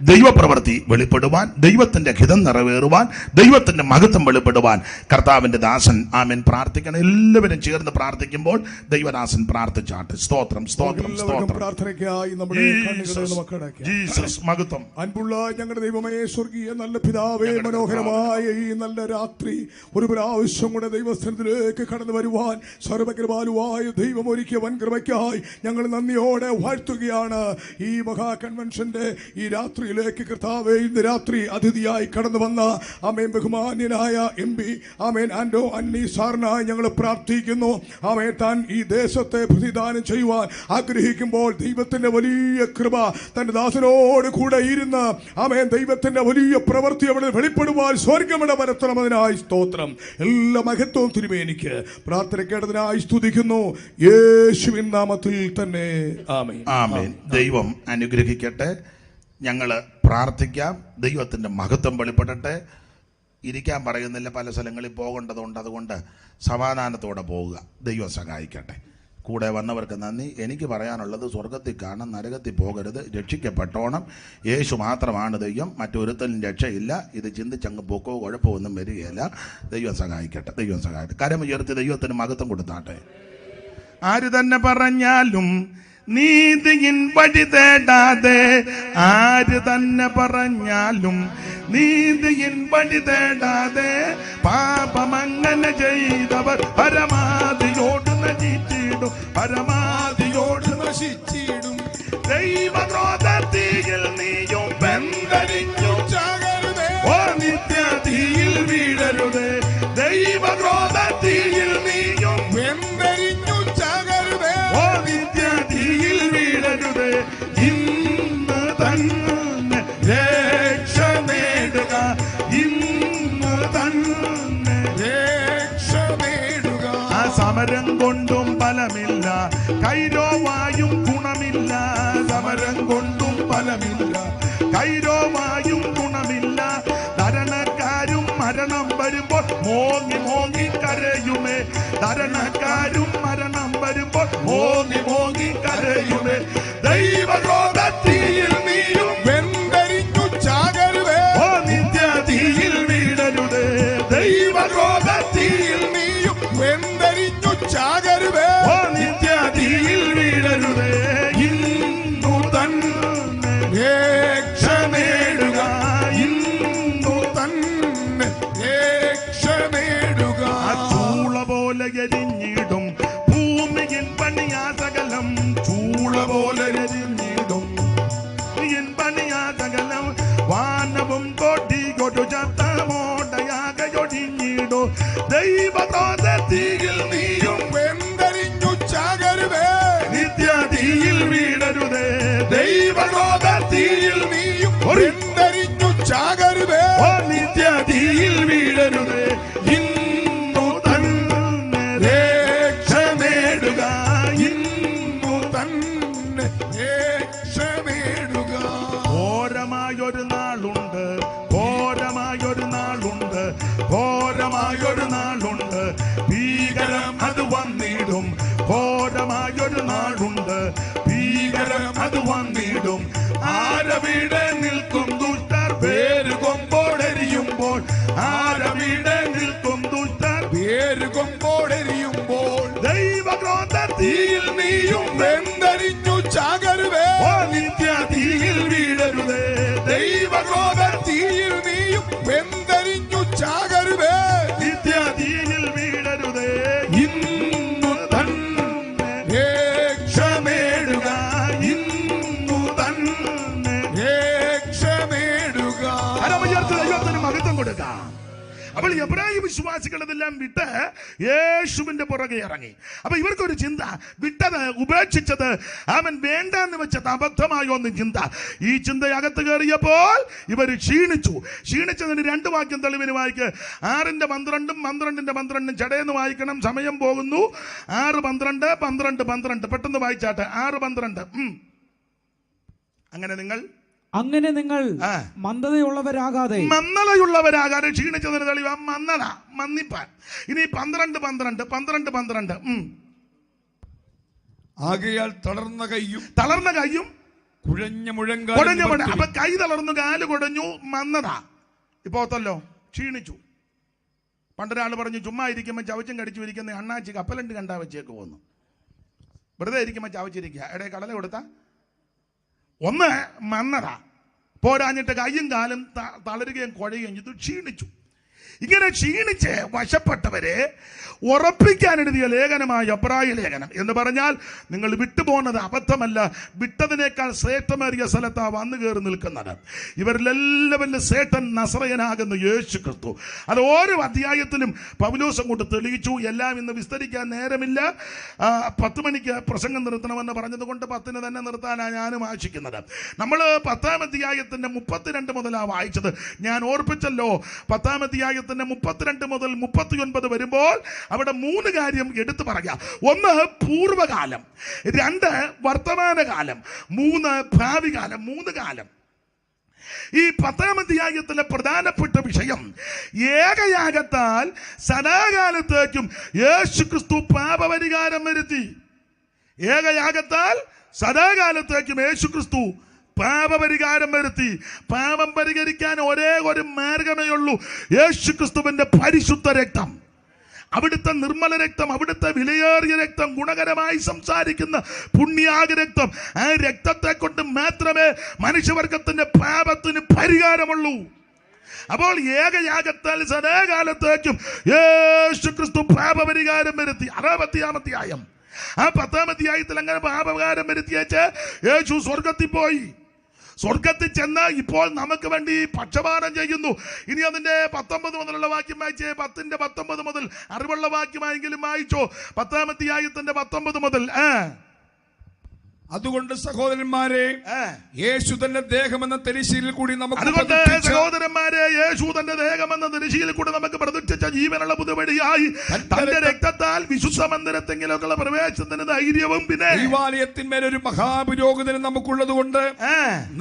ദൈവപ്രവൃത്തി വെളിപ്പെടുവാൻ, ദൈവത്തിൻ്റെ ഹിതം നിറവേറുവാൻ, ദൈവത്തിൻ്റെ മഹത്വം വെളിപ്പെടുവാൻ കർത്താവിൻ്റെ ദാസൻ ആമേൻ പ്രാർത്ഥിക്കണം. എല്ലാവരും ചേർന്ന് പ്രാർത്ഥിക്കുമ്പോൾ ദൈവദാസൻ പ്രാർത്ഥിച്ചാട്ടെ. സ്തോത്രം, സ്തോത്രം, സ്തോത്രം. പ്രാർത്ഥനയ്ക്കായി നമ്മുടെ ജീസസ് മഹത്വം. അൻപുള്ള ഞങ്ങളുടെ ദൈവമേ, സ്വർഗീയ നല്ല പിതാവേ, മനോഹരമായ ഈ നല്ല രാത്രി ഒരു പ്രാവശ്യം കൂടെ ദൈവസ്ഥലത്തിലേക്ക് കടന്നു വരുവാൻ സർവകൃപാലുവായ ദൈവം ഒരുക്കിയ വൻകൃപയ്ക്കായി ഞങ്ങൾ നന്ദിയോടെ വാഴ്ത്തുകയാണ്. ഈ മഹാ കൺവെൻഷന്റെ ഈ രാത്രിയിലേക്ക് കർത്താവേ, ഇന്ന് രാത്രി അതിഥിയായി കടന്നു വന്ന ആമേൻ ബഹുമാന്യനായ MP ആമേൻ ആൻ്റോ ആൻ്റണി സാറിനായി ഞങ്ങൾ പ്രാർത്ഥിക്കുന്നു. ആമേൻ താൻ ഈ ദേശത്തെ പ്രതിദാനം ചെയ്യുവാൻ ആഗ്രഹിക്കുമ്പോൾ ദൈവത്തിന്റെ വലിയ കൃപ തന്റെ ദാസനോട് കൂടെ ഇരുന്ന് ആമേൻ ദൈവത്തിന്റെ വലിയ പ്രവൃത്തി അവിടെ വെളിപ്പെടുവാൻ സ്വർഗ്ഗമിട വരുത്തണമെന്നതിനായി സ്തോത്രം. എല്ലാ മഹത്വവും തിരുമേനിക്ക് പ്രാർത്ഥനയ്ക്കേണ്ടതിനായി സ്തുതിക്കുന്നു. യേശുവിൻ നാമത്തിൽ തന്നെ ആമേൻ. ആമേൻ. ദൈവം അനുഗ്രഹിക്കട്ടെ. ഞങ്ങൾ പ്രാർത്ഥിക്കാം. ദൈവത്തിൻ്റെ മഹത്വം വെളിപ്പെടട്ടെ. ഇരിക്കാൻ പറയുന്നില്ല, പല സ്ഥലങ്ങളിൽ പോകേണ്ടതുണ്ട്. അതുകൊണ്ട് സമാധാനത്തോടെ പോവുക. ദൈവം സഹായിക്കട്ടെ. കൂടെ വന്നവർക്ക് നന്ദി. എനിക്ക് പറയാനുള്ളത്, സ്വർഗത്തിൽ കാണാൻ, നരകത്തിൽ പോകരുത്, രക്ഷിക്കപ്പെട്ടോണം. യേശു മാത്രമാണ് ദൈവം, മറ്റൊരുത്തലും രക്ഷയില്ല. ഇത് ചിന്തിച്ചങ്ങ് പോക്കോ കുഴപ്പമൊന്നും വരികയില്ല. ദൈവം സഹായിക്കട്ടെ. ദൈവം സഹായിക്കട്ടെ. കരമുയർത്തി ദൈവത്തിന് മഹത്വം കൊടുത്താട്ടെ. ആര് തന്നെ പറഞ്ഞാലും നീതിയിൻ വഴി തേടാതെ, ആര് തന്നെ പറഞ്ഞാലും നീതിയിൻ വഴി തേടാതെ, പാപമങ്ങനെ ചെയ്തവർ പരമാവധിയോട് നശിച്ചിടും, പരമാവധിയോട് നശിച്ചിടും. ദൈവക്രോധത്തിൽ നീയും വെന്തരിഞ്ഞു ചാകരുതേ, ഓ നിത്യതീയിൽ വീഴരുതേ. ദൈവക്രോധത്തിൽ നീയും വെന്തരിഞ്ഞു ചാകരുതേ, ഓ നിത്യതീയിൽ വീഴരുതേ. ഇന്ന് തന്നെ രക്ഷ നേടുക, ഇന്ന് തന്നെ രക്ഷ നേടുക. ആ സമരം കൊണ്ടും ഫലമില്ല, കൈരോവായും ഗുണമില്ല. സമരം കൊണ്ടും ഫലമില്ല, കൈരോവായും ഗുണമില്ല. ധരണക്കാരും മരണം വരുമ്പോൾ മോങ്ങി മോങ്ങി കരയുമേ, ധരണക്കാരും മരണം വരുമ്പോൾ മോങ്ങി മോങ്ങി കരയുമേ. ദൈവക്രോധത്തിൽ നീയും വെന്തരിഞ്ഞു ചാകരുതേ, ഓ നിത്യതീയിൽ വീഴരുതേ. ദൈവക്രോധത്തിൽ നീയും വെന്തരിഞ്ഞു ചാകരുതേ, ഓ നിത്യതീയിൽ വീഴരുതേ. ഇന്നു തന്നെ രക്ഷ നേടുക, ഇന്നു തന്നെ രക്ഷ നേടുക. ചൂള പോലെ എരിഞ്ഞിടും ഭൂമിയിൽ പണിയാ സകലം, ചൂള പോലെ എരിഞ്ഞിടും പണിയാ സകലം. വാനവും കൊടി കൊടു ചത്തമോടയാകയൊടിഞ്ഞിടോ. ദൈവക്രോധത്തിൽ നീയും വെന്തരിഞ്ഞു ചാകരുതേ, നിത്യതീയിൽ വീഴരുതേ. ദൈവക്രോധത്തിൽ നീയും വെന്തരിഞ്ഞു ചാകരുതേ, ഓ നിത്യതീയിൽ വീഴരുതേ. ഇന്നു തന്നെ രക്ഷ നേടുക, ഇന്നു തന്നെ രക്ഷ നേടുക. ഘോരമായൊരു നാളുണ്ട്, ഘോരമായൊരു നാളുണ്ട്, ഘോരമായൊരു നാളുണ്ട്, ഭീകരം അത് വന്നിടും. ഘോരമായൊരു നാളുണ്ട്, ഭീകരം അത് വന്നിടും. ആരവിടെ നിൽക്കും ദുഷ്ടർ വേരുകൊമ്പോടെരിയുമ്പോൾ, ആരവിടെ നിൽക്കും ദുഷ്ടർ വേരുകൊമ്പോടെരിയുമ്പോൾ. ദൈവക്രോധത്തിൽ നീയും വെന്തരിഞ്ഞു ചാകരുതേ, ഓ നിത്യതീയിൽ വീഴരുതേ. ദൈവക്രോധത്തിൽ നീയും വെന്തരിഞ്ഞു ചാകരുതേ, നിത്യതീയിൽ വീഴരുതേ. ഇന്നു തന്നെ രക്ഷ നേടുക, ഇന്നു തന്നെ രക്ഷ നേടുക. ദൈവത്തിന് മഹത്വം കൊടുക്കാം. അപ്പോൾ എബ്രായ വിശ്വാസികളെല്ലാം വിട്ട് യേശുവിന്റെ പുറകെ ഇറങ്ങി. അപ്പൊ ഇവർക്കൊരു ചിന്ത, വിട്ടത് ഉപേക്ഷിച്ചത് അവൻ വേണ്ടെന്ന് വെച്ചത് അബദ്ധമായോ എന്ന് ചിന്ത. ഈ ചിന്ത അകത്ത് കയറിയപ്പോൾ ഇവർ ക്ഷീണിച്ചു. ക്ഷീണിച്ചതിന് 2 വാക്യം തെളിവിന് വായിക്ക്. 6:12 12:12 ചടയെന്ന് വായിക്കണം, സമയം പോകുന്നു. 6:12 12:12 പെട്ടെന്ന് വായിച്ചാട്ടെ. 6:12. അങ്ങനെ നിങ്ങൾ മന്ദതയുള്ളവരാകാതെ ക്ഷീണിച്ചതിന് തെളിവ് മന്ദത, മന്ദിപ്പാൻ. ഇനി 12:12 ആകയാൽ തളർന്ന കൈയും കുഴഞ്ഞ മുഴങ്കാലും. അപ്പൊ കൈ തളർന്നു, കാല് കുഴഞ്ഞു, മന്ദത. ഇപ്പോത്തല്ലോ ക്ഷീണിച്ചു. പണ്ടൊരാൾ പറഞ്ഞു, ചുമ്മാ ഇരിക്കുമ്പോൾ ചവച്ചും കടിച്ചു ഇരിക്കുന്ന അണ്ണാച്ചി കപ്പലണ്ട് കണ്ടാ വെച്ചേക്ക് പോന്നു. വെറുതെ ഇരിക്കുമ്പോൾ ചവച്ചിരിക്കുക. എടേ കടല കൊടുത്ത ഒന്ന് മന്നത പോരാഞ്ഞിട്ട് കയ്യും കാലും തളരുകയും കുഴയുകയും ചെയ്തു. ക്ഷീണിച്ചു. ഇങ്ങനെ ക്ഷീണിച്ച് വശപ്പെട്ടവരെ ഉറപ്പിക്കാൻ എഴുതിയ ലേഖനമായ എബ്രായ ലേഖനം എന്ന് പറഞ്ഞാൽ, നിങ്ങൾ വിട്ടുപോകുന്നത് അബദ്ധമല്ല, വിട്ടതിനേക്കാൾ ശ്രേഷ്ഠമേറിയ സ്ഥലത്താ വന്നു കയറി നിൽക്കുന്നത്. ഇവരിലെല്ലാവരിലും ശ്രേഷ്ഠൻ നസറയനാകുന്ന യേശു ക്രിസ്തു. അത് ഓരോ അധ്യായത്തിലും പൗലോസ് അങ്ങോട്ട് തെളിയിച്ചു. എല്ലാം ഇന്ന് വിസ്തരിക്കാൻ നേരമില്ല. 10 മണിക്ക് പ്രസംഗം നിർത്തണമെന്ന് പറഞ്ഞതുകൊണ്ട് 10-ന് തന്നെ നിർത്താനാണ് ഞാനും ആശിക്കുന്നത്. നമ്മൾ 10-ാം അധ്യായത്തിന്റെ 32 മുതലാണ് വായിച്ചത്. ഞാൻ ഓർപ്പിച്ചല്ലോ, 10-ാം അധ്യായത്തിന്റെ 32 മുതൽ 39 വരുമ്പോൾ അവിടെ 3 കാര്യം എടുത്തു പറയാം. 1 പൂർവകാലം, 2 വർത്തമാനകാലം, 3 ഭാവി കാലം. 3 കാലം. ഈ 10-ാം അധ്യായത്തിലെ പ്രധാനപ്പെട്ട വിഷയം, ഏകയാഗത്താൽ സദാകാലത്തേക്കും യേശുക്രിസ്തു പാപപരിഹാരം വരുത്തി. ഏകയാഗത്താൽ സദാകാലത്തേക്കും യേശുക്രിസ്തു പാപപരിഹാരം വരുത്തി. പാപം പരിഹരിക്കാൻ ഒരേ ഒരു മാർഗമേ ഉള്ളൂ, യേശുക്രിസ്തുവിന്റെ പരിശുദ്ധ രക്തം. അവിടുത്തെ നിർമ്മല രക്തം, അവിടുത്തെ വിലയേറിയ രക്തം, ഗുണകരമായി സംസാരിക്കുന്ന പുണ്യാഗ രക്തം, ആ രക്തത്തെ കൊണ്ട് മാത്രമേ മനുഷ്യവർഗത്തിന്റെ പാപത്തിന് പരിഹാരമുള്ളൂ. അപ്പോൾ ഏകയാഗത്താൽ സദാകാലത്തേക്കും യേശു ക്രിസ്തു പാപപരിഹാരം വരുത്തി. 60-ാം അധ്യായം, ആ 10-ാം അധ്യായത്തിൽ അങ്ങനെ പാപപരിഹാരം വരുത്തിയേച്ച് യേശു സ്വർഗത്തിൽ പോയി. സ്വർഗത്തിൽ ചെന്ന് ഇപ്പോൾ നമുക്ക് വേണ്ടി പക്ഷപാതം ചെയ്യുന്നു. ഇനി അതിന്റെ 19 മുതലുള്ള വാക്യം വായിച്ചേ. 10-ന്റെ 19 മുതൽ അറിവുള്ള വാക്യമായെങ്കിലും വായിച്ചോ. 10-ാം അധ്യായത്തിന്റെ 19 മുതൽ. അതുകൊണ്ട് സഹോദരന്മാരെ, യേശു തന്റെ ദേഹമെന്ന തിരശ്ശീലിൽ കൂടി നമുക്ക് പ്രതിഷ്ഠിച്ച ജീവനുള്ള പുതുവഴിയായി തന്റെ രക്തത്താൽ വിശുദ്ധ മന്ദിരത്തെങ്കിലുള്ള പ്രവേശനത്തിന് ധൈര്യവും പിന്നെ ദൈവാലയത്തിന്മേൽ ഒരു മഹാപുരോഹിതനും നമുക്കുള്ളത് കൊണ്ട്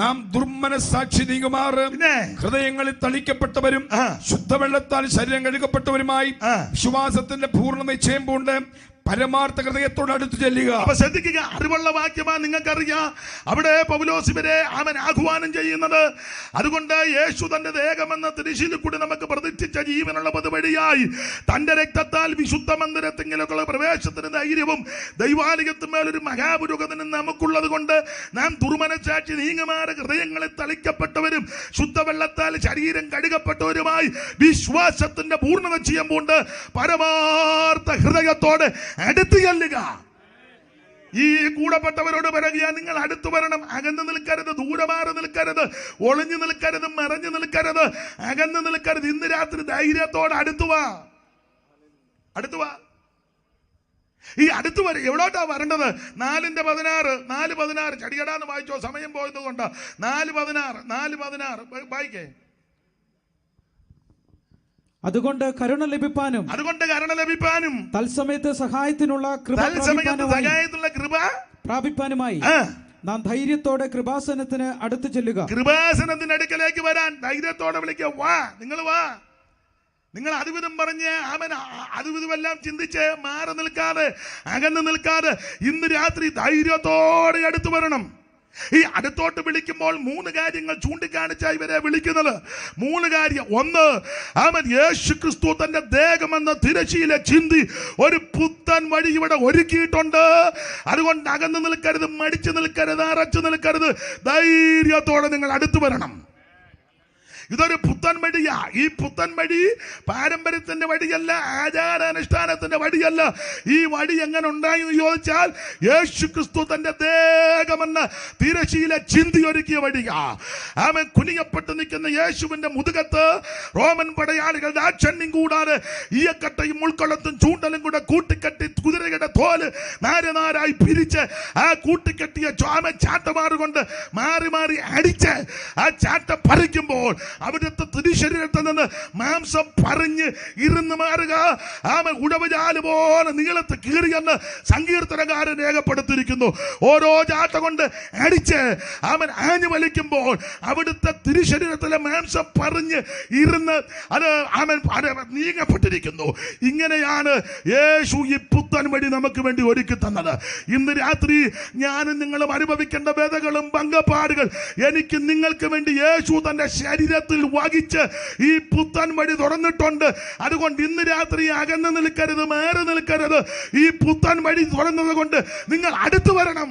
നാം ദുർമനസാക്ഷി നീങ്ങുമാറ് ഹൃദയങ്ങളിൽ തളിക്കപ്പെട്ടവരും ശുദ്ധവെള്ളത്താൽ ശരീരം കഴുകപ്പെട്ടവരുമായി വിശ്വാസത്തിന്റെ പൂർണ്ണ നിശ്ചയം പൂണ്ട് പരമാർത്ഥ ഹൃദയത്തോട് അടുത്ത് ചെല്ലുക. അപ്പൊ ശ്രദ്ധിക്കുക, അറിവുള്ള വാക്യമാ. നിങ്ങൾക്കറിയാം അവിടെ പൗലോസ് ഇവരെ അവൻ ആഹ്വാനം ചെയ്യുന്നത്. അതുകൊണ്ട് യേശു തന്റെ ദേഹമെന്ന തിരശ്ശീലിൽ കൂടി നമുക്ക് പ്രതിഷ്ഠിച്ച ജീവനുള്ള പതുവഴിയായി തന്റെ രക്തത്താൽ വിശുദ്ധ മന്ദിരത്തിലുള്ള പ്രവേശനത്തിന് ധൈര്യവും ദൈവാലയത്തിന്മേലൊരു മഹാപുരോഹിതനും നമുക്കുള്ളത് കൊണ്ട് നാം ദുർമനസാക്ഷി നീങ്ങുമാറ് ഹൃദയങ്ങളിൽ തളിക്കപ്പെട്ടവരും ശുദ്ധവെള്ളത്താൽ ശരീരം കഴുകപ്പെട്ടവരുമായി വിശ്വാസത്തിന്റെ പൂർണ്ണ നിശ്ചയം കൊണ്ട് പരമാർത്ഥ ഹൃദയത്തോടെ അടുത്ത് ചെല്ലുക. ഈ കൂടപ്പെട്ടവരോട് പറയുക, നിങ്ങൾ അടുത്തു വരണം. അകന്ന് നിൽക്കരുത്, ദൂരമാറി നിൽക്കരുത്, ഒളിഞ്ഞു നിൽക്കരുത്, മറഞ്ഞു നിൽക്കരുത്, അകന്ന് നിൽക്കരുത്. ഇന്ന് രാത്രി ധൈര്യത്തോടെ അടുത്തുവാ. ഈ അടുത്ത് വരെ എവിടോട്ടാ വരേണ്ടത്? 4:16 ചടികടാന്ന് വായിച്ചോ, സമയം പോയത് കൊണ്ട്. 4:16 വായിക്കേ. അതുകൊണ്ട് കരുണ ലഭിപ്പാനും തത്സമയത്ത് സഹായത്തിനുള്ള കൃപ പ്രാപിപ്പാനുമായി നാം ധൈര്യത്തോടെ കൃപാസനത്തിന് അടുത്ത് ചെല്ലുക. കൃപാസനത്തിന്റെ അടുക്കലേക്ക് വരാൻ ധൈര്യത്തോടെ വിളിക്കുക. വാ, നിങ്ങൾ വാ. നിങ്ങൾ അതുവിധം പറഞ്ഞ് അതുവിധമെല്ലാം ചിന്തിച്ച് മാറി നിൽക്കാതെ, അകന്ന് നിൽക്കാതെ ഇന്ന് രാത്രി ധൈര്യത്തോടെ അടുത്ത് വരണം. ഈ അടുത്തോട്ട് വിളിക്കുമ്പോൾ 3 കാര്യങ്ങൾ ചൂണ്ടിക്കാണിച്ചായി ഇവരെ വിളിക്കുന്നത്. 3 കാര്യം. 1, അവൻ യേശു ക്രിസ്തു തന്റെ ദേഹമെന്ന തിരശ്ശീല ചിന്തി ഒരു പുത്തൻ വഴി ഇവിടെ ഒരുക്കിയിട്ടുണ്ട്. അതുകൊണ്ട് അകന്ന് നിൽക്കരുത്, മടിച്ചു നിൽക്കരുത്, അറച്ചു നിൽക്കരുത്. ധൈര്യത്തോടെ നിങ്ങൾ അടുത്തു വരണം. ഇതൊരു പുത്തൻ വഴിയാ. ഈ പുത്തൻ വഴി പാരമ്പര്യത്തിന്റെ വഴിയല്ല, ആചാരാനുഷ്ഠാനത്തിന്റെ വഴിയല്ല. ഈ വഴി എങ്ങനെ ഉണ്ടായി എന്ന് ചോദിച്ചാൽ യേശു ക്രിസ്തു തന്റെ ദേഹമെന്ന തിരശ്ശീല ചിന്തി ഒരുക്കിയ വഴിയാ. അവൻ കുനിയപ്പെട്ട് നിൽക്കുന്ന യേശുവിന്റെ മുതുകത്ത് റോമൻ പടയാളികൾ ദാക്ഷണ്യം കൂടാതെ ഈയക്കട്ടയും മുൾക്കൊള്ളത്തും ചൂണ്ടലും കൂടെ കൂട്ടിക്കെട്ടി കുതിരയുടെ തോല് നാരായി പിരിച്ച് ആ കൂട്ടിക്കെട്ടിയ ചാട്ടമാറുകൊണ്ട് മാറി മാറി അടിച്ച് ആ ചാട്ട പറിക്കുമ്പോൾ അവിടുത്തെ തിരുശരീരത്തിൽ നിന്ന് മാംസം പറഞ്ഞ് ഇരുന്ന് മാറുക. അവൻ ഉടവുചാല് പോലെ നീളത്ത് കീറിയെന്ന് സങ്കീർത്തനകാരൻ രേഖപ്പെടുത്തിയിരിക്കുന്നു. ഓരോ ചാട്ട കൊണ്ട് അടിച്ച് അവൻ ആഞ്ഞു വലിക്കുമ്പോൾ അവിടുത്തെ തിരുശരീരത്തിലെ മാംസം പറഞ്ഞ് ഇരുന്ന് അത് അവൻ നീങ്ങപ്പെട്ടിരിക്കുന്നു. ഇങ്ങനെയാണ് യേശു ഈ പുത്തൻ വഴി നമുക്ക് വേണ്ടി ഒരുക്കി തന്നത്. ഇന്ന് രാത്രി ഞാനും നിങ്ങളും അനുഭവിക്കേണ്ട വേദനകളും ഭംഗപ്പാടുകൾ എനിക്ക് നിങ്ങൾക്ക് വേണ്ടി യേശു തന്റെ ശരീരത്തിൽ വഹിച്ച് ഈ പുത്തൻ വഴി തുറന്നിട്ടുണ്ട്. അതുകൊണ്ട് ഇന്ന് രാത്രി അകന്ന് നിൽക്കരുത്, മാറി നിൽക്കരുത്. ഈ പുത്തൻ വഴി തുറന്നത് കൊണ്ട് നിങ്ങൾ അടുത്തു വരണം.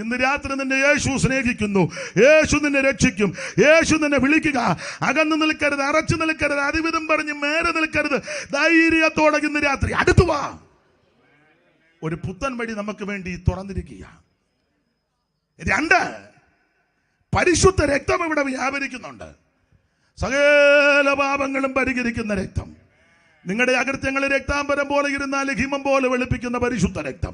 ഇന്ന് രാത്രി നിന്നെ യേശു സ്നേഹിക്കുന്നു. യേശു നിന്നെ രക്ഷിക്കും. യേശു നിന്നെ വിളിക്കുക. അകന്ന് നിൽക്കരുത്, അറച്ചു നിൽക്കരുത്, അതിവിധം പറഞ്ഞ് മാറി നിൽക്കരുത്. ധൈര്യത്തോടെ ഇന്ന് രാത്രി അടുത്തു വാ. ഒരു പുത്തൻ വഴി നമുക്ക് വേണ്ടി തുറന്നിരിക്കുക. 2, പരിശുദ്ധ രക്തം ഇവിടെ വ്യാപരിക്കുന്നുണ്ട്. സകല പാപങ്ങളും പരിഹരിക്കുന്ന രക്തം. നിങ്ങളുടെ അകൃത്യങ്ങൾ രക്താംബരം പോലെ ഇരുന്നാലും ഹിമം പോലെ വെളുപ്പിക്കുന്ന പരിശുദ്ധ രക്തം.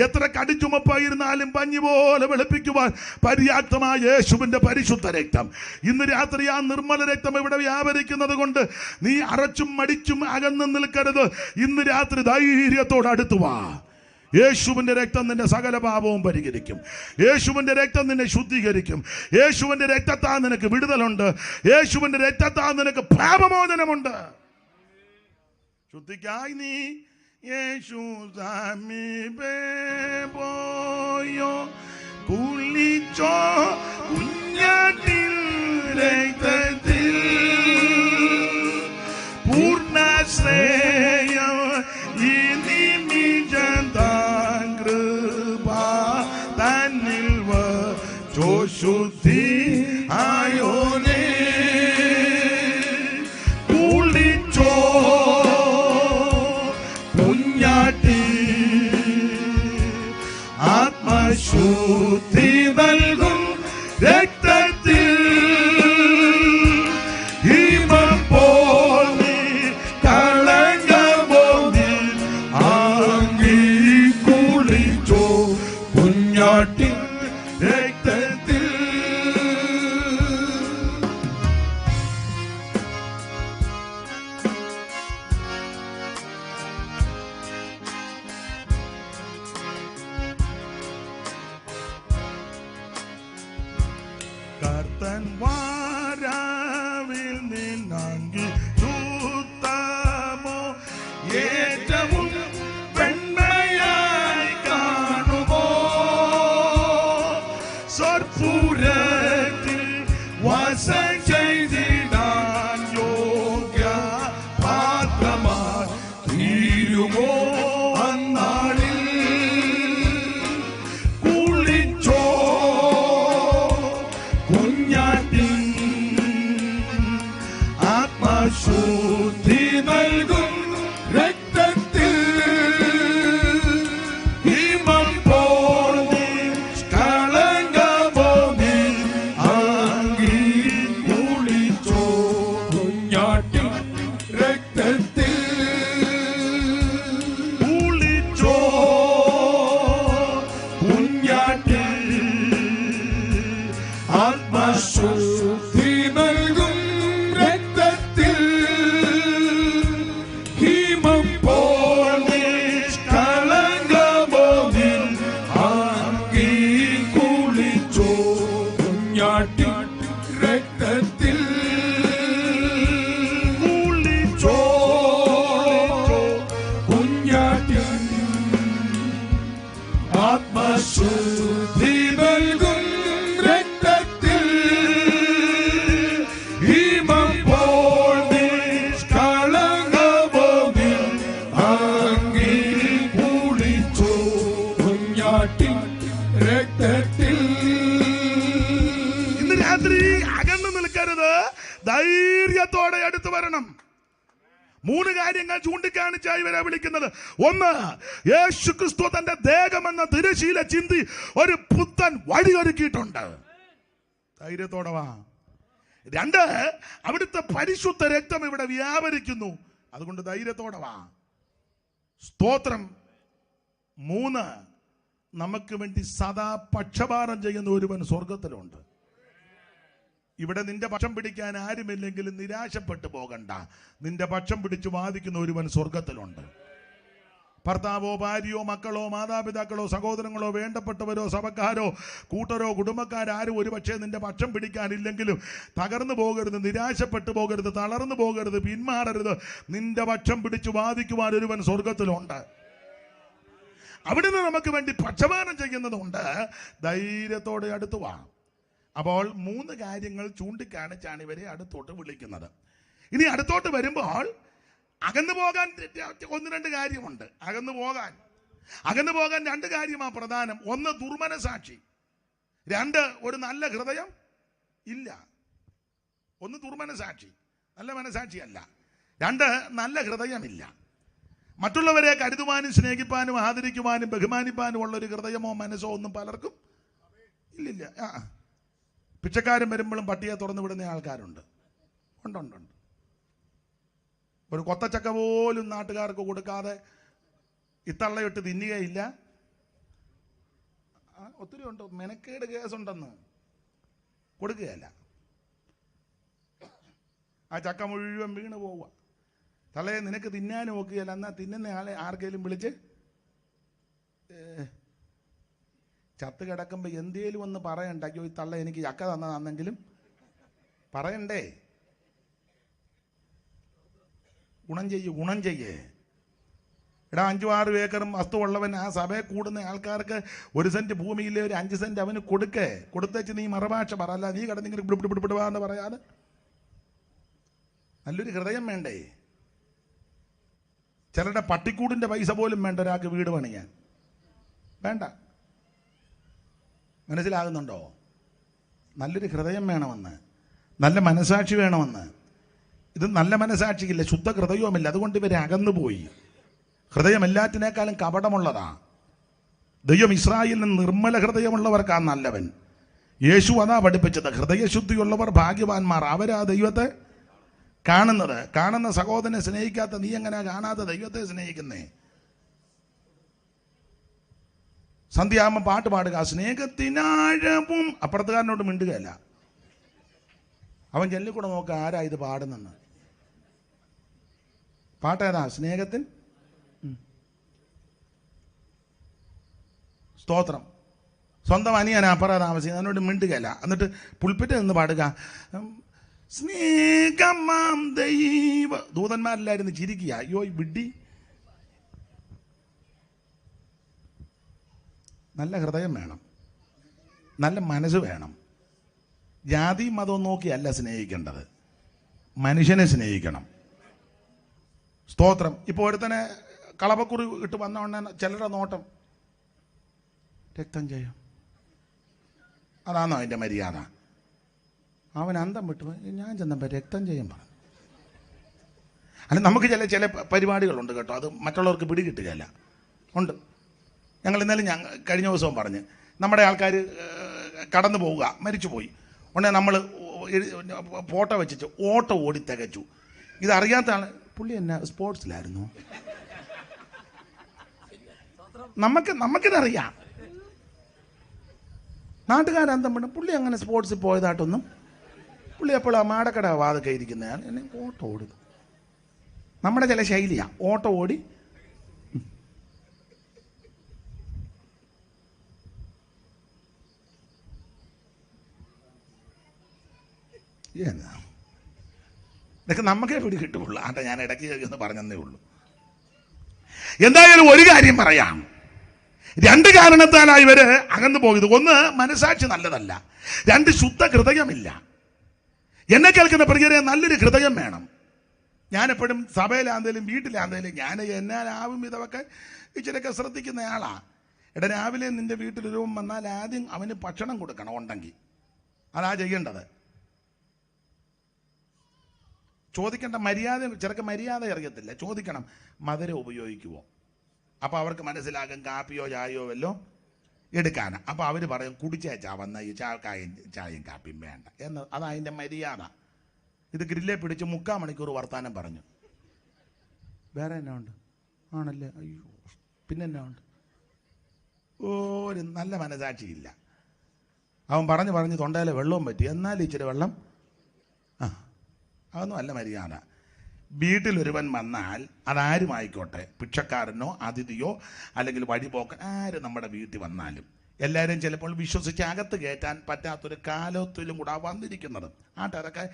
എത്ര കടിച്ചുമപ്പായിരുന്നാലും പഞ്ഞി പോലെ വെളുപ്പിക്കുവാൻ പര്യാപ്തമായ യേശുവിന്റെ പരിശുദ്ധ രക്തം. ഇന്ന് രാത്രി ആ നിർമ്മല രക്തം ഇവിടെ വ്യാപരിക്കുന്നത് കൊണ്ട് നീ അറച്ചും മടിച്ചും അകന്നും നിൽക്കരുത്. ഇന്ന് രാത്രി ധൈര്യത്തോടെ അടുത്തു വാ. യേശുവിന്റെ രക്തം നിന്റെ സകല പാപവും പരിഹരിക്കും. യേശുവിന്റെ രക്തം നിന്നെ ശുദ്ധീകരിക്കും. യേശുവിന്റെ രക്തത്താൽ നിനക്ക് വിടുതലുണ്ട്. യേശുവിന്റെ രക്തത്താൽ നിനക്ക് പാപമോചനമുണ്ട്. ശുദ്ധിക്കായി നീ യേശു സമീപേ പോയോ കുളിച്ചോ കുഞ്ഞാട്ടിൽ രക്തത്തിൽ പൂർണ്ണ നങ്കി ചൂത്തമോ ഏറ്റവും വെണ്മയായി കാണുമോ സ്വർപ്പുരത്തിൽ വാസം ചെയ്തിടാൻ യോഗ്യ പാത്രമായി തീരുമോ അന്നാളിൽ കുളിച്ചോ കുഞ്ഞാട്ടിൻ ആത്മശുദ്ധി നൽകും രക്തത്തിൽ ഹിമം പോൽ കളങ്കമോ ആങ്കി കുളിച്ചോ കുഞ്ഞാട്ടിൻ രക്തത്തിൽ കുളിച്ചോ കുഞ്ഞാട്ടിൽ ആത്മശുദ്ധി നൽകും രക്തത്തിൽ ഹിമം പോൽ കളങ്കമോ ആങ്കി കുളിച്ചോ കുഞ്ഞാട്ടിൻ രക്തത്തിൽ കുളിച്ചോ കുഞ്ഞാട്ടിൻ ആത്മശുദ്ധി നൽകും രക്തത്തിൽ ഹിമം പോൽ കളങ്കമോ ആങ്കി കുളിച്ചോ കുഞ്ഞാട്ടിൻ രക്തത്തിൽ. ഇന്ന് രാത്രി അകന്നു നിൽക്കരുത്, ധൈര്യത്തോടെ അടുത്ത് വരണം. 3 കാര്യങ്ങൾ ചൂണ്ടിക്കാണിച്ചായി ഇവരെ വിളിക്കുന്നത്. 1, യേശു ക്രിസ്തു തന്റെ ദേഹമെന്ന തിരശീല ചിന്തി ഒരു പുത്തൻ വഴിയൊരുക്കിയിട്ടുണ്ട്. ധൈര്യത്തോടെ വാ. 2, അവിടുത്തെ പരിശുദ്ധ രക്തം ഇവിടെ വ്യാപരിക്കുന്നു. അതുകൊണ്ട് ധൈര്യത്തോടെ വാ. സ്തോത്രം. 3, നമുക്ക് വേണ്ടി സദാ പക്ഷപാതം ചെയ്യുന്ന ഒരുവൻ സ്വർഗത്തിലുണ്ട്. ഇവിടെ നിന്റെ പക്ഷം പിടിക്കാൻ ആരുമില്ലെങ്കിലും നിരാശപ്പെട്ടു പോകണ്ട. നിന്റെ പക്ഷം പിടിച്ചു വാദിക്കുന്ന ഒരുവൻ സ്വർഗത്തിലുണ്ട്. ഭർത്താവോ ഭാര്യയോ മക്കളോ മാതാപിതാക്കളോ സഹോദരങ്ങളോ വേണ്ടപ്പെട്ടവരോ സഭക്കാരോ കൂട്ടരോ കുടുംബക്കാരും ഒരു പക്ഷേ നിന്റെ പക്ഷം പിടിക്കാനില്ലെങ്കിലും തകർന്നു പോകരുത്, നിരാശപ്പെട്ടു പോകരുത്, തളർന്നു പോകരുത്, പിന്മാറരുത്. നിന്റെ പക്ഷം പിടിച്ചു വാദിക്കുവാൻ ഒരുവൻ സ്വർഗത്തിലുണ്ട്. അവിടുന്ന് നമുക്ക് വേണ്ടി പക്ഷപാതം ചെയ്യുന്നതുകൊണ്ട് ധൈര്യത്തോടെ അടുത്തു വാ. അപ്പോൾ 3 കാര്യങ്ങൾ ചൂണ്ടിക്കാണിച്ചാണ് ഇവരെ അടുത്തോട്ട് വിളിക്കുന്നത്. ഇനി അടുത്തോട്ട് വരുമ്പോൾ അകന്നു പോകാൻ 1-2 കാര്യമുണ്ട്. അകന്നു പോകാൻ 2 കാര്യമാണ് പ്രധാനം. 1, ദുർമനസാക്ഷി. 2, ഒരു നല്ല ഹൃദയം ഇല്ല. 1, ദുർമനസാക്ഷി, നല്ല മനസാക്ഷിയല്ല. 2, നല്ല ഹൃദയമില്ല. മറ്റുള്ളവരെ കരുതുവാനും സ്നേഹിപ്പാനും ആദരിക്കുവാനും ബഹുമാനിപ്പാനും ഉള്ളൊരു ഹൃദയമോ മനസ്സോ ഒന്നും പലർക്കും ഇല്ലില്ല. പിച്ചക്കാരൻ വരുമ്പോഴും പട്ടിയെ തുറന്നു വിടുന്ന ആൾക്കാരുണ്ട്. ഉണ്ട്. ഒരു കൊത്തച്ചക്ക പോലും നാട്ടുകാർക്ക് കൊടുക്കാതെ ഇത്തള്ളയിട്ട് തിന്നുകയില്ല. ഒത്തിരി ഉണ്ട്, മെനക്കേട് കേസുണ്ടെന്ന് കൊടുക്കുകയല്ല. ആ ചക്ക മുഴുവൻ വീണ് പോവുക. തള്ളയെ നിനക്ക് തിന്നാനും നോക്കുകയല്ല. എന്നാൽ തിന്നുന്ന ആളെ ആർക്കെങ്കിലും വിളിച്ച് ചത്ത് കിടക്കുമ്പോൾ എന്തേലും ഒന്ന് പറയണ്ട. അയ്യോ ഈ തള്ള എനിക്ക് ചക്ക തന്നതാണെങ്കിലും പറയണ്ടേ. ഗുണം ചെയ്യേ. എടാ 5-6 ഏക്കറും വസ്തുവുള്ളവൻ ആ സഭയെ കൂടുന്ന ആൾക്കാർക്ക് 1 സെന്റ് ഭൂമിയിലെ ഒരു 5 സെന്റ് അവന് കൊടുത്തേച്ച് നീ മറുഭാഷ പറയല്ല. നീ കിടന്നിങ്ങനെ പിടിപിടിപിടിപിടിവാന്ന് പറയാതെ നല്ലൊരു ഹൃദയം വേണ്ടേ. ചിലരുടെ പട്ടിക്കൂടിന്റെ പൈസ പോലും വേണ്ട ഒരാൾക്ക് വീട് പണിയാൻ. വേണ്ട. മനസ്സിലാകുന്നുണ്ടോ? നല്ലൊരു ഹൃദയം വേണമെന്ന്, നല്ല മനസാക്ഷി വേണമെന്ന്. ഇത് നല്ല മനസാക്ഷിയില്ല, ശുദ്ധ ഹൃദയവുമില്ല. അതുകൊണ്ട് ഇവരെ അകന്നു പോയി. ഹൃദയം എല്ലാറ്റിനേക്കാളും കപടമുള്ളതാ. ദൈവം ഇസ്രായേലിന് നിർമ്മല ഹൃദയമുള്ളവർക്കാ നല്ലവൻ. യേശു അതാ പഠിപ്പിച്ചത്. ഹൃദയശുദ്ധിയുള്ളവർ ഭാഗ്യവാന്മാർ, അവരാ ദൈവത്തെ കാണുന്നത്. കാണുന്ന സഹോദരനെ സ്നേഹിക്കാത്ത നീ എങ്ങനെ കാണാത്ത ദൈവത്തെ സ്നേഹിക്കുന്നേ? സന്ധ്യാകുമ്പോൾ പാട്ട് പാടുക, സ്നേഹത്തിനാഴവും. അപ്പുറത്തുകാരനോട് മിണ്ടുകയല്ല. അവൻ ചെല്ലിക്കൂടെ നോക്കുക ആരാ ഇത് പാടുന്നെന്ന്. പാട്ടേതാ? സ്നേഹത്തിൽ സ്തോത്രം. സ്വന്തം അനിയനാ അപ്പുറം താമസിക്കുന്നത്, അതിനോട് മിണ്ടുകയല്ല. എന്നിട്ട് പുൽപ്പിറ്റ് നിന്ന് പാടുക, സ്നേഹമാം ദൈവ ദൂതന്മാരെല്ലായിരുന്നു ചിരിക്കുക. അയ്യോ വിഡ്ഢി. നല്ല ഹൃദയം വേണം, നല്ല മനസ്സ് വേണം. ജാതി മതവും നോക്കിയല്ല സ്നേഹിക്കേണ്ടത്, മനുഷ്യനെ സ്നേഹിക്കണം. സ്തോത്രം. ഇപ്പോൾ ഒരുത്തനെ കളപക്കുറി ഇട്ട് വന്ന ചിലരുടെ നോട്ടം രക്തം ചെയ്യും. അതാണോ അതിൻ്റെ മര്യാദ? അവൻ അന്തം വിട്ടു. ഞാൻ ചെന്നപ്പോൾ രക്തം ചെയ്യും പറഞ്ഞു. അല്ല, നമുക്ക് ചില പരിപാടികളുണ്ട് കേട്ടോ, അത് മറ്റുള്ളവർക്ക് പിടികിട്ടുകയല്ല. ഉണ്ട്. ഞങ്ങൾ ഇന്നലെ കഴിഞ്ഞ ദിവസവും പറഞ്ഞ്, നമ്മുടെ ആൾക്കാർ കടന്നു പോവുക, മരിച്ചുപോയി ഉടനെ നമ്മൾ ഫോട്ടോ വെച്ചിട്ട് ഓട്ടോ ഓടി തികച്ചു. ഇതറിയാത്ത ആൾ, പുള്ളി എന്നാ സ്പോർട്സിലായിരുന്നു. നമുക്കിതറിയാം. നാട്ടുകാരന്തം വേണം, പുള്ളി അങ്ങനെ സ്പോർട്സിൽ പോയതായിട്ടൊന്നും. പുള്ളി എപ്പോഴും ആ മാടക്കട വാതൊക്കെ ഇരിക്കുന്നയാൾ എന്നെ ഓട്ടോ ഓടി. നമ്മുടെ ചില ശൈലിയാ, ഓട്ടോ ഓടി. ഇതൊക്കെ നമുക്കേ പിടി കിട്ടുള്ളൂ. ആട്ടെ, ഞാൻ ഇടയ്ക്ക് ഒന്ന് പറഞ്ഞതേ ഉള്ളൂ. എന്തായാലും ഒരു കാര്യം പറയാം, രണ്ട് കാരണത്താലാണ് ഇവര് അകന്നു പോയത്. ഒന്ന്, മനസാക്ഷി നല്ലതല്ല. രണ്ട്, ശുദ്ധ ഹൃദയമില്ല. എന്നെ കേൾക്കുന്ന പ്രിയരെ, നല്ലൊരു ഹൃദയം വേണം. ഞാനെപ്പോഴും സഭയിലാന്തേലും വീട്ടിലാന്തേലും ഞാൻ എന്നാലാവും ഇതൊക്കെ ഇച്ചിരൊക്കെ ശ്രദ്ധിക്കുന്നയാളാ. എടാ, രാവിലെ നിന്റെ വീട്ടിലൊരു വന്നാൽ ആദ്യം അവന് ഭക്ഷണം കൊടുക്കണം, ഉണ്ടെങ്കിൽ അതാ ചെയ്യേണ്ടത്. ചോദിക്കേണ്ട മര്യാദ, ചിലക്ക് മര്യാദ അറിയത്തില്ല. ചോദിക്കണം, മധുരം ഉപയോഗിക്കുമോ? അപ്പോൾ അവർക്ക് മനസ്സിലാകും കാപ്പിയോ ചായയോ വല്ലോ എടുക്കാനാ. അപ്പോൾ അവർ പറയും കുടിച്ചേച്ചാ വന്ന ഈ ചായയും കാപ്പിയും വേണ്ട എന്ന്. അതാ അതിൻ്റെ മര്യാദ. ഇത് ഗ്രില്ലെ പിടിച്ച് 3/4 മണിക്കൂർ വർത്താനം പറഞ്ഞു. വേറെ എന്നാ ഉണ്ട്? ആണല്ലേ, അയ്യോ, പിന്നെ എന്നാ ഉണ്ട്? ഒരു നല്ല മനസാക്ഷിയില്ല. അവൻ പറഞ്ഞ് തൊണ്ടയിലെ വെള്ളവും പറ്റി. എന്നാലും ഇച്ചിരി വെള്ളം, അതൊന്നും അല്ല മര്യാദ. വീട്ടിലൊരുവൻ വന്നാൽ അതാരുമായിക്കോട്ടെ, ഭിക്ഷക്കാരനോ അതിഥിയോ അല്ലെങ്കിൽ വഴിപോക്കൻ, ആര് നമ്മുടെ വീട്ടിൽ വന്നാലും എല്ലാവരും ചിലപ്പോൾ വിശ്വസിച്ച് അകത്ത് കയറ്റാൻ പറ്റാത്തൊരു കാലത്തിലും കൂടെ വന്നിരിക്കുന്നത്. ആട്ടതൊക്കെ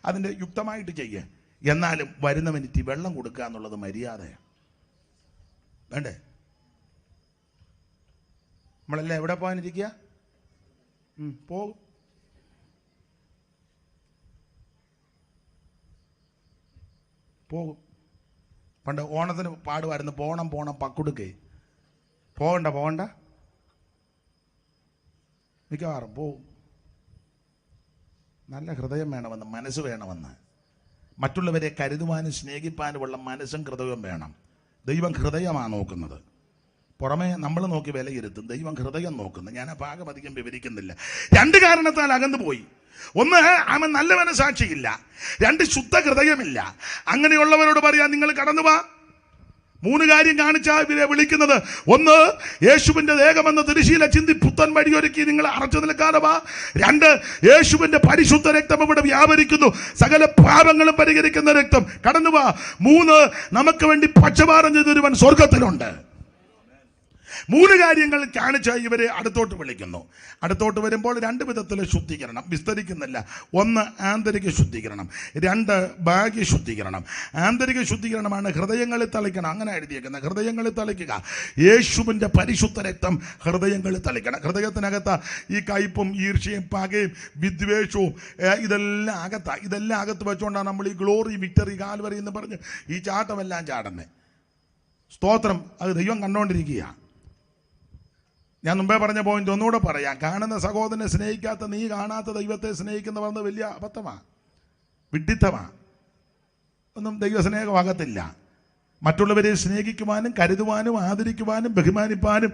അതിൻ്റെ യുക്തമായിട്ട് ചെയ്യുക. എന്നാലും വരുന്നവനിക്ക് വെള്ളം കൊടുക്കുക എന്നുള്ളത് മര്യാദയാണ്. വേണ്ടേ? നമ്മളെല്ലാം എവിടെ പോകാനിരിക്കുക? പോകും. പണ്ട് ഓണത്തിന് പാടുമായിരുന്നു, പോണം പക്കുടുക്കേ. പോകണ്ട മിക്കവാറും പോവും. നല്ല ഹൃദയം വേണമെന്ന്, മനസ്സ് വേണമെന്ന്. മറ്റുള്ളവരെ കരുതുവാനും സ്നേഹിപ്പാനുമുള്ള മനസ്സും ഹൃദയവും വേണം. ദൈവം ഹൃദയമാണ് നോക്കുന്നത്. പുറമേ നമ്മൾ നോക്കി വിലയിരുത്തും, ദൈവം ഹൃദയം നോക്കുന്നു. ഞാൻ ആ ഭാഗം അധികം വിവരിക്കുന്നില്ല. രണ്ട് കാരണത്താൽ അകന്നു പോയി. ഒന്ന്, അവൻ നല്ല മനസാക്ഷിയില്ല. രണ്ട്, ശുദ്ധ ഹൃദയമില്ല. അങ്ങനെയുള്ളവരോട് പറയാം, നിങ്ങൾ കടന്നു വാ. 3 കാര്യം കാണിച്ചാൽ ഇവരെ വിളിക്കുന്നത്. ഒന്ന്, യേശുവിന്റെ ദേഹമെന്ന തിരുശീല ചിന്തി പുത്തൻ വഴിയൊരുക്കി നിങ്ങൾ അറച്ചു നിൽക്കാതെ വാ. 2, യേശുവിന്റെ പരിശുദ്ധ രക്തം ഇവിടെ വ്യാപരിക്കുന്നു, സകല പാപങ്ങളും പരിഹരിക്കുന്ന രക്തം, കടന്നു വാ. 3, നമുക്ക് വേണ്ടി പക്ഷപാതം ചെയ്തൊരുവൻ സ്വർഗത്തിലുണ്ട്. 3 കാര്യങ്ങൾ കാണിച്ച് ഇവരെ അടുത്തോട്ട് വിളിക്കുന്നു. അടുത്തോട്ട് വരുമ്പോൾ 2 വിധത്തിൽ ശുദ്ധീകരണം, വിസ്തരിക്കുന്നില്ല. 1, ആന്തരിക ശുദ്ധീകരണം. 2, ബാഹ്യ ശുദ്ധീകരണം. ആന്തരിക ശുദ്ധീകരണമാണ് ഹൃദയങ്ങളിൽ തളിക്കണം. അങ്ങനെ എഴുതിയേക്കുന്നത്, ഹൃദയങ്ങളിൽ തളിക്കുക. യേശുവിൻ്റെ പരിശുദ്ധ രക്തം ഹൃദയങ്ങളിൽ തളിക്കണം. ഹൃദയത്തിനകത്ത് ഈ കയ്പും ഈർഷ്യയും പകയും വിദ്വേഷവും ഇതെല്ലാം അകത്ത് വെച്ചുകൊണ്ടാണ് നമ്മൾ ഈ ഗ്ലോറി, വിക്ടറി, കാൽവറി എന്ന് പറഞ്ഞ് ഈ ചാട്ടമെല്ലാം ചാടുന്നത്. സ്തോത്രം. അത് ദൈവം കണ്ടുകൊണ്ടിരിക്കുക. ഞാൻ മുമ്പേ പറഞ്ഞ പോയിന്റ് ഒന്നുകൂടെ പറയാം. കാണുന്ന സഹോദരനെ സ്നേഹിക്കാത്ത നീ കാണാത്ത ദൈവത്തെ സ്നേഹിക്കുന്ന പറഞ്ഞത് വലിയ അബദ്ധമാണ്, വിഡ്ഢിത്തമാണ്. ഒന്നും ദൈവസ്നേഹമാകത്തില്ല. മറ്റുള്ളവരെ സ്നേഹിക്കുവാനും കരുതുവാനും ആദരിക്കുവാനും ബഹുമാനിപ്പാനും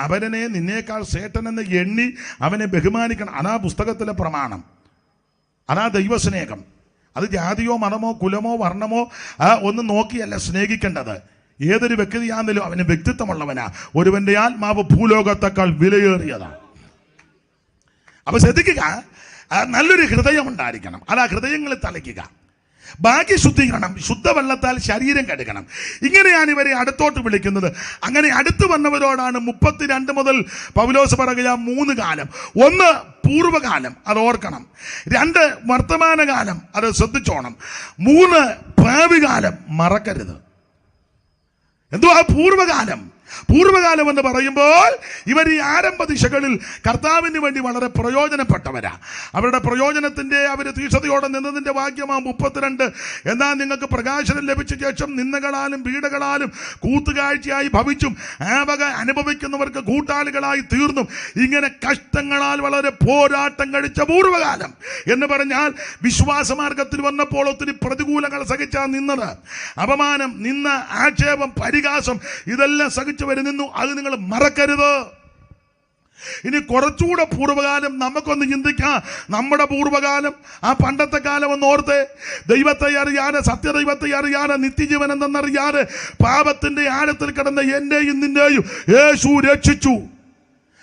അവനെ നിന്നേക്കാൾ ശ്രേഷ്ഠനെന്ന് എണ്ണി അവനെ ബഹുമാനിക്കണം. അതാ പുസ്തകത്തിലെ പ്രമാണം, അതാ ദൈവസ്നേഹം. അത് ജാതിയോ മതമോ കുലമോ വർണ്ണമോ ഒന്നും നോക്കിയല്ല സ്നേഹിക്കേണ്ടത്. ഏതൊരു വ്യക്തിയാണെങ്കിലും അവന് വ്യക്തിത്വമുള്ളവനാ. ഒരുവന്റെ ആത്മാവ് ഭൂലോകത്തേക്കാൾ വിലയേറിയതാണ്. അപ്പൊ ശ്രദ്ധിക്കുക, നല്ലൊരു ഹൃദയം ഉണ്ടായിരിക്കണം. അതാ ഹൃദയങ്ങളിൽ തളിക്കുക. ബാക്കി ശുദ്ധീകരണം, ശുദ്ധവെള്ളത്താൽ ശരീരം കഴുകണം. ഇങ്ങനെയാണ് ഇവരെ അടുത്തോട്ട് വിളിക്കുന്നത്. അങ്ങനെ അടുത്ത് വന്നവരോടാണ് 32 മുതൽ പൗലോസ് പറയുക 3 കാലം. 1 പൂർവ്വകാലം, അത് ഓർക്കണം. 2 വർത്തമാനകാലം, അത് ശ്രദ്ധിച്ചോണം. 3 ഭാവികാലം, മറക്കരുത്. എന്തുവാ പൂർവ്വകാലം? പൂർവ്വകാലം എന്ന് പറയുമ്പോൾ ഇവർ ഈ ആരംഭ ദിശകളിൽ കർത്താവിന് വേണ്ടി വളരെ പ്രയോജനപ്പെട്ടവരാ. അവരുടെ പ്രയോജനത്തിന്റെ അവർ തീക്ഷണതയോടെ നിന്നതിന്റെ വാക്യമാണ് 32. എന്നാൽ നിങ്ങൾക്ക് പ്രകാശനം ലഭിച്ച ശേഷം നിന്ദകളാലും പീഡകളാലും കൂത്തുകാഴ്ചയായി ഭവിച്ചും ആ വക അനുഭവിക്കുന്നവർക്ക് കൂട്ടാളികളായി തീർന്നും ഇങ്ങനെ കഷ്ടങ്ങളാൽ വളരെ പോരാട്ടം കഴിച്ച പൂർവ്വകാലം എന്ന് പറഞ്ഞാൽ വിശ്വാസമാർഗത്തിൽ വന്നപ്പോൾ ഒത്തിരി പ്രതികൂലങ്ങൾ സഹിച്ചാ നിന്നത്. അപമാനം, നിന്ന, ആക്ഷേപം, പരിഹാസം ഇതെല്ലാം സഹിച്ചു നിന്നു. അത് നിങ്ങൾ മറക്കരുത്. ഇനി കുറച്ചുകൂടെ പൂർവ്വകാലം നമുക്കൊന്ന് ചിന്തിക്കാം. നമ്മുടെ പൂർവ്വകാലം, ആ പണ്ടത്തെ കാലം ഒന്ന് ഓർത്ത്. ദൈവത്തെ അറിയാതെ, സത്യദൈവത്തെ അറിയാതെ, നിത്യജീവൻ എന്തെന്നറിയാതെ പാപത്തിന്റെ ആഴത്തിൽ കിടന്ന എന്റെയും നിന്റെയും യേശു രക്ഷിച്ചു.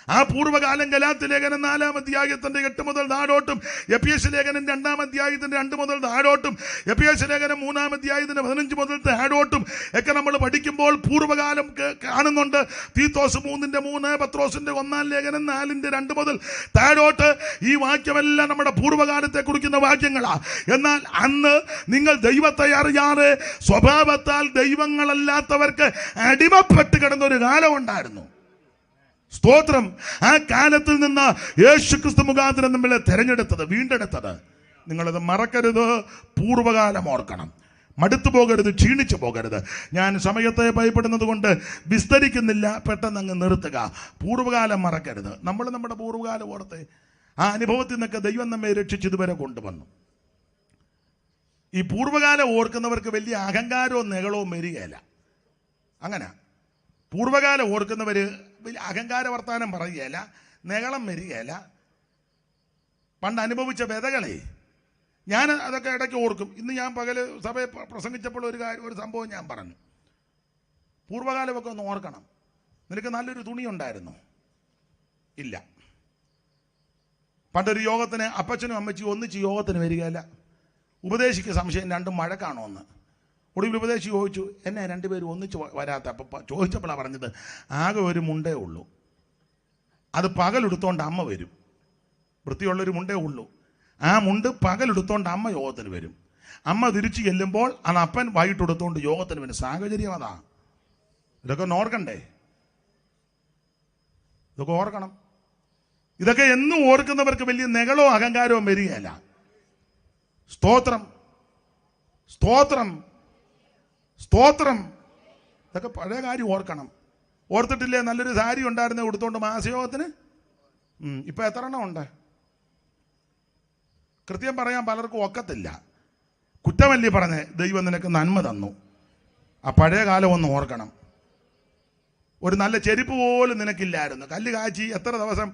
ആ പൂർവ്വകാലം ഗലാത്യ ലേഖനം 4-ാം അധ്യായത്തിന്റെ 8 മുതൽ താഴോട്ടും, എഫെസ്യ ലേഖനം 2-ാം അധ്യായത്തിന്റെ 2 മുതൽ താഴോട്ടും, എഫെസ്യ ലേഖനം 3-ാം അധ്യായത്തിന്റെ 15 മുതൽ താഴോട്ടും ഒക്കെ നമ്മൾ പഠിക്കുമ്പോൾ പൂർവ്വകാലം കാണുന്നുണ്ട്. തീത്തോസ് 3:3, പത്രോസിന്റെ 1-ാം ലേഖനം 4:2 മുതൽ താഴോട്ട് ഈ വാക്യമെല്ലാം നമ്മുടെ പൂർവ്വകാലത്തെ കുറിക്കുന്ന വാക്യങ്ങളാ. എന്നാൽ അന്ന് നിങ്ങൾ ദൈവത്തെ അറിയാതെ സ്വഭാവത്താൽ ദൈവങ്ങളല്ലാത്തവർക്ക് അടിമപ്പെട്ട് കിടന്ന ഒരു കാലം ഉണ്ടായിരുന്നു. സ്തോത്രം. ആ കാലത്തിൽ നിന്ന് യേശുക്രിസ്തു മുഖാന്തരം നമ്മളെ തെരഞ്ഞെടുത്തത്, വീണ്ടെടുത്തത്. നിങ്ങളത് മറക്കരുത്. പൂർവ്വകാലം ഓർക്കണം. മടുത്തു പോകരുത്, ക്ഷീണിച്ചു പോകരുത്. ഞാൻ സമയത്തെ ഭയപ്പെടുന്നത് കൊണ്ട് വിസ്തരിക്കുന്നില്ല, പെട്ടെന്ന് അങ്ങ് നിർത്തുക. പൂർവ്വകാലം മറക്കരുത്. നമ്മൾ നമ്മുടെ പൂർവ്വകാലം ഓർത്ത് ആ അനുഭവത്തിൽ നിന്നൊക്കെ ദൈവം നമ്മെ രക്ഷിച്ച് ഇതുവരെ കൊണ്ടുവന്നു. ഈ പൂർവ്വകാലം ഓർക്കുന്നവർക്ക് വലിയ അഹങ്കാരവും നെകളവും വരികയില്ല. അങ്ങനെ പൂർവ്വകാലം ഓർക്കുന്നവർ വലിയ അഹങ്കാര വർത്താനം പറയുകയില്ല, നെകളം വരികയില്ല. പണ്ട് അനുഭവിച്ച വ്യതകളെ ഞാൻ അതൊക്കെ ഇടയ്ക്ക് ഓർക്കും. ഇന്ന് ഞാൻ പകല് സഭയെ പ്രസംഗിച്ചപ്പോൾ ഒരു സംഭവം ഞാൻ പറഞ്ഞു. പൂർവ്വകാലമൊക്കെ ഒന്ന് ഓർക്കണം. നിനക്ക് നല്ലൊരു തുണി ഉണ്ടായിരുന്നു? ഇല്ല. പണ്ടൊരു യോഗത്തിന് അപ്പച്ചനും അമ്മച്ചിയും ഒന്നിച്ച് യോഗത്തിന് വരികയില്ല. ഉപദേശിക്ക് സംശയം, രണ്ടും മഴക്കാണോ എന്ന്. ഒടുവിൽ ഉപദേശി ചോദിച്ചു, എന്നെ 2 പേരും ഒന്നിച്ച് വരാത്ത? അപ്പം ചോദിച്ചപ്പോഴാണ് പറഞ്ഞത്, ആകെ ഒരു മുണ്ടേ ഉള്ളൂ, അത് പകലെടുത്തോണ്ട് അമ്മ വരും. വൃത്തിയുള്ളൊരു മുണ്ടേ ഉള്ളൂ. ആ മുണ്ട് പകലെടുത്തോണ്ട് അമ്മ യോഗത്തിന് വരും. അമ്മ തിരിച്ചു ചെല്ലുമ്പോൾ അത് അപ്പൻ വൈകിട്ടെടുത്തോണ്ട് യോഗത്തിന് വരും. സാഹചര്യം അതാ. ഇതൊക്കെ ഓർക്കണ്ടേ? ഇതൊക്കെ ഓർക്കണം. ഇതൊക്കെ എന്നും ഓർക്കുന്നവർക്ക് വലിയ നെകളോ അഹങ്കാരവും വരികയല്ല. സ്തോത്രം, സ്തോത്രം, സ്തോത്രം. ഇതൊക്കെ പഴയ കാര്യം ഓർക്കണം. ഓർത്തിട്ടില്ലേ? നല്ലൊരു സാരി ഉണ്ടായിരുന്നു കൊടുത്തോണ്ട് മാസയോഗത്തിന്. ഇപ്പൊ എത്ര എണ്ണം ഉണ്ട്? കൃത്യം പറയാൻ പലർക്കും ഒക്കത്തില്ല. കുറ്റമല്ലേ പറഞ്ഞേ? ദൈവം നിനക്ക് നന്മ തന്നു. ആ പഴയ കാലം ഒന്ന് ഓർക്കണം. ഒരു നല്ല ചെരുപ്പ് പോലും നിനക്കില്ലായിരുന്നു. കല്ല് കാച്ചി എത്ര ദിവസം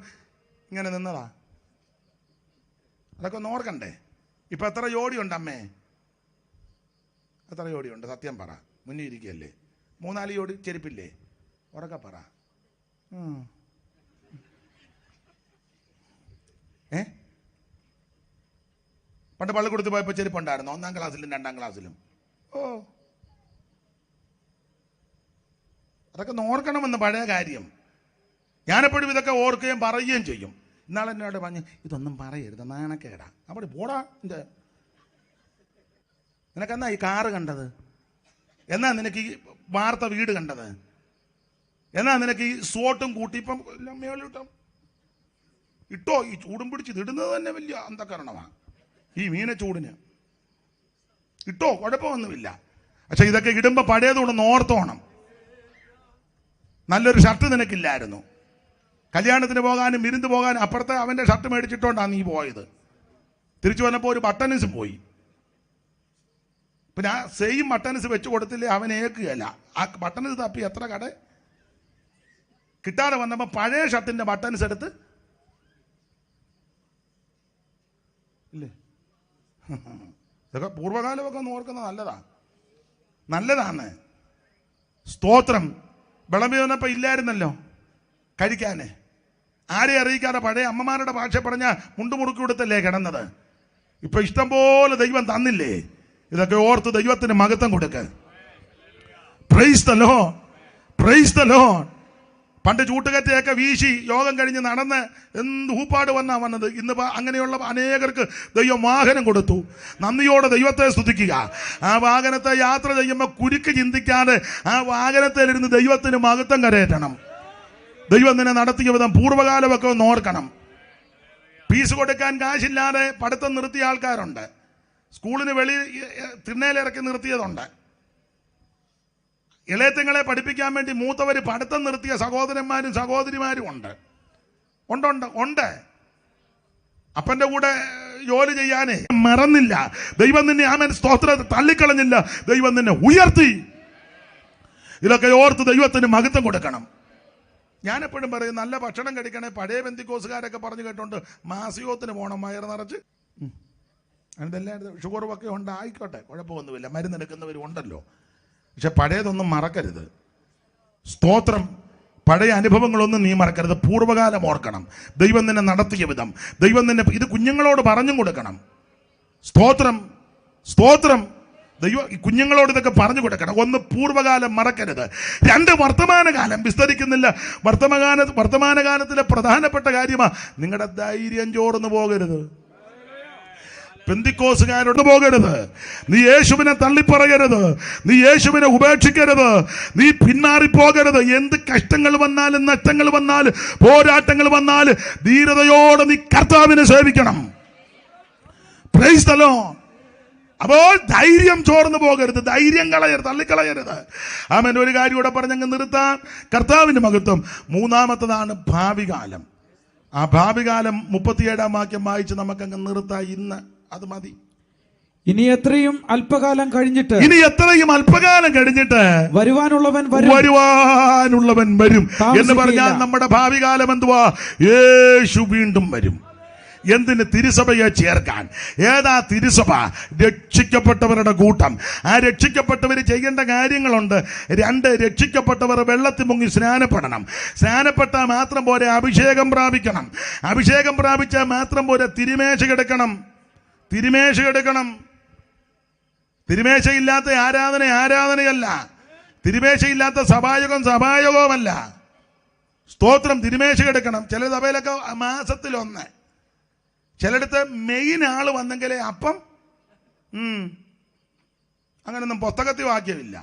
ഇങ്ങനെ നിന്നതാ? അതൊക്കെ ഒന്ന് ഓർക്കണ്ടേ? ഇപ്പൊ എത്ര ജോഡിയുണ്ട് അമ്മേ? എത്ര ജോഡിയുണ്ട്? സത്യം പറ. മുന്നിൽ ഇരിക്കുകയല്ലേ? 3-4 ജോഡി ചെരുപ്പില്ലേ? ഉറക്കെ പറ. പണ്ട് പള്ളിക്കൂടത്തിൽ പോയപ്പോൾ ചെരുപ്പുണ്ടായിരുന്നു. 1-ാം ക്ലാസ്സിലും 2-ാം ക്ലാസ്സിലും. അതൊക്കെ ഓർക്കണമെന്ന് പഴയ കാര്യം. ഞാനെപ്പോഴും ഇതൊക്കെ ഓർക്കുകയും പറയുകയും ചെയ്യും. ഇന്നാളെ എന്നോട് പറഞ്ഞു, ഇതൊന്നും പറയരുത്, നാണക്കേടാ. അവിടെ പോടാ, നിനക്കെന്നാ ഈ കാറ് കണ്ടത്? എന്നാ നിനക്ക് ഈ വാർത്ത വീട് കണ്ടത്? എന്നാ നിനക്ക് ഈ സോട്ടും കൂട്ടി ഇപ്പം എല്ലാം മേളിട്ടും ഇട്ടോ? ഈ ചൂടും പിടിച്ച് ഇടുന്നത് തന്നെ വലിയ അന്ധകരണമാണ്. ഈ മീനച്ചൂടിന് ഇട്ടോ, കുഴപ്പമൊന്നുമില്ല. പക്ഷെ ഇതൊക്കെ ഇടുമ്പോൾ പഴയതുകൊണ്ടൊന്ന് ഓർത്തോണം. നല്ലൊരു ഷർട്ട് നിനക്കില്ലായിരുന്നു. കല്യാണത്തിന് പോകാനും വിരുന്ന് പോകാനും അപ്പുറത്തെ അവൻ്റെ ഷർട്ട് മേടിച്ചിട്ടോണ്ടാണ് നീ പോയത്. തിരിച്ചു വന്നപ്പോൾ ഒരു ബട്ടൺസ് പോയി. പിന്നെ ആ സെയിം ബട്ടൺസ് വെച്ച് കൊടുത്തില്ലേ അവൻ ഏക്കുകയല്ല. ആ ബട്ടൺസ് തപ്പി എത്ര കട കിട്ടാതെ വന്നപ്പോൾ പഴയ ഷർട്ടിന്റെ ബട്ടൺസ് എടുത്ത് ഇല്ലേ. ഇതൊക്കെ പൂർവ്വകാലമൊക്കെ ഒന്ന് ഓർക്കുന്നത് നല്ലതാണ്. സ്തോത്രം. വിളമ്പി വന്നപ്പോൾ ഇല്ലായിരുന്നല്ലോ കഴിക്കാന്. ആരെ അറിയിക്കാതെ പഴയ അമ്മമാരുടെ ഭാഷ പറഞ്ഞ മുണ്ടുമുറുക്കി കൊടുത്തല്ലേ കിടന്നത്. ഇപ്പൊ ഇഷ്ടം പോലെ ദൈവം തന്നില്ലേ? ഇതൊക്കെ ഓർത്ത് ദൈവത്തിന് മഹത്വം കൊടുക്ക. Price the Lord, praise the Lord. പണ്ട് ചൂട്ടുകറ്റയൊക്കെ വീശി യോഗം കഴിഞ്ഞ് നടന്ന് എന്ത് ഊപ്പാട് വന്നത്. ഇന്ന് അങ്ങനെയുള്ള അനേകർക്ക് ദൈവം വാഹനം കൊടുത്തു. നന്ദിയോടെ ദൈവത്തെ സ്തുതിക്കുക. ആ വാഹനത്തെ യാത്ര ചെയ്യുമ്പോൾ കുരുക്ക് ചിന്തിക്കാതെ ആ വാഹനത്തിലിരുന്ന് ദൈവത്തിന് മഹത്വം കരയറ്റണം. ദൈവം നിന്നെ നടത്തിയ വിധം പൂർവ്വകാലമൊക്കെ ഒന്ന് ഓർക്കണം. ഫീസ് കൊടുക്കാൻ കാശില്ലാതെ പഠിത്തം നിർത്തിയ ആൾക്കാരുണ്ട്. സ്കൂളിന് തിണ്ണയിലിറക്കി നിർത്തിയതുണ്ട്. ഇളയത്തുങ്ങളെ പഠിപ്പിക്കാൻ വേണ്ടി മൂത്തവർ പഠിത്തം നിർത്തിയ സഹോദരന്മാരും സഹോദരിമാരും ഉണ്ട്. അപ്പൻ്റെ കൂടെ ജോലി ചെയ്യാനേ മറന്നില്ല. ദൈവം നിന്നെ ആമേൻ സ്തോത്രം തള്ളിക്കളഞ്ഞില്ല. ദൈവം നിന്നെ ഉയർത്തി. ഇതൊക്കെ ഓർത്ത് ദൈവത്തിന് മഹത്വം കൊടുക്കണം. ഞാനെപ്പോഴും പറയും, നല്ല ഭക്ഷണം കഴിക്കണേ. പഴയ പെന്തിക്കോസുകാരൊക്കെ പറഞ്ഞു കേട്ടോണ്ട് മാസിയോത്തിന് പോകണം വയറ് നിറച്ച്. അതിതെല്ലാം ഷുഗറുമൊക്കെ ഉണ്ട്, ആയിക്കോട്ടെ, കുഴപ്പമൊന്നുമില്ല, മരുന്നെടുക്കുന്നവരും ഉണ്ടല്ലോ. പക്ഷെ പഴയതൊന്നും മറക്കരുത്. സ്തോത്രം. പഴയ അനുഭവങ്ങളൊന്നും നീ മറക്കരുത്. പൂർവ്വകാലം ഓർക്കണം. ദൈവം നിന്നെ നടത്തിയ വിധം, ദൈവം നിന്നെ ഇത് കുഞ്ഞുങ്ങളോട് പറഞ്ഞും കൊടുക്കണം. സ്തോത്രം, സ്തോത്രം. ദൈവം കുഞ്ഞുങ്ങളോട് ഇതൊക്കെ പറഞ്ഞു കൊടുക്കണം. ഒന്ന്, പൂർവ്വകാലം മറക്കരുത്. രണ്ട്, വർത്തമാനകാലം വിസ്തരിക്കുന്നില്ല. വർത്തമാനകാലത്തിലെ പ്രധാനപ്പെട്ട കാര്യമാണ് നിങ്ങളുടെ ധൈര്യം ചോർന്നു പോകരുത്. പെന്തിക്കോസുകാരോട് പോകരുത്. നീ യേശുവിനെ തള്ളിപ്പറയരുത്. നീ യേശുവിനെ ഉപേക്ഷിക്കരുത്. നീ പിന്മാറിപ്പോകരുത്. എന്ത് കഷ്ടങ്ങൾ വന്നാലും നഷ്ടങ്ങൾ വന്നാലും പോരാട്ടങ്ങൾ വന്നാലും ധീരതയോടെ നീ കർത്താവിനെ സേവിക്കണം. Praise the Lord. അപ്പോൾ ധൈര്യം ചോർന്നു പോകരുത്. ധൈര്യം തള്ളിക്കളയരുത്. ആമേൻ. ഒരു കാര്യം കൂടെ പറഞ്ഞങ്ങ് നിർത്താം. കർത്താവിന്റെ മഹത്വം. മൂന്നാമത്തതാണ് ഭാവികാലം. ആ ഭാവികാലം 37-ാം വാക്യം വായിച്ച് നമുക്കങ്ങ് നിർത്താം. ഇന്ന് അത് മതി. ഇനി എത്രയും അല്പകാലം കഴിഞ്ഞിട്ട് വരുവാനുള്ളവൻ വരും എന്ന് പറഞ്ഞാൽ നമ്മുടെ ഭാവികാലം എന്തുവാ? യേശു വീണ്ടും വരും. എന്തിന്? തിരുസഭയെ ചേർക്കാൻ. ഏതാ തിരുസഭ? രക്ഷിക്കപ്പെട്ടവരുടെ കൂട്ടം. ആ രക്ഷിക്കപ്പെട്ടവർ ചെയ്യേണ്ട കാര്യങ്ങളുണ്ട്. രണ്ട്, രക്ഷിക്കപ്പെട്ടവർ വെള്ളത്തിൽ മുങ്ങി സ്നാനപ്പെടണം. സ്നാനപ്പെട്ടാൽ മാത്രം പോരെ, അഭിഷേകം പ്രാപിക്കണം. അഭിഷേകം പ്രാപിച്ചാൽ മാത്രം പോരെ, തിരുമേശ കിടക്കണം. തിരുമേശയില്ലാത്ത ആരാധനയല്ല. തിരുമേശയില്ലാത്ത സഭായോഗവുമല്ല. സ്തോത്രം. തിരുമേശ കിടക്കണം. ചില സഭയിലൊക്കെ മാസത്തിലൊന്ന്, ചിലയിടത്ത് മെയിൻ ആള് വന്നെങ്കിലേ അപ്പം. അങ്ങനൊന്നും പുസ്തകത്തിൽ വാക്യമില്ല.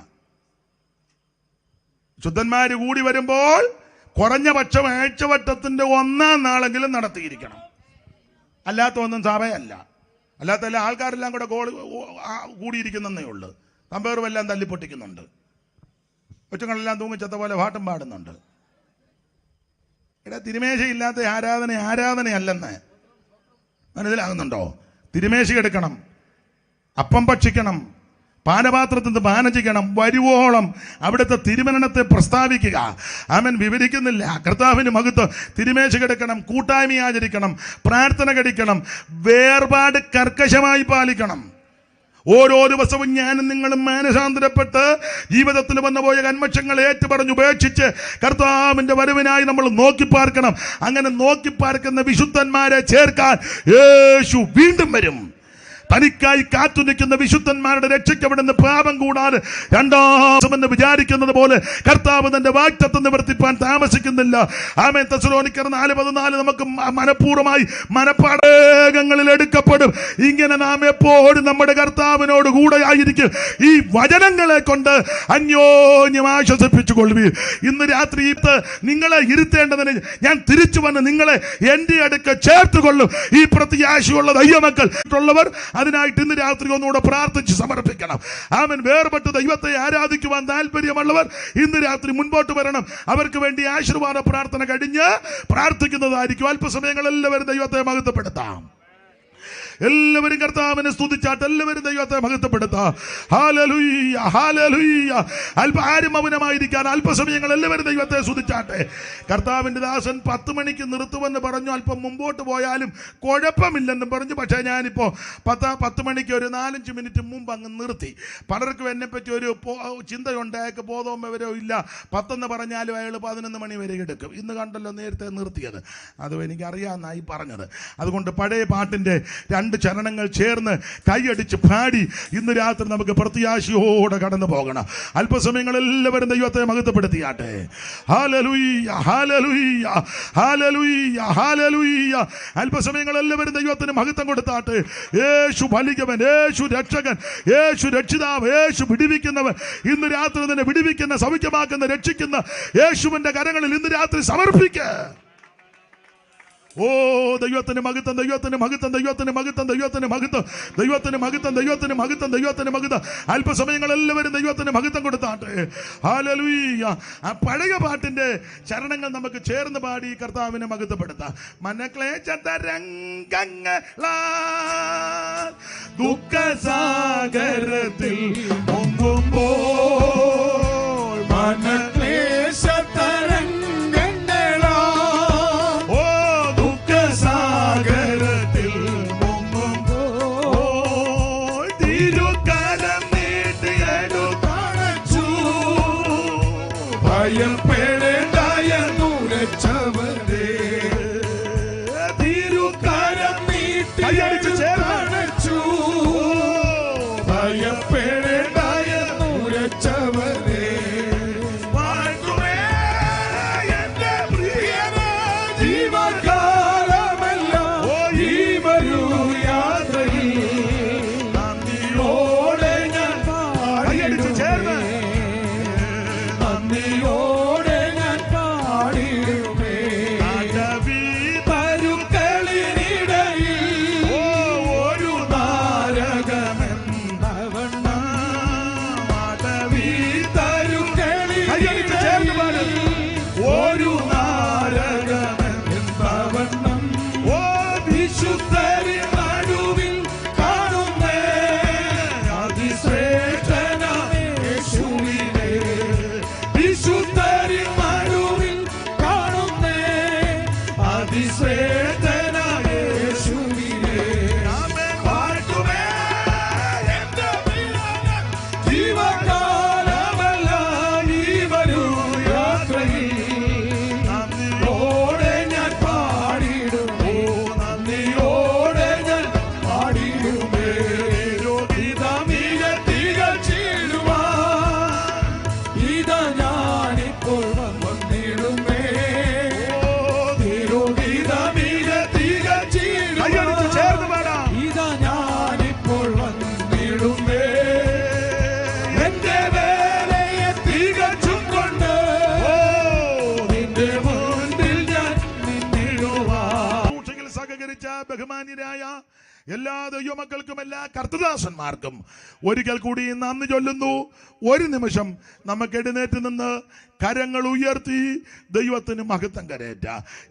ശുദ്ധന്മാര് കൂടി വരുമ്പോൾ കുറഞ്ഞ പക്ഷം ആഴ്ചവട്ടത്തിന്റെ 1-ാം നാളെങ്കിലും നടത്തിയിരിക്കണം. അല്ലാത്ത ഒന്നും സഭയല്ല. അല്ലാത്ത എല്ലാ ആൾക്കാരെല്ലാം കൂടെ കൂടിയിരിക്കുന്നേ ഉള്ളു. തമ്പേറുമെല്ലാം തല്ലിപ്പൊട്ടിക്കുന്നുണ്ട്. കൊച്ചുങ്ങളെല്ലാം തൂങ്ങിച്ചത്ത പോലെ പാട്ടും പാടുന്നുണ്ട്. ഇവിടെ തിരുമേശയില്ലാത്ത ആരാധനയല്ലെന്ന് മനസ്സിലാകുന്നുണ്ടോ? തിരുമേശ എടുക്കണം, അപ്പം ഭക്ഷിക്കണം, പാനപാത്രത്തിൽ നിന്ന് പാനം ചെയ്യണം, വരുവോളം അവിടുത്തെ തിരുമരണത്തെ പ്രസ്താവിക്കുക. ആമേൻ. വിവരിക്കുന്നില്ല. കർത്താവിന് മഹത്വം. തിരുമേശ കിടക്കണം, കൂട്ടായ്മ ആചരിക്കണം, പ്രാർത്ഥന കഴിക്കണം, വേർപാട് കർക്കശമായി പാലിക്കണം. ഓരോ ദിവസവും ഞാനും നിങ്ങളും മാനസാന്തരപ്പെട്ട് ജീവിതത്തിൽ വന്നുപോയ കന്മഷങ്ങൾ ഏറ്റുപറഞ്ഞ് ഉപേക്ഷിച്ച് കർത്താവിന്റെ വരവിനായി നമ്മൾ നോക്കിപ്പാർക്കണം. അങ്ങനെ നോക്കിപ്പാർക്കുന്ന വിശുദ്ധന്മാരെ ചേർക്കാൻ യേശു വീണ്ടും വരും. തനിക്കായി കാത്തു നിൽക്കുന്ന വിശുദ്ധന്മാരുടെ രക്ഷയ്ക്കവിടുന്ന് പാപം കൂടാതെ രണ്ടാമെന്ന് വിചാരിക്കുന്നത് പോലെ കർത്താവ് തന്റെ വാഗ്ദത്തം നിവർത്തിപ്പാൻ താമസിക്കുന്നില്ല. ആമേൻ. തെസ്സലോനിക്കർ 4:14 നമുക്ക് മനഃപൂർവ്വമായി മനപ്പാടങ്ങളിൽ എടുക്കപ്പെടും. ഇങ്ങനെ നാം എപ്പോഴും നമ്മുടെ കർത്താവിനോട് കൂടെ ആയിരിക്കും. ഈ വചനങ്ങളെ കൊണ്ട് അന്യോന്യം ആശ്വസിപ്പിച്ചു കൊള്ളുവീർ. ഇന്ന് രാത്രി നിങ്ങളെ ഇരുത്തേണ്ടതിന് ഞാൻ തിരിച്ചു വന്ന് നിങ്ങളെ എന്റെ അടുക്ക ചേർത്ത് കൊള്ളും. ഈ പ്രത്യാശയുള്ള ദൈവമക്കൾ ഉള്ളവർ അതിനായിട്ട് ഇന്ന് രാത്രി ഒന്നുകൂടെ പ്രാർത്ഥിച്ച് സമർപ്പിക്കണം. ആമേൻ. വേർപെട്ട് ദൈവത്തെ ആരാധിക്കുവാൻ താല്പര്യമുള്ളവർ ഇന്ന് രാത്രി മുൻപോട്ട് വരണം. അവർക്ക് വേണ്ടി ആശീർവാദ പ്രാർത്ഥന കഴിഞ്ഞ് പ്രാർത്ഥിക്കുന്നതായിരിക്കും. അല്പസമയങ്ങൾ എല്ലാവരും ദൈവത്തെ മഹത്വപ്പെടുത്താം. എല്ലാവരും കർത്താവിനെ സ്തുതിച്ചാട്ട് എല്ലാവരും ദൈവത്തെ മഹത്വപ്പെടുത്താം. Hallelujah, hallelujah. ആരും മൗനമായിരിക്കാൻ അല്പസമയങ്ങൾ എല്ലാവരും ദൈവത്തെ സ്തുതിച്ചാട്ടെ. കർത്താവിന്റെ ദാസൻ 10 മണിക്ക് നിർത്തുമെന്ന് പറഞ്ഞു. അല്പം മുമ്പോട്ട് പോയാലും കുഴപ്പമില്ലെന്നും പറഞ്ഞു. പക്ഷേ ഞാനിപ്പോൾ 10 മണിക്ക് ഒരു 4-5 മിനിറ്റ് മുമ്പ് അങ്ങ് നിർത്തി. പലർക്കും എന്നെപ്പറ്റി ഒരു ചിന്തയുണ്ട്. അയാൾക്ക് ബോധവും വിവരവും ഇല്ല. 10 പറഞ്ഞാലും അയാൾ 11 മണി വരെ എടുക്കും. ഇന്ന് കണ്ടല്ലോ നേരത്തെ നിർത്തിയത്. അതും എനിക്കറിയാമെന്നായി പറഞ്ഞത്. അതുകൊണ്ട് പഴയ പാട്ടിൻ്റെ 2 രണ്ട് ചരണങ്ങൾ ചേർന്ന് കൈയടിച്ച് പാടി ഇന്ന് രാത്രി നമുക്ക് പ്രത്യാശയോടെ കടന്നു പോകണം. അല്പസമയങ്ങൾ എല്ലാവരും ദൈവത്തെ മഹത്വപ്പെടുത്തിയാട്ടെ. ഹല്ലേലൂയ, ഹല്ലേലൂയ, ഹല്ലേലൂയ, ഹല്ലേലൂയ. അല്പസമയങ്ങൾ എല്ലാവരും ദൈവത്തിന് മഹത്വം കൊടുത്താട്ടെ. യേശു ഫലിക്കവൻ, യേശു രക്ഷകൻ, യേശു രക്ഷിതാവ്, യേശു വിടുവിക്കുന്നവൻ. ഇന്ന് രാത്രി തന്നെ വിടുവിക്കുന്ന, സൗഖ്യമാക്കുന്ന, രക്ഷിക്കുന്ന യേശുവിന്റെ കരങ്ങളിൽ ഇന്ന് രാത്രി സമർപ്പിക്കുക. ഓ ദൈവത്തിന് മഹത്വം, ദൈവത്തിന് മഹത്വം, ദൈവത്തിന് മഹത്വം, ദൈവത്തിന് മഹത്വം, ദൈവത്തിന് മഹത്വം, ദൈവത്തിന് മഹത്വം, ദൈവത്തിന് മഹത്വം. അല്പസമയങ്ങൾ എല്ലാവരും ദൈവത്തിന് മഹത്വം കൊടുത്താട്ടെ. ഹല്ലേലൂയ. ആ പഴയ പാട്ടിന്റെ ചരണങ്ങൾ നമുക്ക് ചേർന്ന് പാടി കർത്താവിനെ മഹത്വപ്പെടുത്താം. മനക്ലേശതരംഗങ്ങളാൽ ദുഃഖസാഗരത്തിൽ പൊങ്ങുമ്പോൾ മനക്ലേശതരംഗ ബഹുമാന്യരായ എല്ലാ ദൈവമക്കൾക്കും എല്ലാ കർത്തദാസന്മാർക്കും ഒരിക്കൽ കൂടി നന്ദി ചൊല്ലുന്നു. ഒരു നിമിഷം നമുക്ക് എഴുന്നേറ്റ് നിന്ന് കരങ്ങൾ ഉയർത്തി ദൈവത്തിന് മഹത്വം കരേറ്റ.